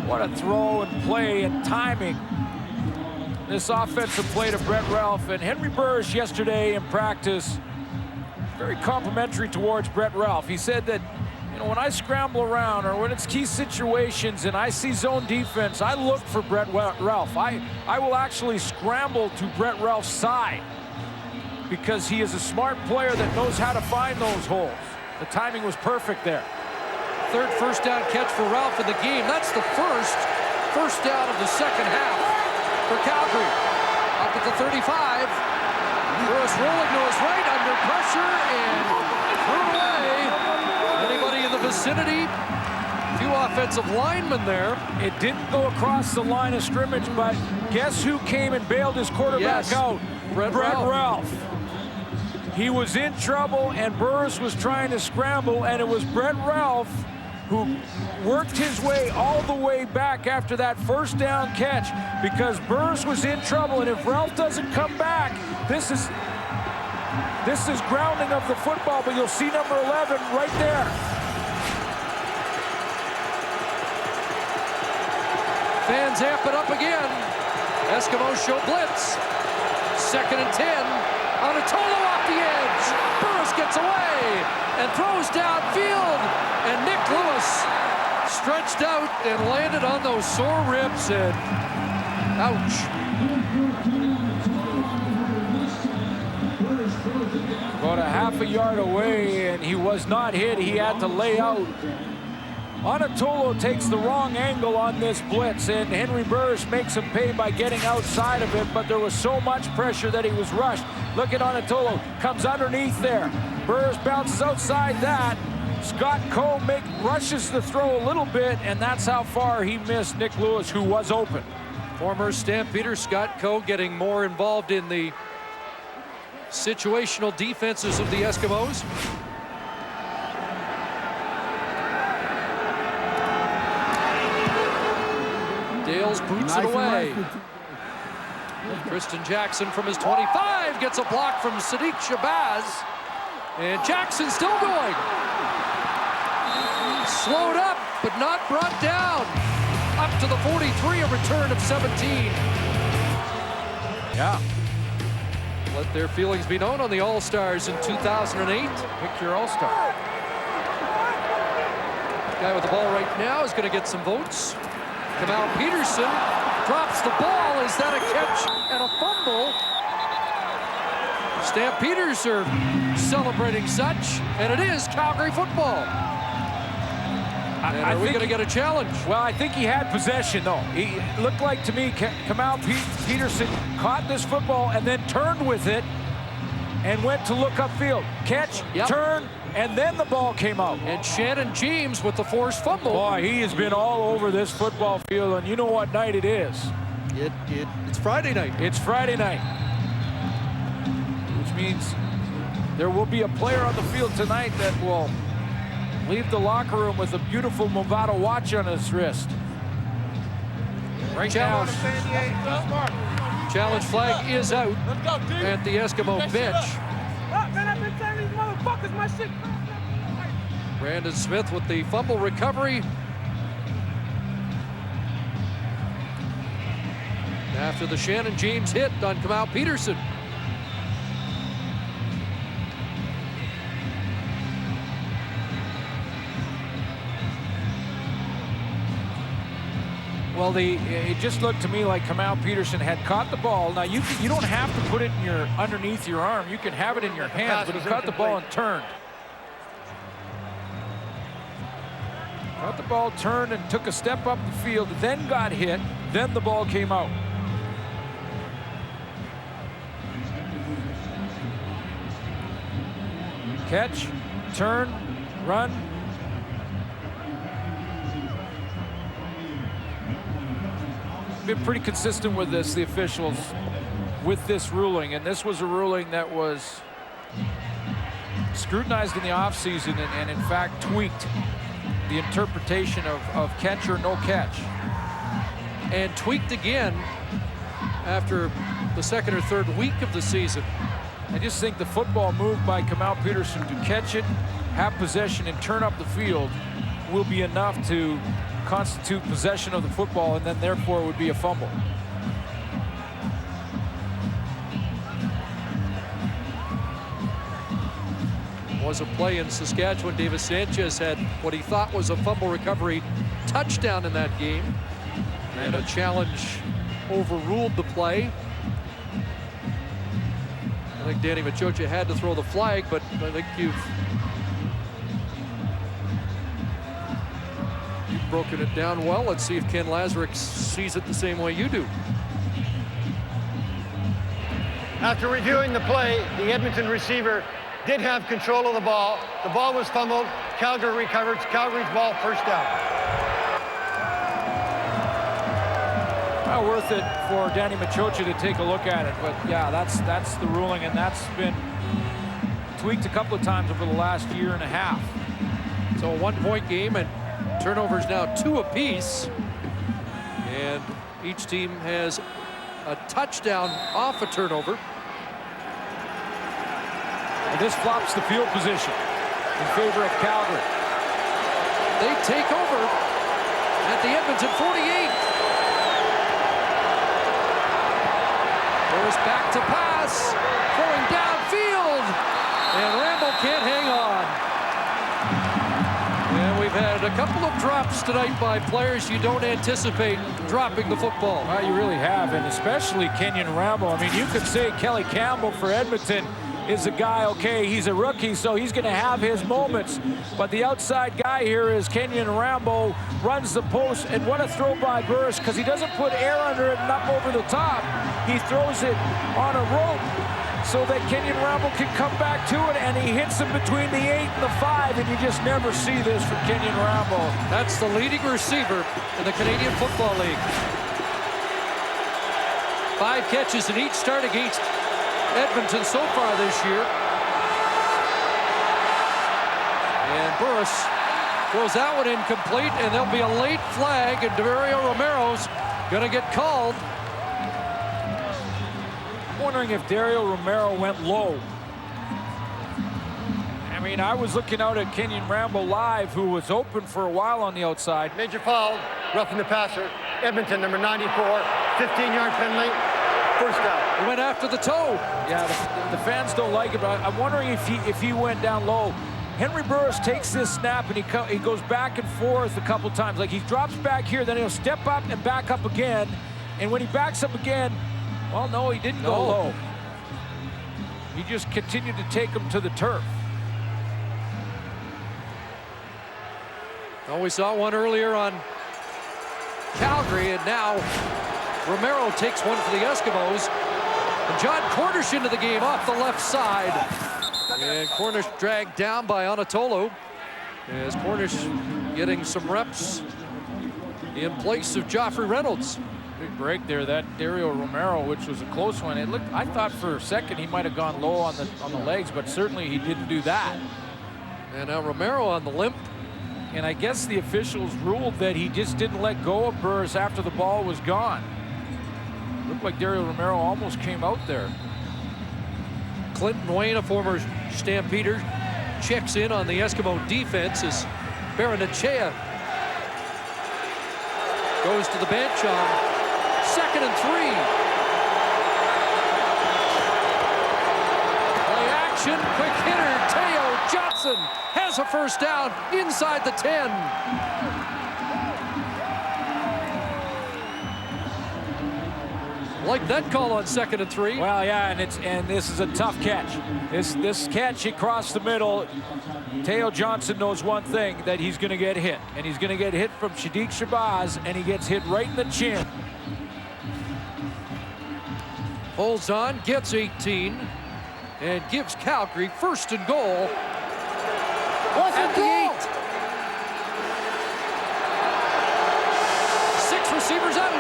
What a throw and play and timing. This offensive play to Brett Ralph. And Henry Burris yesterday in practice, very complimentary towards Brett Ralph. He said that, when I scramble around or when it's key situations and I see zone defense, I look for Brett Ralph. I will actually scramble to Brett Ralph's side because he is a smart player that knows how to find those holes. The timing was perfect there.
3rd first down catch for Ralph in the game. That's the first down of the 2nd half for Calgary. Up at the 35. Burris rolling to his right under pressure and thrown away. Anybody in the vicinity? Few offensive linemen there.
It didn't go across the line of scrimmage, but guess who came and bailed his quarterback out?
Brett Ralph.
He was in trouble, and Burris was trying to scramble, and it was Brett Ralph who worked his way all the way back after that first down catch because Burris was in trouble, and if Ralph doesn't come back, this is grounding of the football, but you'll see number 11 right there.
Fans amp it up again. Eskimos show blitz. 2nd and 10. Anatolo off the edge. Burris gets away and throws downfield. And Nick Lewis stretched out and landed on those sore ribs, and ouch.
About a half a yard away, and he was not hit. He had to lay out. Anatolo takes the wrong angle on this blitz, and Henry Burris makes him pay by getting outside of it, but there was so much pressure that he was rushed. Look at Anatolo, comes underneath there. Burris bounces outside that. Scott Coe rushes the throw a little bit, and that's how far he missed Nick Lewis, who was open.
Former Stampeder Scott Coe getting more involved in the situational defenses of the Eskimos. Dales boots it away. Tristan Jackson from his 25 gets a block from Sadiq Shabazz. And Jackson still going. Slowed up, but not brought down. Up to the 43, a return of 17.
Yeah.
Let their feelings be known on the All-Stars in 2008.
Pick your All-Star.
Guy with the ball right now is going to get some votes. Kamal Peterson drops the ball. Is that a catch and a fumble? Stampeders are celebrating such, and it is Calgary football. Are we going to get a challenge?
Well, I think he had possession, though. He looked like to me, Kamal Peterson caught this football and then turned with it and went to look upfield. Catch, turn, and then the ball came out.
And Shannon James with the forced fumble.
Boy, he has been all over this football field, and you know what night it is.
It's Friday night.
It's Friday night. Which means there will be a player on the field tonight that will leave the locker room with a beautiful Movado watch on his wrist. Right now,
challenge flag is out at the Eskimo bench. Brandon Smith with the fumble recovery. After the Shannon James hit on Kamal Peterson.
Well, it just looked to me like Kamal Peterson had caught the ball. Now, you don't have to put it in underneath your arm. You can have it in your hands, but he caught the ball and turned. Caught the ball, turned, and took a step up the field, then got hit, then the ball came out. Catch, turn, run. Been pretty consistent with this, the officials, with this ruling, and this was a ruling that was scrutinized in the offseason and in fact tweaked the interpretation of catch or no catch.
And tweaked again after the second or third week of the season.
I just think the football move by Kamal Peterson to catch it, have possession, and turn up the field will be enough to constitute possession of the football, and then therefore would be a fumble.
Was a play in Saskatchewan. Davis Sanchez had what he thought was a fumble recovery touchdown in that game, and a challenge overruled the play. I think Danny Machocha had to throw the flag, but I think you've broken it down well. Let's see if Ken Lazarick sees it the same way you do.
After reviewing the play, the Edmonton receiver did have control of the ball. The ball was fumbled. Calgary recovered. Calgary's ball, first down.
Well, worth it for Danny Machocha to take a look at it, but yeah, that's the ruling, and that's been tweaked a couple of times over the last year and a half.
So a one-point game, and turnovers now 2 apiece, and each team has a touchdown off a turnover.
And this flops the field position in favor of Calgary.
They take over at the Edmonton 48. Goes back to pass, throwing downfield, and Rambo can't hang on. And we've had a couple of drops tonight by players you don't anticipate dropping the football.
Well, you really have, and especially Kenyon Rambo. I mean, you could say Kelly Campbell for Edmonton is a guy, okay, he's a rookie, so he's going to have his moments. But the outside guy here is Kenyon Rambo, runs the post, and what a throw by Burris, because he doesn't put air under it and up over the top. He throws it on a rope so that Kenyon Rambo can come back to it, and he hits him between the 8 and the 5, and you just never see this from Kenyon Rambo.
That's the leading receiver in the Canadian Football League. 5 catches in each start against Edmonton so far this year. And Burris throws that one incomplete, and there'll be a late flag, and Dario Romero's gonna get called.
I'm wondering if Dario Romero went low. I mean, I was looking out at Kenyon Rambo live, who was open for a while on the outside.
Major foul, roughing the passer. Edmonton, number 94, 15-yard penalty, first down.
He went after the toe.
Yeah, the fans don't like it, but I'm wondering if he went down low. Henry Burris takes this snap and he goes back and forth a couple times. Like, he drops back here, then he'll step up and back up again. And when he backs up again, well, no, he didn't go low. He just continued to take him to the turf.
Oh, we saw one earlier on Calgary, and now Romero takes one for the Eskimos. And John Cornish into the game off the left side. And Cornish dragged down by Anatolo, as Cornish getting some reps in place of Joffrey Reynolds.
Big break there, that Dario Romero, which was a close one. It looked, I thought for a second he might have gone low on the legs, but certainly he didn't do that.
And now Romero on the limp.
And I guess the officials ruled that he just didn't let go of Burris after the ball was gone. Looked like Dario Romero almost came out there.
Clinton Wayne, a former Stampeder, checks in on the Eskimo defense as Baranachea goes to the bench on 2nd and 3. Play action, quick hitter, Teo Johnson has a first down inside the 10. Like that call on 2nd and 3.
Well, yeah, and this is a tough catch. This catch across the middle, Teo Johnson knows one thing, that he's going to get hit. And he's going to get hit from Shadiq Shabazz, and he gets hit right in the chin.
Holds on, gets 18, and gives Calgary 1st and goal at the 8. 6 receivers out.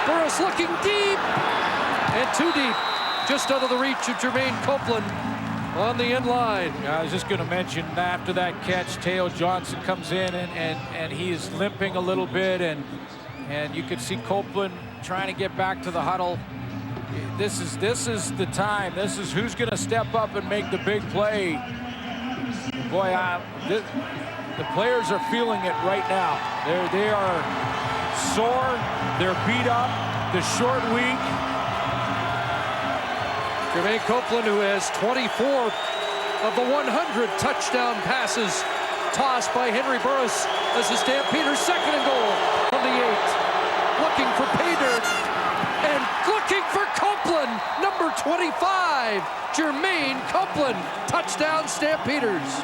Burris looking deep, and too deep, just out of the reach of Jermaine Copeland on the end line.
I was just going to mention, after that catch, Teo Johnson comes in and he is limping a little bit, and you could see Copeland trying to get back to the huddle. This is the time. This is who's going to step up and make the big play. Boy, the players are feeling it right now. They are sore, they're beat up, the short week.
Jermaine Copeland, who has 24 of the 100 touchdown passes tossed by Henry Burris, as the Stampeders 2nd and goal from the 8. Looking for pay dirt and looking for Copeland, number 25, Jermaine Copeland, touchdown Stampeders.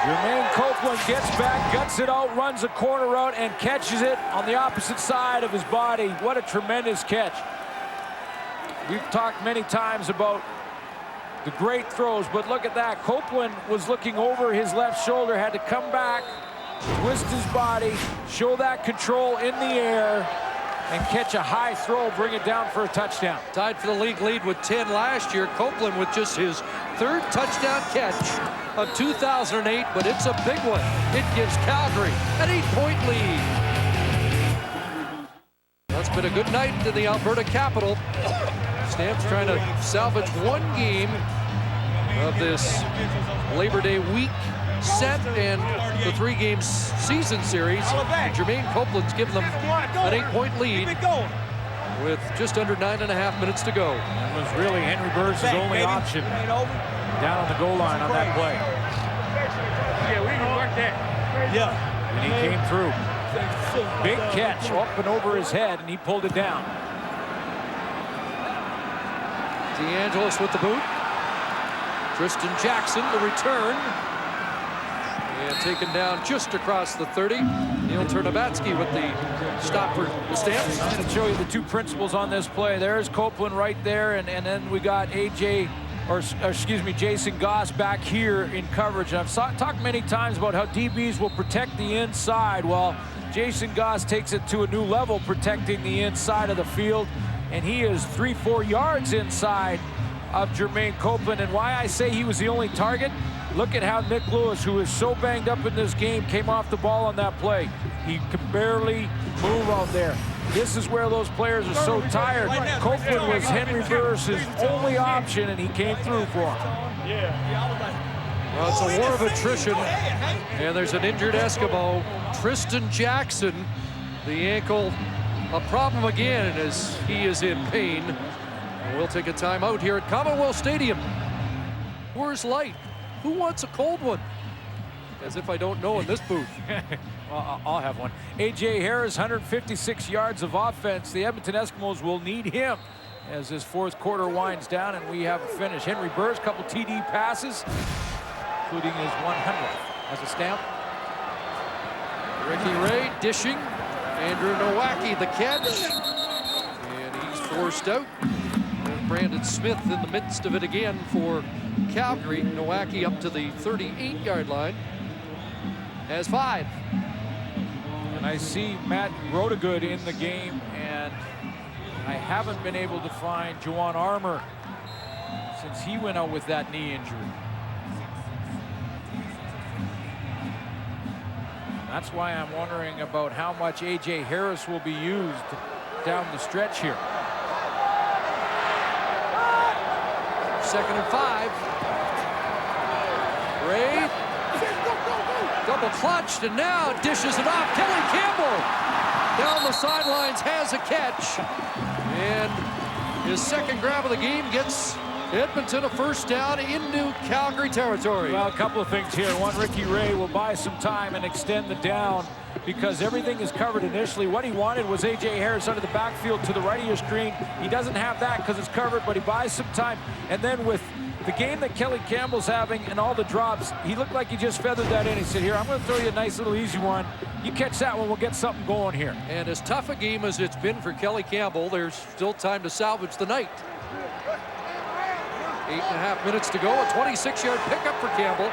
Jermaine Copeland gets back, guts it out, runs a corner route, and catches it on the opposite side of his body. What a tremendous catch. We've talked many times about the great throws, but look at that. Copeland was looking over his left shoulder, had to come back, twist his body, show that control in the air, and catch a high throw, bring it down for a touchdown.
Tied for the league lead with 10 last year. Copeland with just his 3rd touchdown catch of 2008, but it's a big one. It gives Calgary an 8-point lead. That's been a good night in the Alberta capital. Stamps trying to salvage one game of this Labor Day week set and the 3-game season series. And Jermaine Copeland's given them an 8-point lead with just under 9.5 minutes to go.
That was really Henry Burris' only option down on the goal line on that play.
Yeah, we can work that.
Yeah. And he came through. Big catch up and over his head, and he pulled it down.
DeAngelis with the boot. Tristan Jackson, the return. And taken down just across the 30. Neil Turnovatsky with the stop for the Stamps.
I'm going to show you the two principals on this play. There's Copeland right there, and then we got Jason Goss back here in coverage. And I've talked many times about how DBs will protect the inside. Well, Jason Goss takes it to a new level, protecting the inside of the field, and he is 3-4 yards inside of Jermaine Copeland. And why I say he was the only target, look at how Nick Lewis, who is so banged up in this game, came off the ball on that play. He could barely move out there. This is where those players are so tired. Copeland was Henry Burris' only option, and he came through for him.
Well, it's a war of attrition, and there's an injured Eskimo, Tristan Jackson. The ankle, a problem again as he is in pain. And we'll take a timeout here at Commonwealth Stadium. Where's light? Who wants a cold one? As if I don't know in this booth.
Well, I'll have one. A.J. Harris, 156 yards of offense. The Edmonton Eskimos will need him as this fourth quarter winds down and we have a finish. Henry Burris, couple TD passes, including his 100th as a Stamp.
Ricky Ray dishing. Andrew Nowacki the catch. And he's forced out. And Brandon Smith in the midst of it again for Calgary. Nowacki up to the 38-yard line. Has 5.
And I see Matt Rodegood in the game, and I haven't been able to find Juwan Armour since he went out with that knee injury. That's why I'm wondering about how much A.J. Harris will be used down the stretch here.
2nd and 5. Ray. Double clutched, and now dishes it off. Kelly Campbell down the sidelines has a catch. And his second grab of the game gets Edmonton a first down into Calgary territory.
Well, a couple of things here. One, Ricky Ray will buy some time and extend the down because everything is covered initially. What he wanted was A.J. Harris under the backfield to the right of your screen. He doesn't have that because it's covered, but he buys some time. And then with the game that Kelly Campbell's having and all the drops, he looked like he just feathered that in. He said, here, I'm going to throw you a nice little easy one. You catch that one, we'll get something going here.
And as tough a game as it's been for Kelly Campbell, there's still time to salvage the night. 8.5 minutes to go, a 26-yard pickup for Campbell.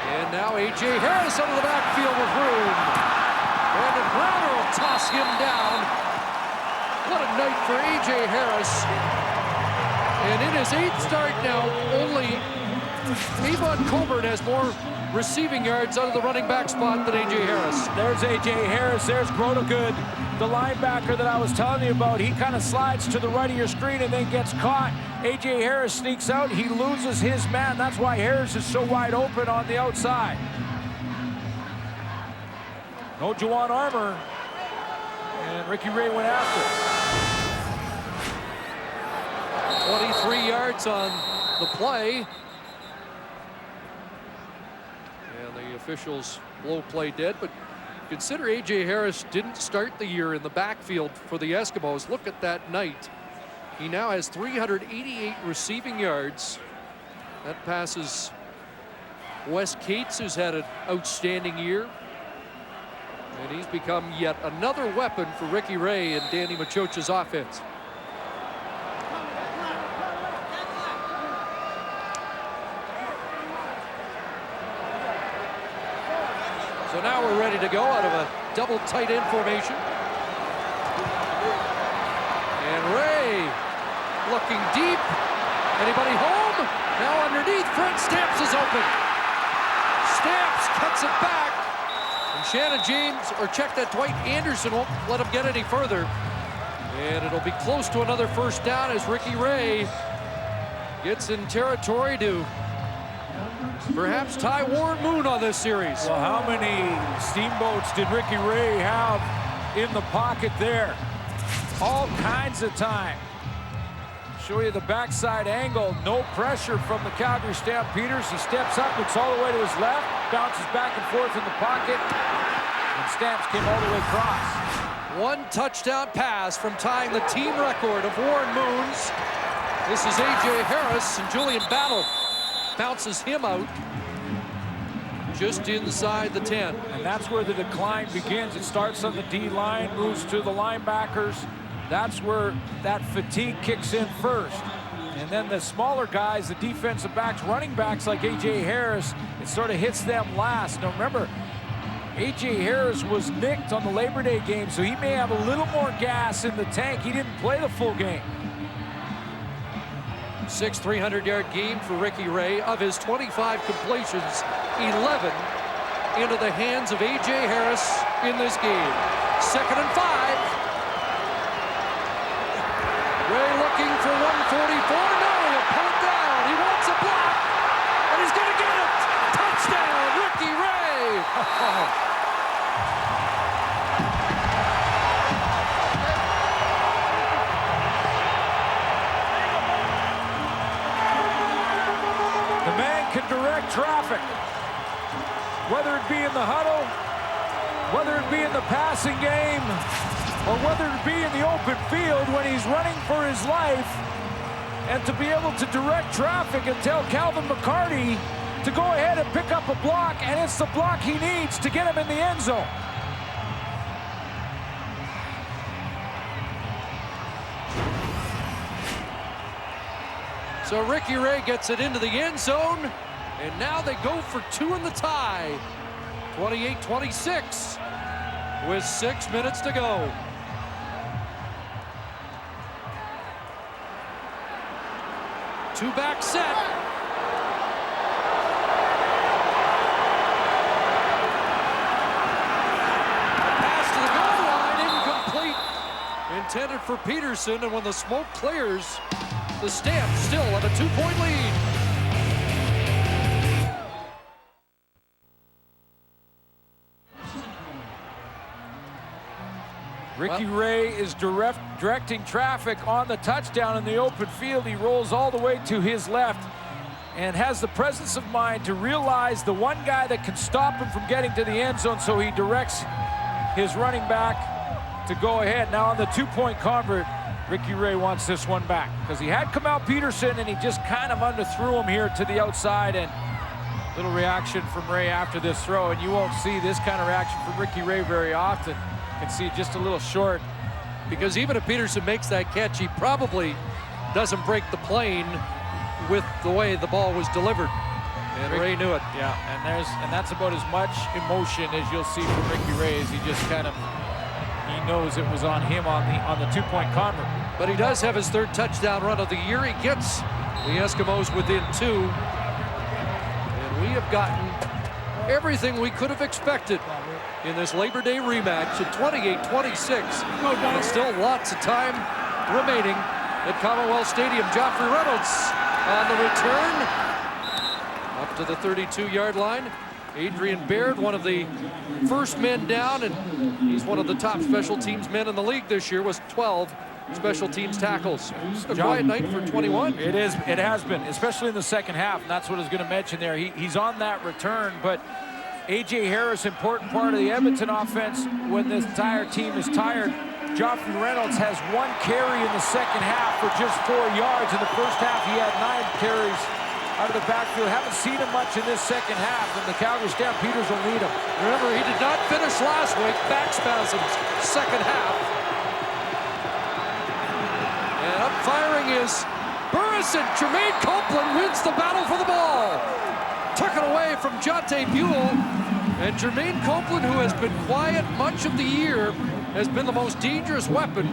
And now A.J. Harris out of the backfield with room. Brandon Browner will toss him down. What a night for A.J. Harris. And in his 8th start now, only Avon Coburn has more receiving yards out of the running back spot than A.J. Harris.
There's A.J. Harris. There's Grotegood, the linebacker that I was telling you about. He kind of slides to the right of your screen and then gets caught. A.J. Harris sneaks out. He loses his man. That's why Harris is so wide open on the outside. No Juwan Armour. And Ricky Ray went after it.
23 yards on the play. And the officials blow play dead, but consider A.J. Harris didn't start the year in the backfield for the Eskimos. Look at that night. He now has 388 receiving yards. That passes Wes Cates, who's had an outstanding year. And he's become yet another weapon for Ricky Ray and Danny Machocha's offense. So now we're ready to go out of a double tight end formation. And Ray looking deep. Anybody home? Now underneath, Fred Stamps is open. Stamps cuts it back. And Shannon James, or check that, Dwight Anderson won't let him get any further. And it'll be close to another first down as Ricky Ray gets in territory to perhaps tie Warren Moon on this series.
Well, how many steamboats did Ricky Ray have in the pocket there? All kinds of time. Show you the backside angle. No pressure from the Calgary Stampeders. He steps up, looks all the way to his left, bounces back and forth in the pocket, and Stamps came all the way across.
One touchdown pass from tying the team record of Warren Moon's. This is A.J. Harris and Julian Battle. bounces him out just inside the 10.
And that's where the decline begins. It starts on the D line, moves to the linebackers. That's where that fatigue kicks in first. And then the smaller guys, the defensive backs, running backs like A.J. Harris, it sort of hits them last. Now remember, A.J. Harris was nicked on the Labor Day game, so he may have a little more gas in the tank. He didn't play the full game.
300-yard game for Ricky Ray. Of his 25 completions, 11 into the hands of A.J. Harris in this game. 2nd and 5. Ray looking for 144. No, he'll pull it down. He wants a block, and he's going to get it. Touchdown, Ricky Ray.
The man can direct traffic, whether it be in the huddle, whether it be in the passing game, or whether it be in the open field when he's running for his life. And to be able to direct traffic and tell Calvin McCarty to go ahead and pick up a block, and it's the block he needs to get him in the end zone.
So Ricky Ray gets it into the end zone, and now they go for 2 in the tie. 28-26 with 6 minutes to go. Two-back set. Pass to the goal line, incomplete. Intended for Peterson, and when the smoke clears, the Stamps still have a 2-point lead.
Ricky Ray is directing traffic on the touchdown in the open field. He rolls all the way to his left and has the presence of mind to realize the one guy that can stop him from getting to the end zone, so he directs his running back to go ahead. Now on the 2-point convert, Ricky Ray wants this one back because he had come out Peterson and he just kind of underthrew him here to the outside, and little reaction from Ray after this throw, and you won't see this kind of reaction from Ricky Ray very often. You can see just a little short,
because even if Peterson makes that catch, he probably doesn't break the plane with the way the ball was delivered. And Ray knew it.
Yeah, and that's about as much emotion as you'll see from Ricky Ray, as he just kind of, he knows it was on him on the 2-point convert.
But he does have his 3rd touchdown run of the year. He gets the Eskimos within 2. And we have gotten everything we could have expected in this Labor Day rematch at 28-26. And still lots of time remaining at Commonwealth Stadium. Joffrey Reynolds on the return up to the 32-yard line. Adrian Baird, one of the first men down, and he's one of the top special teams men in the league this year, was 12 special teams tackles. It's a quiet night for 21.
It has been, especially in the second half, and that's what I was going to mention there. He's on that return, but A.J. Harris, important part of the Edmonton offense when this entire team is tired. Joffrey Reynolds has 1 carry in the second half for just 4 yards. In the first half, he had 9 carries out of the backfield. Haven't seen him much in this second half, and the Calgary Stampeders will need him.
Remember, he did not finish last week. Back spasms, second half. And up firing is Burris, and Jermaine Copeland wins the battle for the ball. Took it away from Jonte Buell, and Jermaine Copeland, who has been quiet much of the year, has been the most dangerous weapon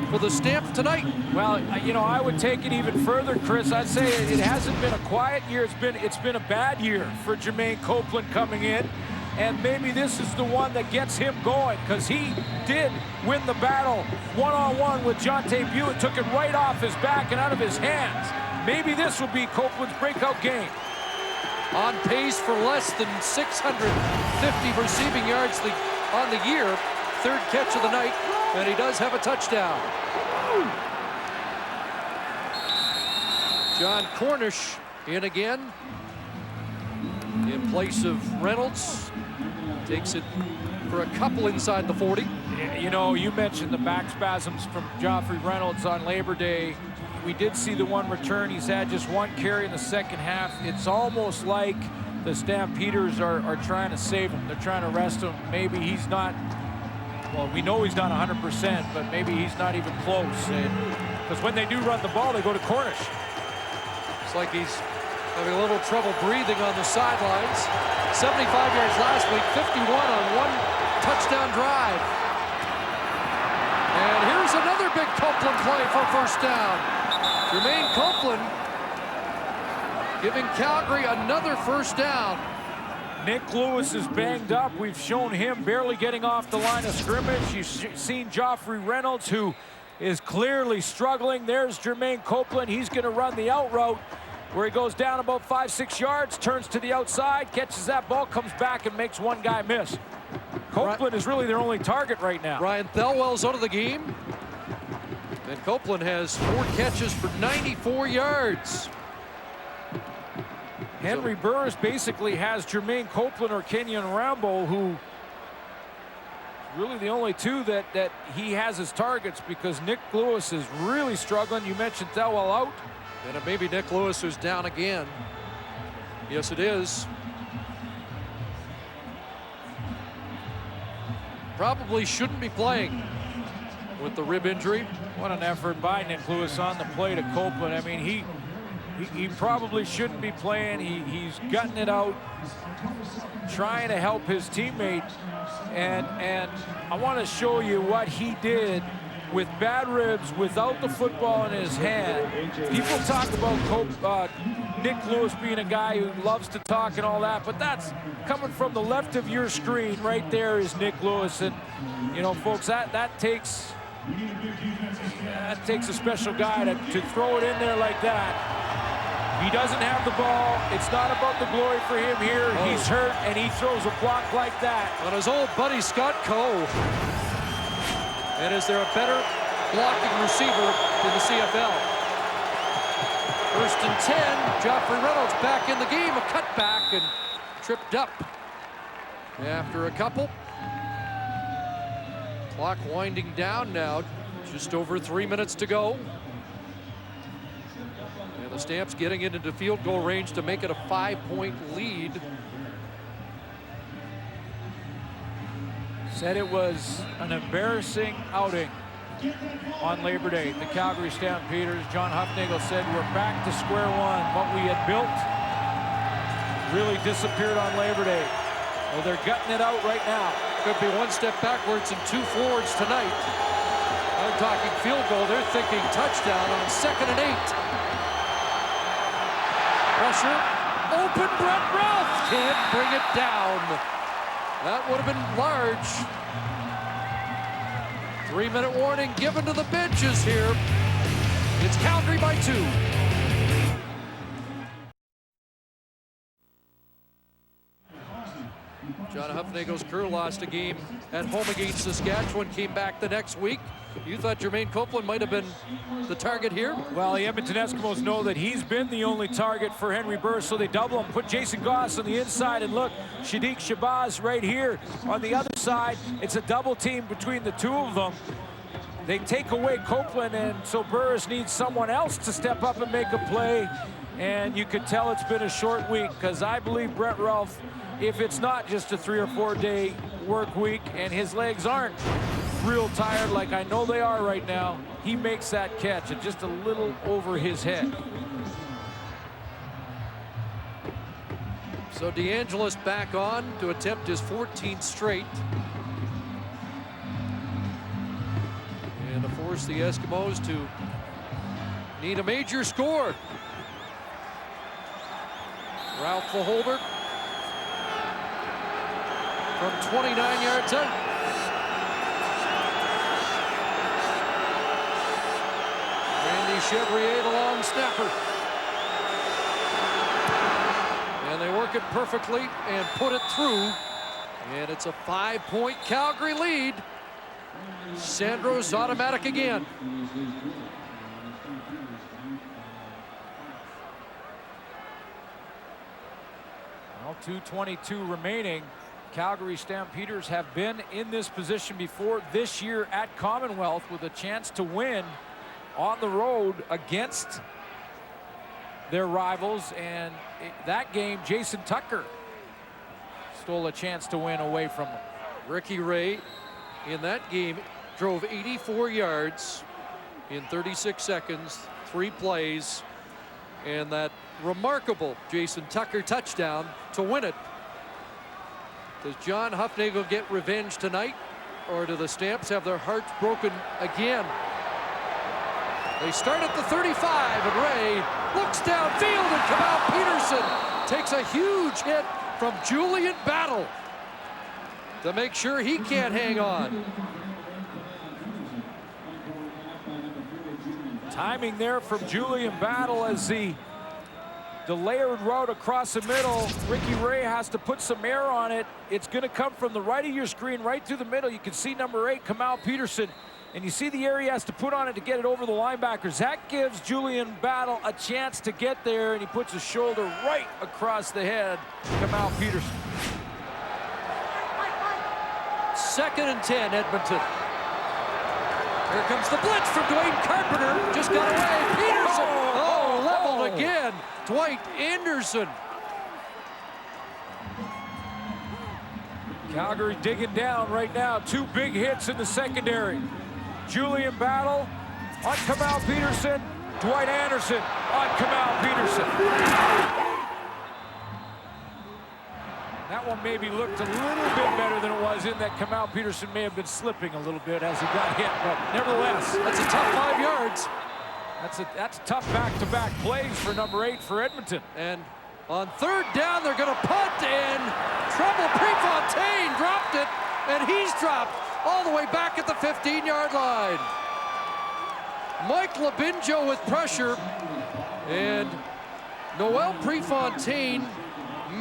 for the Stamps tonight.
Well, you know, I would take it even further, Chris. I'd say it hasn't been a quiet year. It's been a bad year for Jermaine Copeland coming in, and maybe this is the one that gets him going, because he did win the battle one-on-one with Jonte Buell. Took it right off his back and out of his hands. Maybe this will be Copeland's breakout game.
On pace for less than 650 receiving yards on the year. 3rd catch of the night, and he does have a touchdown. John Cornish in again in place of Reynolds. Takes it for a couple inside the 40.
You know, you mentioned the back spasms from Joffrey Reynolds on Labor Day. We did see the one return. He's had just one carry in the second half. It's almost like the Stampeders are trying to save him. They're trying to rest him. Maybe he's not, well, we know he's not 100%, but maybe he's not even close. Because when they do run the ball, they go to Cornish.
It's like he's having a little trouble breathing on the sidelines. 75 yards last week, 51 on one touchdown drive. And here's another big Copeland play for first down. Jermaine Copeland giving Calgary another first down.
Nick Lewis is banged up. We've shown him barely getting off the line of scrimmage. You've seen Joffrey Reynolds, who is clearly struggling. There's Jermaine Copeland. He's going to run the out route where he goes down about 5-6 yards, turns to the outside, catches that ball, comes back and makes one guy miss. Copeland is really their only target right now.
Ryan Thelwell's out of the game. And Copeland has 4 catches for 94 yards.
Henry Burris basically has Jermaine Copeland or Kenyon Rambo, who really the only two that he has as targets, because Nick Lewis is really struggling. You mentioned Thelwell out.
And it may be Nick Lewis who's down again. Yes, it is. Probably shouldn't be playing with the rib injury.
What an effort by Nick Lewis on the play to Copeland. I mean, he probably shouldn't be playing. He's gutting it out, trying to help his teammate. And I want to show you what he did with bad ribs, without the football in his hand. People talk about Nick Lewis being a guy who loves to talk and all that, but that's coming from the left of your screen. Right there is Nick Lewis. And, you know, folks, that takes a special guy to throw it in there like that. He doesn't have the ball. It's not about the glory for him here. Oh. He's hurt, and he throws a block like that.
On his old buddy, Scott Coe. And is there a better blocking receiver in the CFL? 1st and 10. Joffrey Reynolds back in the game. A cutback and tripped up. After a couple. Clock winding down now. Just over 3 minutes to go. And the Stamps getting it into field goal range to make it a 5-point lead.
Said it was an embarrassing outing on Labor Day. The Calgary Stampeders, John Hufnagel said, we're back to square one. What we had built really disappeared on Labor Day. Well, they're gutting it out right now.
Could be 1 step backwards and 2 forwards tonight. I'm talking field goal. They're thinking touchdown on 2nd and 8. Pressure. Open Brett Ralph. Can't bring it down. That would have been large. 3-minute warning given to the benches here. It's Calgary by 2. John Hufnagel's crew lost a game at home against Saskatchewan, came back the next week. You thought Jermaine Copeland might have been the target here?
Well, the Edmonton Eskimos know that he's been the only target for Henry Burris, so they double him, put Jason Goss on the inside, and look, Shadiq Shabazz right here on the other side. It's a double team between the two of them. They take away Copeland, and so Burris needs someone else to step up and make a play. And you could tell it's been a short week, because I believe Brett Ralph, if it's not just a 3 or 4 day work week and his legs aren't real tired like I know they are right now, he makes that catch at just a little over his head.
So DeAngelis back on to attempt his 14th straight. And to force the Eskimos to need a major score. Ralph the holder from 29 yards out. Randy Chevrier, the long snapper. And they work it perfectly and put it through. And it's a 5-point Calgary lead. Sandro's automatic again.
Well, 2:22 remaining. Calgary Stampeders have been in this position before this year at Commonwealth with a chance to win on the road against their rivals, and that game, Jason Tucker stole a chance to win away from them.
Ricky Ray in that game drove 84 yards in 36 seconds, 3 plays, and that remarkable Jason Tucker touchdown to win it. Does John Hufnagel get revenge tonight, or do the Stamps have their hearts broken again? They start at the 35, and Ray looks downfield, and Kamal Peterson takes a huge hit from Julian Battle to make sure he can't hang on.
Timing there from Julian Battle as the layered route across the middle. Ricky Ray has to put some air on it. It's going to come from the right of your screen, right through the middle. You can see number 8, Kamal Peterson, and you see the air he has to put on it to get it over the linebackers. That gives Julian Battle a chance to get there, and he puts his shoulder right across the head, Kamal Peterson.
2nd and 10, Edmonton. Here comes the blitz from Dwayne Carpenter. Just got away. Peterson. Oh, leveled again. Dwight Anderson.
Calgary digging down right now. 2 big hits in the secondary. Julian Battle on Kamal Peterson. Dwight Anderson on Kamal Peterson. That one maybe looked a little bit better than it was, in that Kamal Peterson may have been slipping a little bit as he got hit, but nevertheless,
that's a tough 5 yards.
That's tough back-to-back plays for number 8 for Edmonton.
And on 3rd down, they're going to punt, and trouble. Prefontaine dropped it, and he's dropped all the way back at the 15-yard line. Mike Labinjo with pressure, and Noel Prefontaine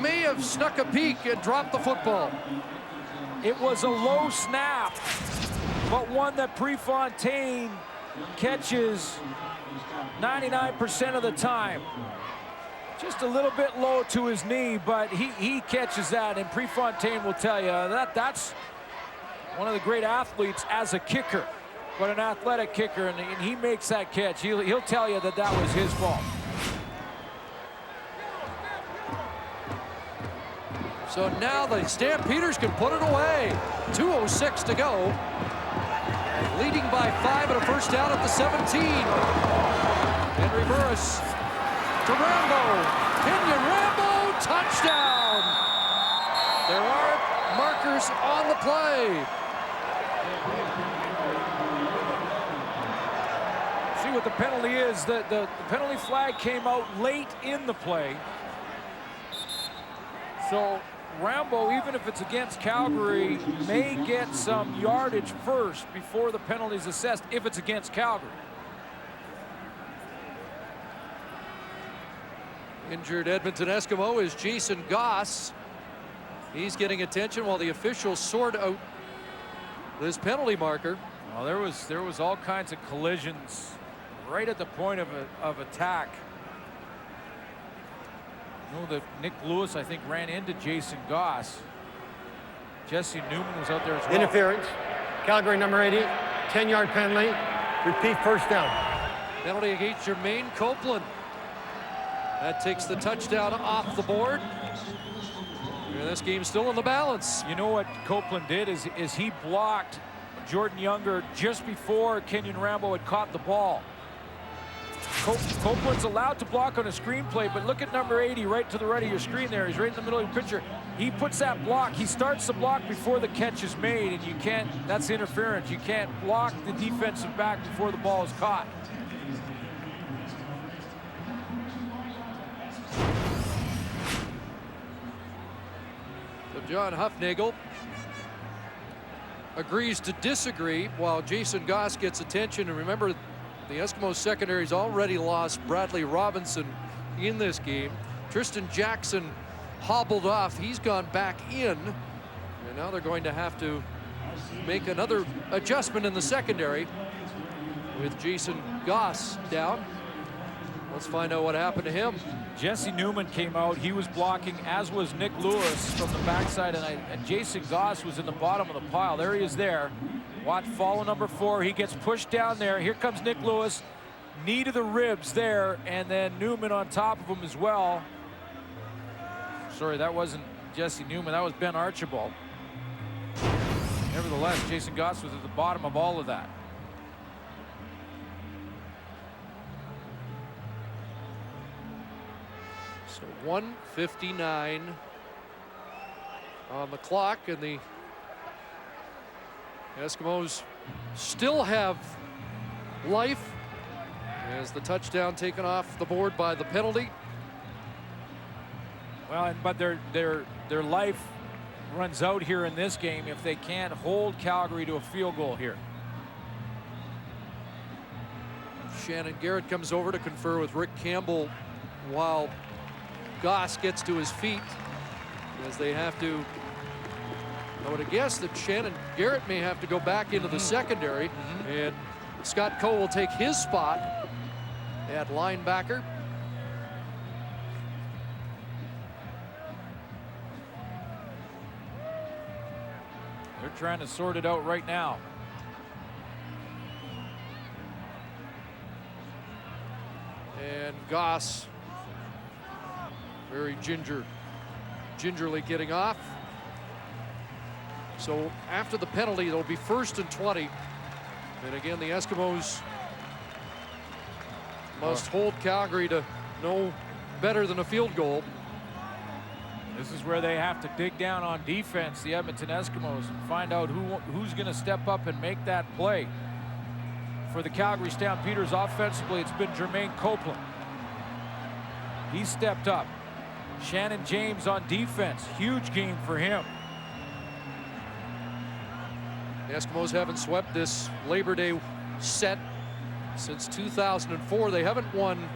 may have snuck a peek and dropped the football.
It was a low snap, but one that Prefontaine catches 99% of the time. Just a little bit low to his knee, but he catches that, and Prefontaine will tell you that's one of the great athletes as a kicker, but an athletic kicker, and he makes that catch. He'll tell you that was his fault.
So now the Stampeders can put it away. 2:06 to go. Leading by 5 and a first down at the 17. And reverse to Rambo. Kenyon Rambo, touchdown. There are markers on the play.
See what the penalty is. The penalty flag came out late in the play. So Rambo, even if it's against Calgary, may get some yardage first before the penalty is assessed if it's against Calgary.
Injured Edmonton Eskimo is Jason Goss. He's getting attention while the officials sort out this penalty marker.
Well, there was all kinds of collisions right at the point of attack. I know that Nick Lewis, I think, ran into Jason Goss. Jesse Newman was out there as well.
Interference. Calgary number 80. 10-yard penalty. Repeat first down.
Penalty against Jermaine Copeland. That takes the touchdown off the board. And this game's still in the balance.
You know what Copeland did is he blocked Jordan Younger just before Kenyon Rambo had caught the ball. Copeland's allowed to block on a screenplay, but look at number 80 right to the right of your screen there. He's right in the middle of your picture. He puts that block. He starts the block before the catch is made, and you can't, that's interference. You can't block the defensive back before the ball is caught.
So John Hufnagel agrees to disagree while Jason Goss gets attention. And remember, the Eskimos secondary's already lost Bradley Robinson in this game. Tristan Jackson hobbled off. He's gone back in. And now they're going to have to make another adjustment in the secondary with Jason Goss down. Let's find out what happened to him.
Jesse Newman came out. He was blocking, as was Nick Lewis from the backside, and Jason Goss was in the bottom of the pile. There he is there. Watch follow number 4. He gets pushed down there. Here comes Nick Lewis. knee to the ribs there, and then Newman on top of him as well. Sorry, that wasn't Jesse Newman, that was Ben Archibald. Nevertheless, Jason Goss was at the bottom of all of that.
So 1:59 on the clock, and the Eskimos still have life as the touchdown taken off the board by the penalty.
Well, but their life runs out here in this game if they can't hold Calgary to a field goal here.
Shannon Garrett comes over to confer with Rick Campbell while Goss gets to his feet, as they have to. I would have guessed that Shannon Garrett may have to go back into the secondary, and Scott Coe will take his spot at linebacker.
They're trying to sort it out right now.
And Goss very gingerly getting off. So after the penalty, it'll be 1st and 20. And again, the Eskimos must hold Calgary to no better than a field goal.
This is where they have to dig down on defense, the Edmonton Eskimos, and find out who's going to step up and make that play. For the Calgary Stampeders offensively, it's been Jermaine Copeland. He stepped up. Shannon James on defense, huge game for him.
The Eskimos haven't swept this Labor Day set since 2004. They haven't won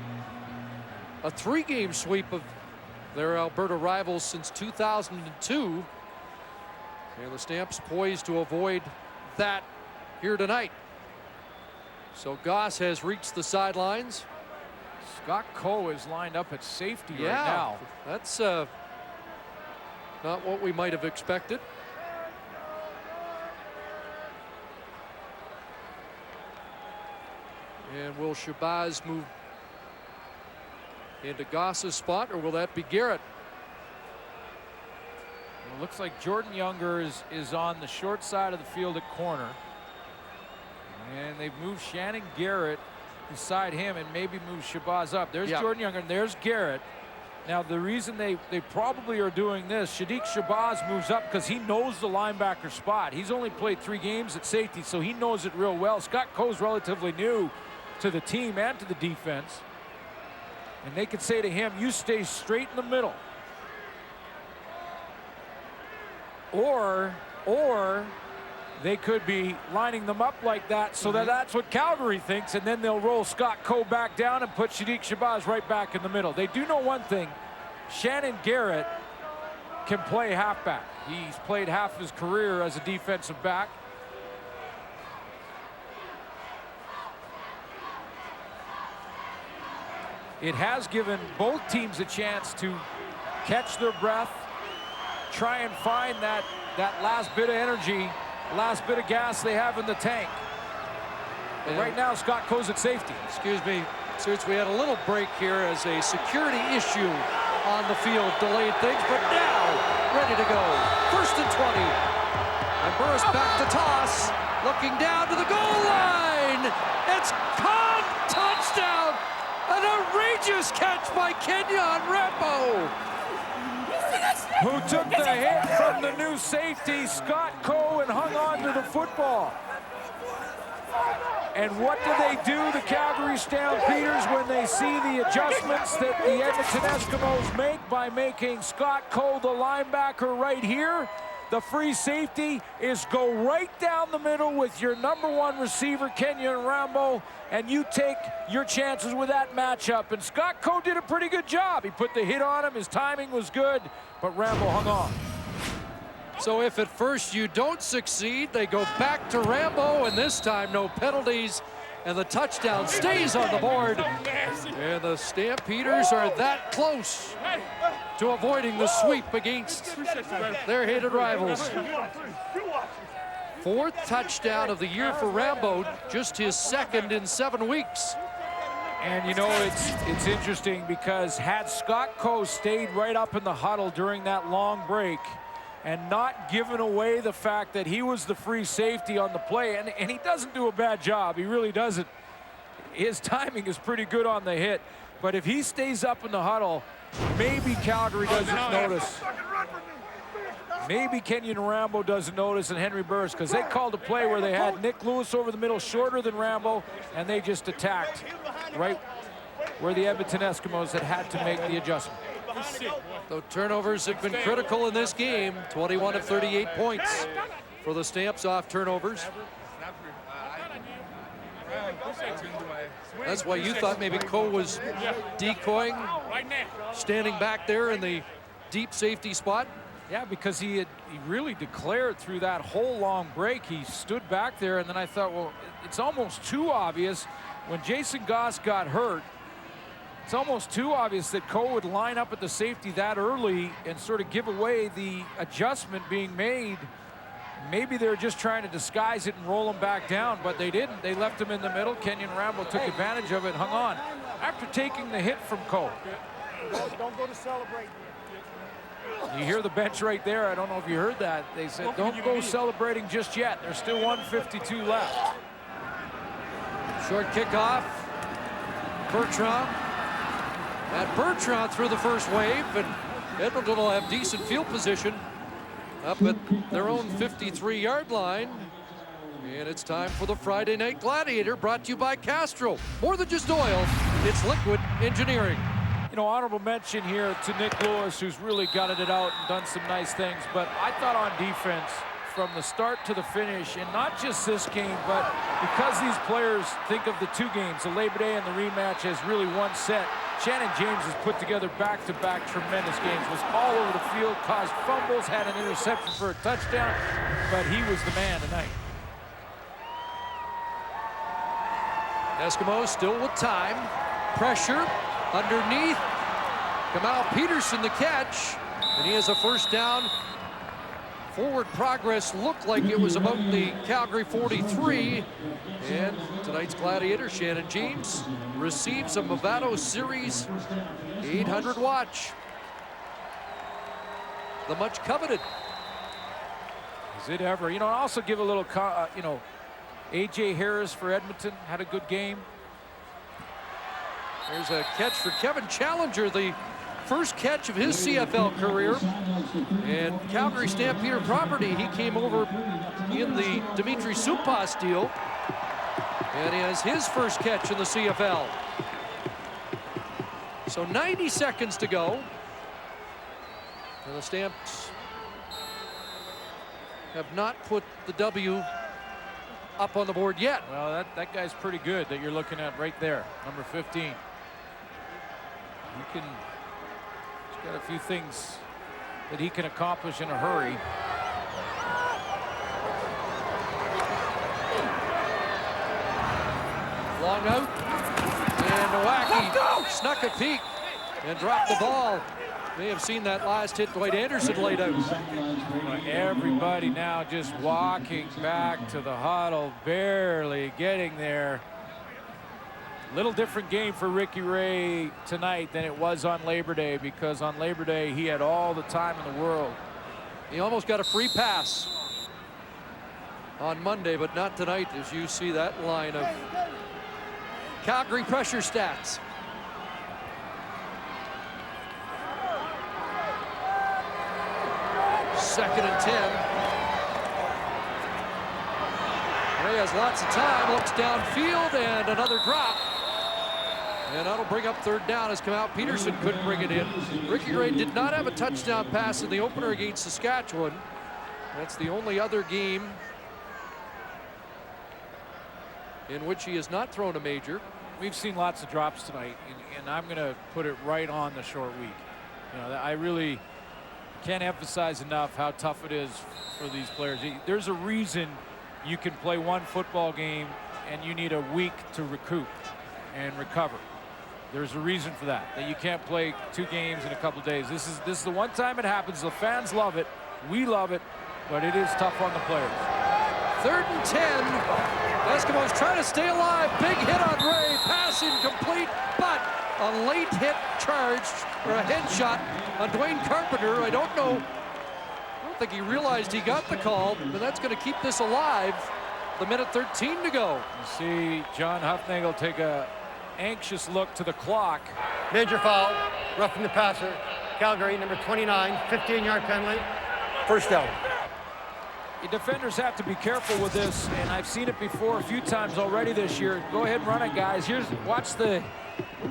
a 3-game sweep of their Alberta rivals since 2002. And the Stamps poised to avoid that here tonight. So Goss has reached the sidelines.
Scott Coe is lined up at safety right now.
That's not what we might have expected. And will Shabazz move into Goss's spot, or will that be Garrett?
Well, it looks like Jordan Younger is on the short side of the field at corner. And they've moved Shannon Garrett beside him and maybe moved Shabazz up. There's Jordan Younger and there's Garrett. Now the reason they probably are doing this, Sadiq Shabazz moves up because he knows the linebacker spot. He's only played 3 games at safety, so he knows it real well. Scott Coe's relatively new to the team and to the defense. And they could say to him, you stay straight in the middle. Or they could be lining them up like that so that that's what Calgary thinks, and then they'll roll Scott Coe back down and put Sadiq Shabazz right back in the middle. They do know one thing. Shannon Garrett can play halfback. He's played half his career as a defensive back. It has given both teams a chance to catch their breath, try and find that last bit of energy, last bit of gas they have in the tank. But right now, Scott Coe's at safety.
Excuse me, Suits, we had a little break here as a security issue on the field delayed things, but now ready to go. 1st and 20. And Burris back to toss, looking down to the goal line. It's caught, touchdown. An outrageous catch by Kenyon Rambo,
who took the hit from the new safety, Scott Coe, and hung on to the football. And what do they do, the Calgary Stampeders, when they see the adjustments that the Edmonton Eskimos make by making Scott Coe the linebacker right here? The free safety is go right down the middle with your #1 receiver, Kenyon Rambo, and you take your chances with that matchup. And Scott Coe did a pretty good job. He put the hit on him, his timing was good, but Rambo hung on.
So if at first you don't succeed, they go back to Rambo, and this time no penalties, and the touchdown stays on the board. And the Stampeders are that close to avoiding the sweep against their hated rivals. 4th touchdown of the year for Rambo, just his 2nd in 7 weeks.
And you know, it's interesting because had Scott Coe stayed right up in the huddle during that long break and not given away the fact that he was the free safety on the play, and he doesn't do a bad job, he really doesn't. His timing is pretty good on the hit, but if he stays up in the huddle, maybe Calgary doesn't notice. Maybe Kenyon Rambo doesn't notice and Henry Burris, because they called a play where they had Nick Lewis over the middle, shorter than Rambo, and they just attacked right where the Edmonton Eskimos had to make the adjustment.
The turnovers have been critical in this game. 21 of 38 points for the Stamps off turnovers. That's why you thought maybe Coe was decoying, standing back there in the deep safety spot.
Yeah, because he really declared through that whole long break. He stood back there, and then I thought, well, it's almost too obvious when Jason Goss got hurt. It's almost too obvious that Coe would line up at the safety that early and sort of give away the adjustment being made. Maybe they're just trying to disguise it and roll him back down, but they didn't. They left him in the middle. Kenyon Rambo took advantage of it and hung on. After taking the hit from Coe.
Don't go to celebrate.
You hear the bench right there. I don't know if you heard that. They said, don't go celebrating just yet. There's still 1:52 left.
Short kickoff. Bertrand. And Bertrand through the first wave, and Edmonton will have decent field position up at their own 53-yard line. And it's time for the Friday Night Gladiator, brought to you by Castro. More than just oil, it's liquid engineering.
You know, honorable mention here to Nick Lewis, who's really gutted it out and done some nice things. But I thought on defense, from the start to the finish, and not just this game, but because these players think of the two games, the Labor Day and the rematch, as really one set, Shannon James has put together back-to-back tremendous games, was all over the field, caused fumbles, had an interception for a touchdown, but he was the man tonight.
Eskimos still with time. Pressure underneath. Kamal Peterson the catch, and he has a first down. Forward progress looked like it was about the Calgary 43. And tonight's Gladiator, Shannon James, receives a Movado Series 800 watch. The much coveted.
Is it ever? You know, I'll also give a little, you know, A.J. Harris for Edmonton had a good game.
There's a catch for Kevin Challenger, the first catch of his CFL career. And Calgary Stampeder property, he came over in the Dimitri Supas deal. And he has his first catch in the CFL. So 90 seconds to go. And the Stamps have not put the W up on the board yet.
Well, that guy's pretty good that you're looking at right there, number 15. He's got a few things that he can accomplish in a hurry.
Long out, and Nowacki snuck a peek and dropped the ball. May have seen that last hit Dwight Anderson laid out.
Everybody now just walking back to the huddle, barely getting there. Little different game for Ricky Ray tonight than it was on Labor Day, because on Labor Day he had all the time in the world.
He almost got a free pass on Monday, but not tonight, as you see that line of Calgary pressure stats. Second and 10. Ray has lots of time, looks downfield, and another drop. And that'll bring up third down as Kamal Peterson couldn't bring it in. Ricky Ray did not have a touchdown pass in the opener against Saskatchewan. That's the only other game in which he has not thrown a major.
We've seen lots of drops tonight, and I'm going to put it right on the short week. You know, I really can't emphasize enough how tough it is for these players. There's a reason you can play one football game and you need a week to recoup and recover. There's a reason for that you can't play two games in a couple days. This is the one time it happens. The fans love it. We love it, but it is tough on the players.
Third and 10. Eskimos trying to stay alive. Big hit on Ray. Pass incomplete, but a late hit charged, or a headshot on Dwayne Carpenter. I don't think he realized he got the call, but that's going to keep this alive. The minute 13 to go.
You see John Huffnagel take a anxious look to the clock.
Major foul, roughing the passer. Calgary, number 29, 15-yard penalty. First down.
The defenders have to be careful with this, and I've seen it before a few times already this year. Go ahead and run it, guys. Watch the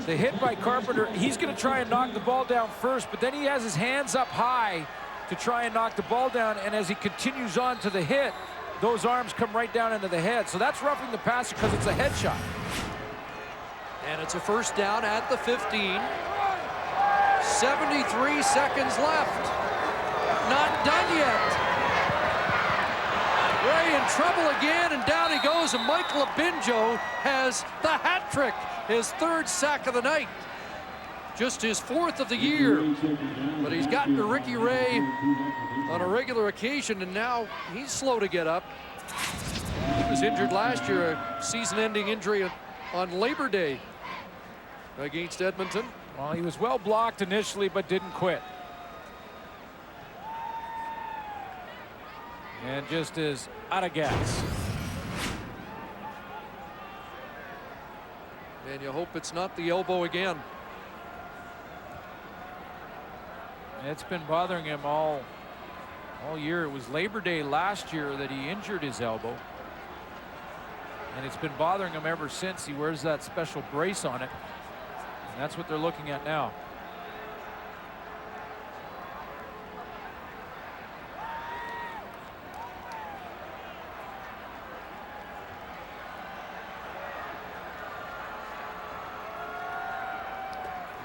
hit by Carpenter. He's going to try and knock the ball down first, but then he has his hands up high to try and knock the ball down, and as he continues on to the hit, those arms come right down into the head. So that's roughing the passer because it's a headshot.
And it's a first down at the 15. 73 seconds left. Not done yet. Ray in trouble again, and down he goes, and Mike Labinjo has the hat trick, his third sack of the night. Just his fourth of the year. But he's gotten to Ricky Ray on a regular occasion, and now he's slow to get up. He was injured last year, a season-ending injury on Labor Day against Edmonton.
Well, he was well blocked initially, but didn't quit. And just is out of gas.
And you hope it's not the elbow again.
It's been bothering him all year. It was Labor Day last year that he injured his elbow. And it's been bothering him ever since. He wears that special brace on it. And that's what they're looking at now.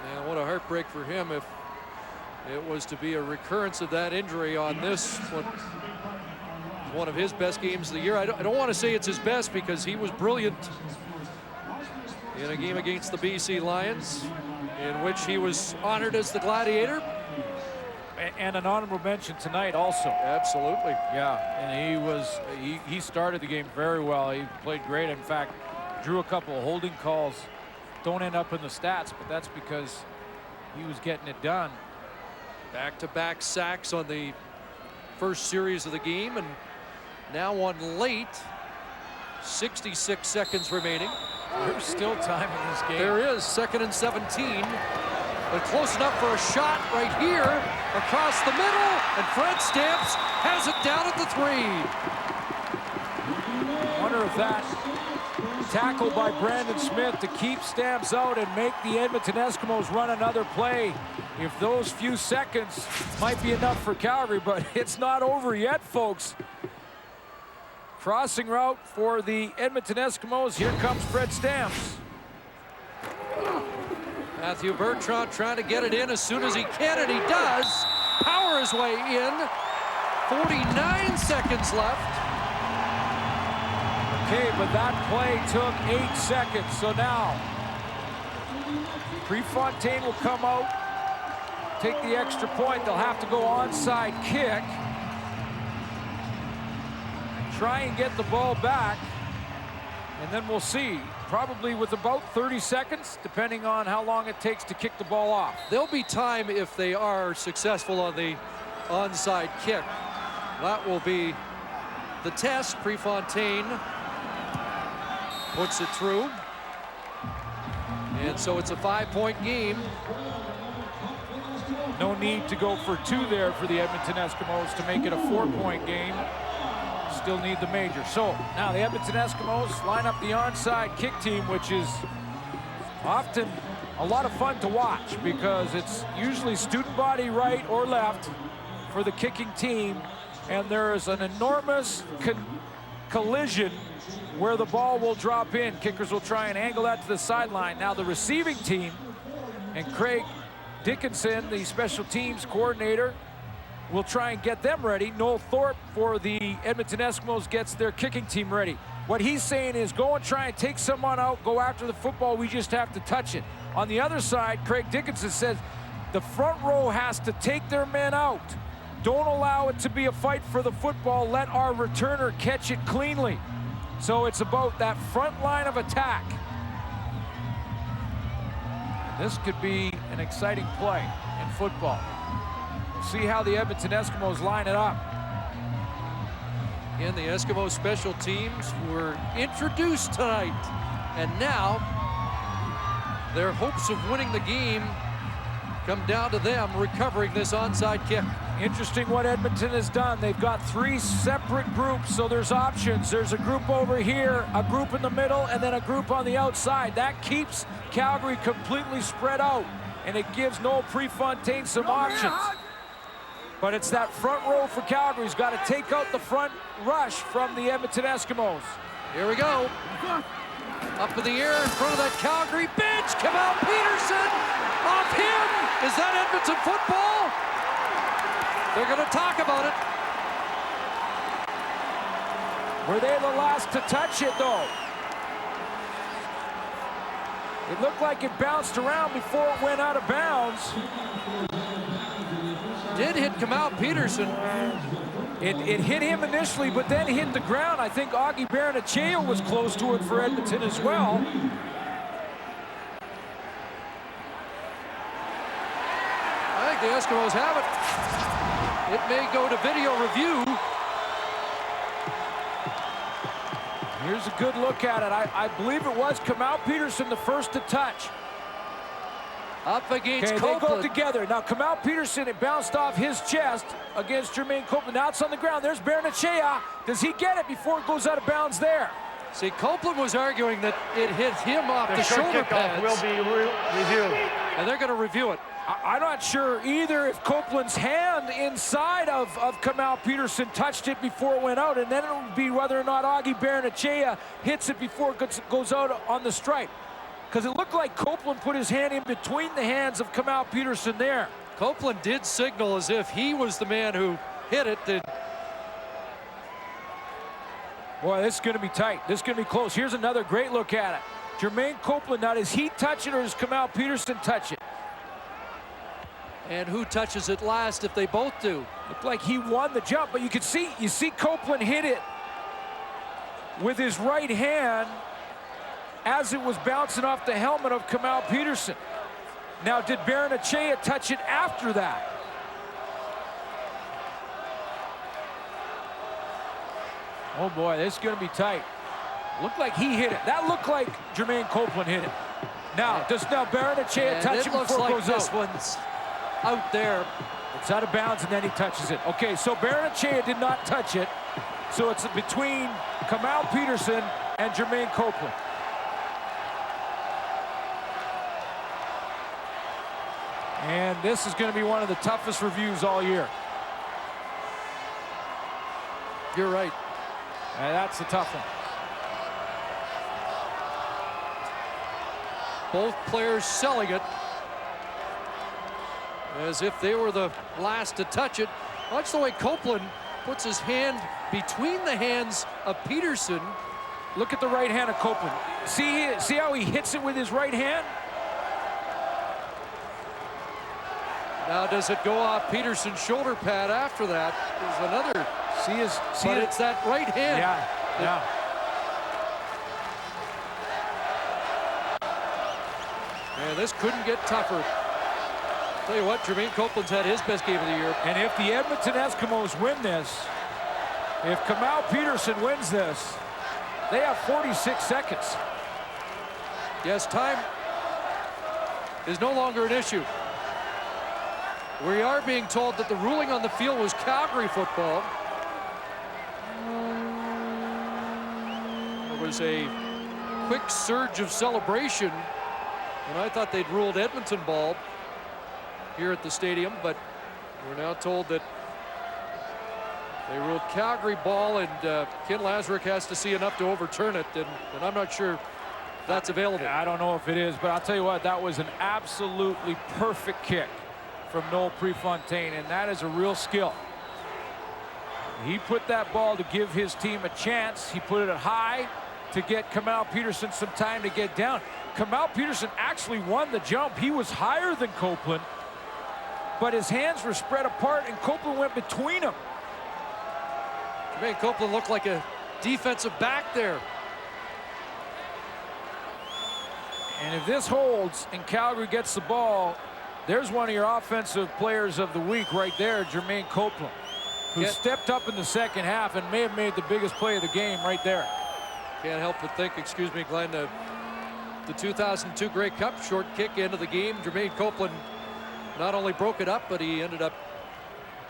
Man, what a heartbreak for him if it was to be a recurrence of that injury on this one of his best games of the year. I don't want to say it's his best because he was brilliant in a game against the BC Lions, in which he was honored as the Gladiator.
And an honorable mention tonight also.
Absolutely.
Yeah, and he started the game very well. He played great. In fact, drew a couple of holding calls. Don't end up in the stats, but that's because he was getting it done.
Back-to-back sacks on the first series of the game, and now one late. 66 seconds remaining.
There's still time in this game.
There is. 2nd and 17. But close enough for a shot right here across the middle, and Fred Stamps has it down at the 3.
Wonder if that tackle by Brandon Smith to keep Stamps out and make the Edmonton Eskimos run another play. If those few seconds might be enough for Calgary, but it's not over yet, folks. Crossing route for the Edmonton Eskimos. Here comes Fred Stamps.
Matthew Bertrand trying to get it in as soon as he can, and he does. Power his way in. 49 seconds left.
Okay, but that play took 8 seconds. So now, Prefontaine will come out, take the extra point. They'll have to go onside kick. Try and get the ball back, and then we'll see. Probably with about 30 seconds, depending on how long it takes to kick the ball off.
There'll be time if they are successful on the onside kick. That will be the test. Prefontaine puts it through. And so it's a 5-point game.
No need to go for 2 there for the Edmonton Eskimos to make it a 4-point game. Still need the major. So now the Edmonton Eskimos line up the onside kick team, which is often a lot of fun to watch because it's usually student body right or left for the kicking team, and there is an enormous collision where the ball will drop in. Kickers will try and angle that to the sideline. Now the receiving team and Craig Dickinson, the special teams coordinator, will try and get them ready. Noel Thorpe for the Edmonton Eskimos gets their kicking team ready. What he's saying is go and try and take someone out, go after the football, we just have to touch it. On the other side, Craig Dickinson says the front row has to take their men out. Don't allow it to be a fight for the football. Let our returner catch it cleanly. So it's about that front line of attack. And this could be an exciting play in football. We'll see how the Edmonton Eskimos line it up.
And the Eskimo special teams were introduced tonight. And now their hopes of winning the game come down to them recovering this onside kick.
Interesting what Edmonton has done. They've got 3 separate groups, so there's options. There's a group over here, a group in the middle, and then a group on the outside. That keeps Calgary completely spread out, and it gives Noel Prefontaine some options. But it's that front row for Calgary. He's got to take out the front rush from the Edmonton Eskimos.
Here we go. Up in the air in front of that Calgary bench. Kamal Peterson off him. Is that Edmonton football? They're going to talk about it.
Were they the last to touch it, though? It looked like it bounced around before it went out of bounds.
Did hit Kamal Peterson.
It hit him initially, but then hit the ground. I think Augie Baranachea was close to it for Edmonton as well.
I think the Eskimos have it. It may go to video review.
Here's a good look at it. I believe it was Kamal Peterson the first to touch.
Up against
Copeland. They go together. Now, Kamal Peterson, it bounced off his chest against Jermaine Copeland. Now it's on the ground. There's Baranachea. Does he get it before it goes out of bounds there?
See, Copeland was arguing that it hit him off the shoulder pads.
Will be reviewed.
And they're going to review it.
I'm not sure either if Copeland's hand inside of Kamal Peterson touched it before it went out, and then it would be whether or not Augie Baranachea hits it before it goes out on the stripe. Because it looked like Copeland put his hand in between the hands of Kamal Peterson there.
Copeland did signal as if he was the man who hit it.
Boy, this is going to be tight. This is going to be close. Here's another great look at it. Jermaine Copeland, now does he touch it or does Kamal Peterson touch it?
And who touches it last if they both do?
Looked like he won the jump, but you see Copeland hit it with his right hand as it was bouncing off the helmet of Kamal Peterson. Now, did Baranachea touch it after that? Oh boy, this is going to be tight. Looked like he hit it. That looked like Jermaine Copeland hit it. Now, does Baranachea touch it before it goes out?
This one's out there.
It's out of bounds, and then he touches it. Okay, so Baranachea did not touch it. So it's between Kamal Peterson and Jermaine Copeland. And this is going to be one of the toughest reviews all year.
You're right.
That's a tough one.
Both players selling it as if they were the last to touch it. Watch the way Copeland puts his hand between the hands of Peterson.
Look at the right hand of Copeland. See how he hits it with his right hand?
Now, does it go off Peterson's shoulder pad after that? There's another. But it's that right hand.
Yeah.
Man, this couldn't get tougher. Tell you what, Jermaine Copeland's had his best game of the year.
And if the Edmonton Eskimos win this, if Kamal Peterson wins this, they have 46 seconds.
Yes, time is no longer an issue. We are being told that the ruling on the field was Calgary football. There was a quick surge of celebration, and I thought they'd ruled Edmonton ball here at the stadium, but we're now told that they ruled Calgary ball, and Ken Lazarick has to see enough to overturn it, and I'm not sure that's available.
I don't know if it is, but I'll tell you what, that was an absolutely perfect kick from Noel Prefontaine, and that is a real skill. He put that ball to give his team a chance. He put it high to get Kamal Peterson some time to get down. Kamal Peterson actually won the jump. He was higher than Copeland, but his hands were spread apart, and Copeland went between them.
Jermaine Copeland looked like a defensive back there.
And if this holds and Calgary gets the ball, there's one of your offensive players of the week right there, Jermaine Copeland, who stepped up in the second half and may have made the biggest play of the game right there.
Can't help but think, excuse me, Glenn, the 2002 Grey Cup short kick into the game. Jermaine Copeland not only broke it up, but he ended up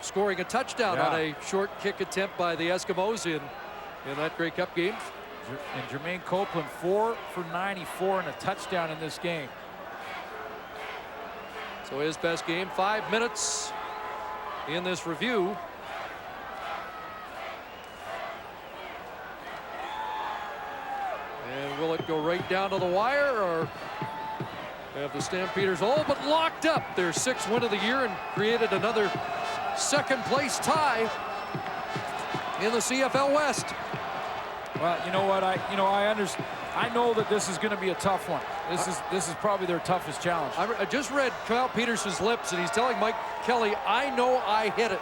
scoring a touchdown on a short kick attempt by the Eskimos in that Grey Cup game.
And Jermaine Copeland 4 for 94 and a touchdown in this game.
So his best game, 5 minutes in this review. And will it go right down to the wire, or have the Stampeders all but locked up their 6th win of the year and created another second-place tie in the CFL West?
Well, you know what? I understand. I know that this is going to be a tough one. This is probably their toughest challenge.
I just read Kyle Peterson's lips, and he's telling Mike Kelly, "I know I hit it."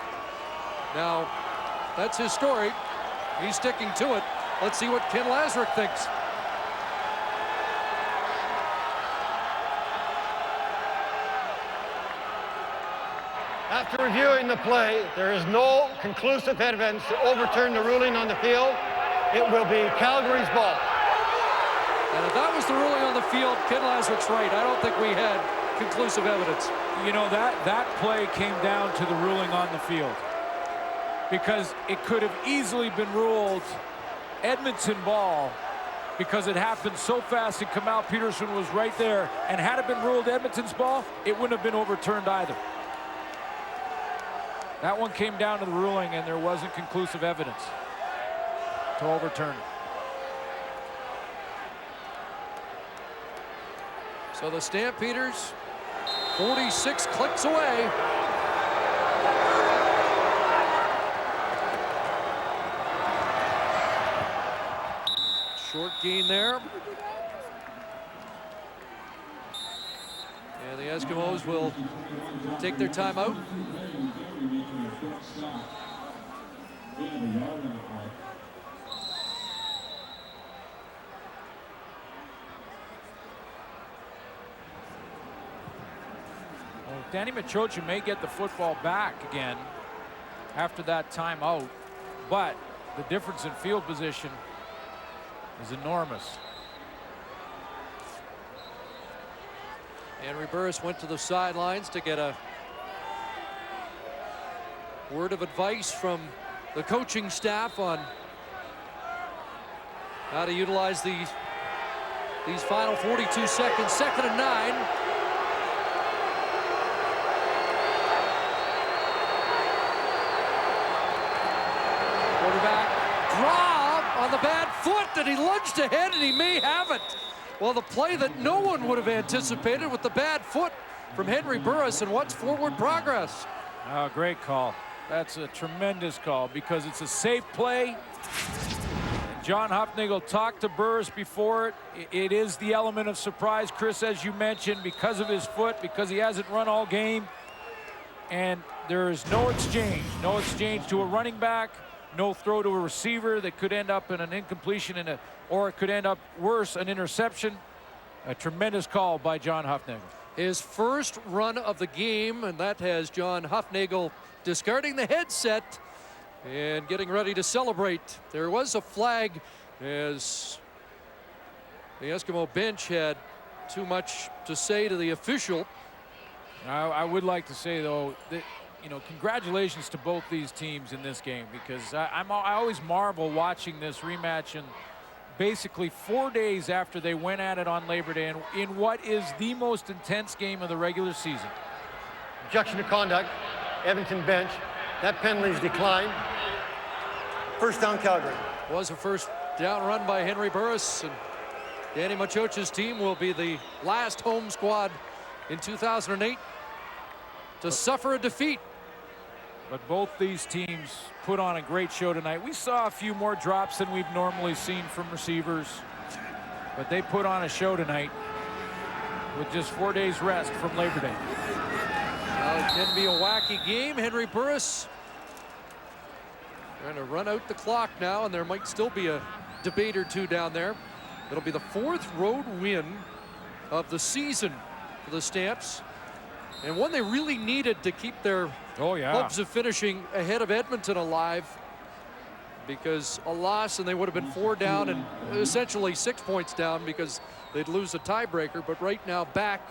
Now, that's his story. He's sticking to it. Let's see what Ken Lazarick thinks.
After reviewing the play, there is no conclusive evidence to overturn the ruling on the field. It will be Calgary's ball.
And if that was the ruling on the field, Ken Lazarick's right. I don't think we had conclusive evidence.
You know, that play came down to the ruling on the field, because it could have easily been ruled Edmonton ball because it happened so fast and Kamal Peterson was right there. And had it been ruled Edmonton's ball, it wouldn't have been overturned either. That one came down to the ruling, and there wasn't conclusive evidence to overturn it.
So the Stampeders, 46 clicks away. Short gain there. And the Eskimos will take their timeout.
Danny Machocha may get the football back again after that timeout, but the difference in field position is enormous.
Henry Burris went to the sidelines to get a word of advice from the coaching staff on how to utilize these final 42 seconds. 2nd and 9. Draw on the bad foot, and he lunged ahead, and he may have it. Well, the play that no one would have anticipated with the bad foot from Henry Burris, and what's forward progress?
Oh, great call. That's a tremendous call because it's a safe play. John Hufnagel talked to Burris before it. It is the element of surprise, Chris, as you mentioned, because of his foot, because he hasn't run all game. And there is no exchange to a running back. No throw to a receiver that could end up in an incompletion or it could end up worse, an interception. A tremendous call by John Hufnagel.
His first run of the game, and that has John Hufnagel discarding the headset and getting ready to celebrate. There was a flag as the Eskimo bench had too much to say to the official.
I would like to say, though, that congratulations to both these teams in this game, because I always marvel watching this rematch, and basically 4 days after they went at it on Labor Day in what is the most intense game of the regular season.
Objection to conduct, Edmonton bench. That penalty is declined. First down, Calgary.
Was a first down run by Henry Burris, and Danny Machocha's team will be the last home squad in 2008 to suffer a defeat.
But both these teams put on a great show tonight. We saw a few more drops than we've normally seen from receivers, but they put on a show tonight with just 4 days rest from Labor Day.
Well, it can be a wacky game. Henry Burris trying to run out the clock now, and there might still be a debate or two down there. It'll be the 4th road win of the season for the Stamps, and one they really needed to keep their hopes of finishing ahead of Edmonton alive, because a loss and they would have been 4 down and essentially 6 points down because they'd lose a tiebreaker. But right now back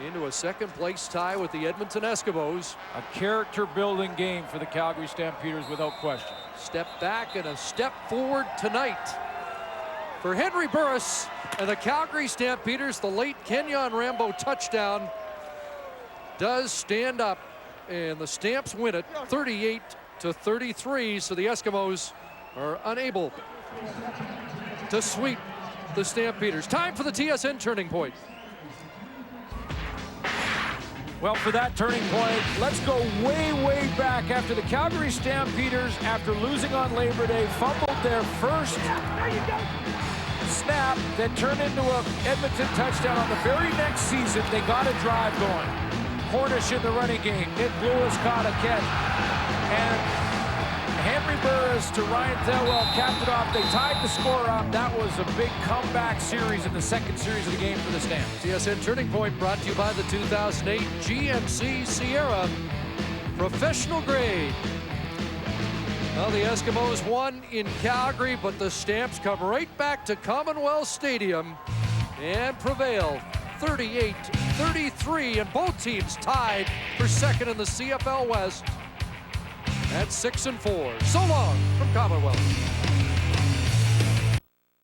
into a second-place tie with the Edmonton Eskimos.
A character-building game for the Calgary Stampeders without question.
Step back and a step forward tonight for Henry Burris and the Calgary Stampeders. The late Kenyon Rambo touchdown does stand up, and the Stamps win it 38-33. So the Eskimos are unable to sweep the Stampeders. Time for the TSN turning point.
Well, for that turning point, let's go way, way back after the Calgary Stampeders, after losing on Labor Day, fumbled their first snap that turned into an Edmonton touchdown. On the very next season, they got a drive going. Cornish in the running game. Nick Lewis caught a catch. And Henry Burris to Ryan Thelwell capped it off. They tied the score up. That was a big comeback series in the second series of the game for the Stamps.
TSN Turning Point brought to you by the 2008 GMC Sierra Professional Grade. Well, the Eskimos won in Calgary, but the Stamps come right back to Commonwealth Stadium and prevail 38-33, and both teams tied for second in the CFL West at 6-4. So long from Commonwealth.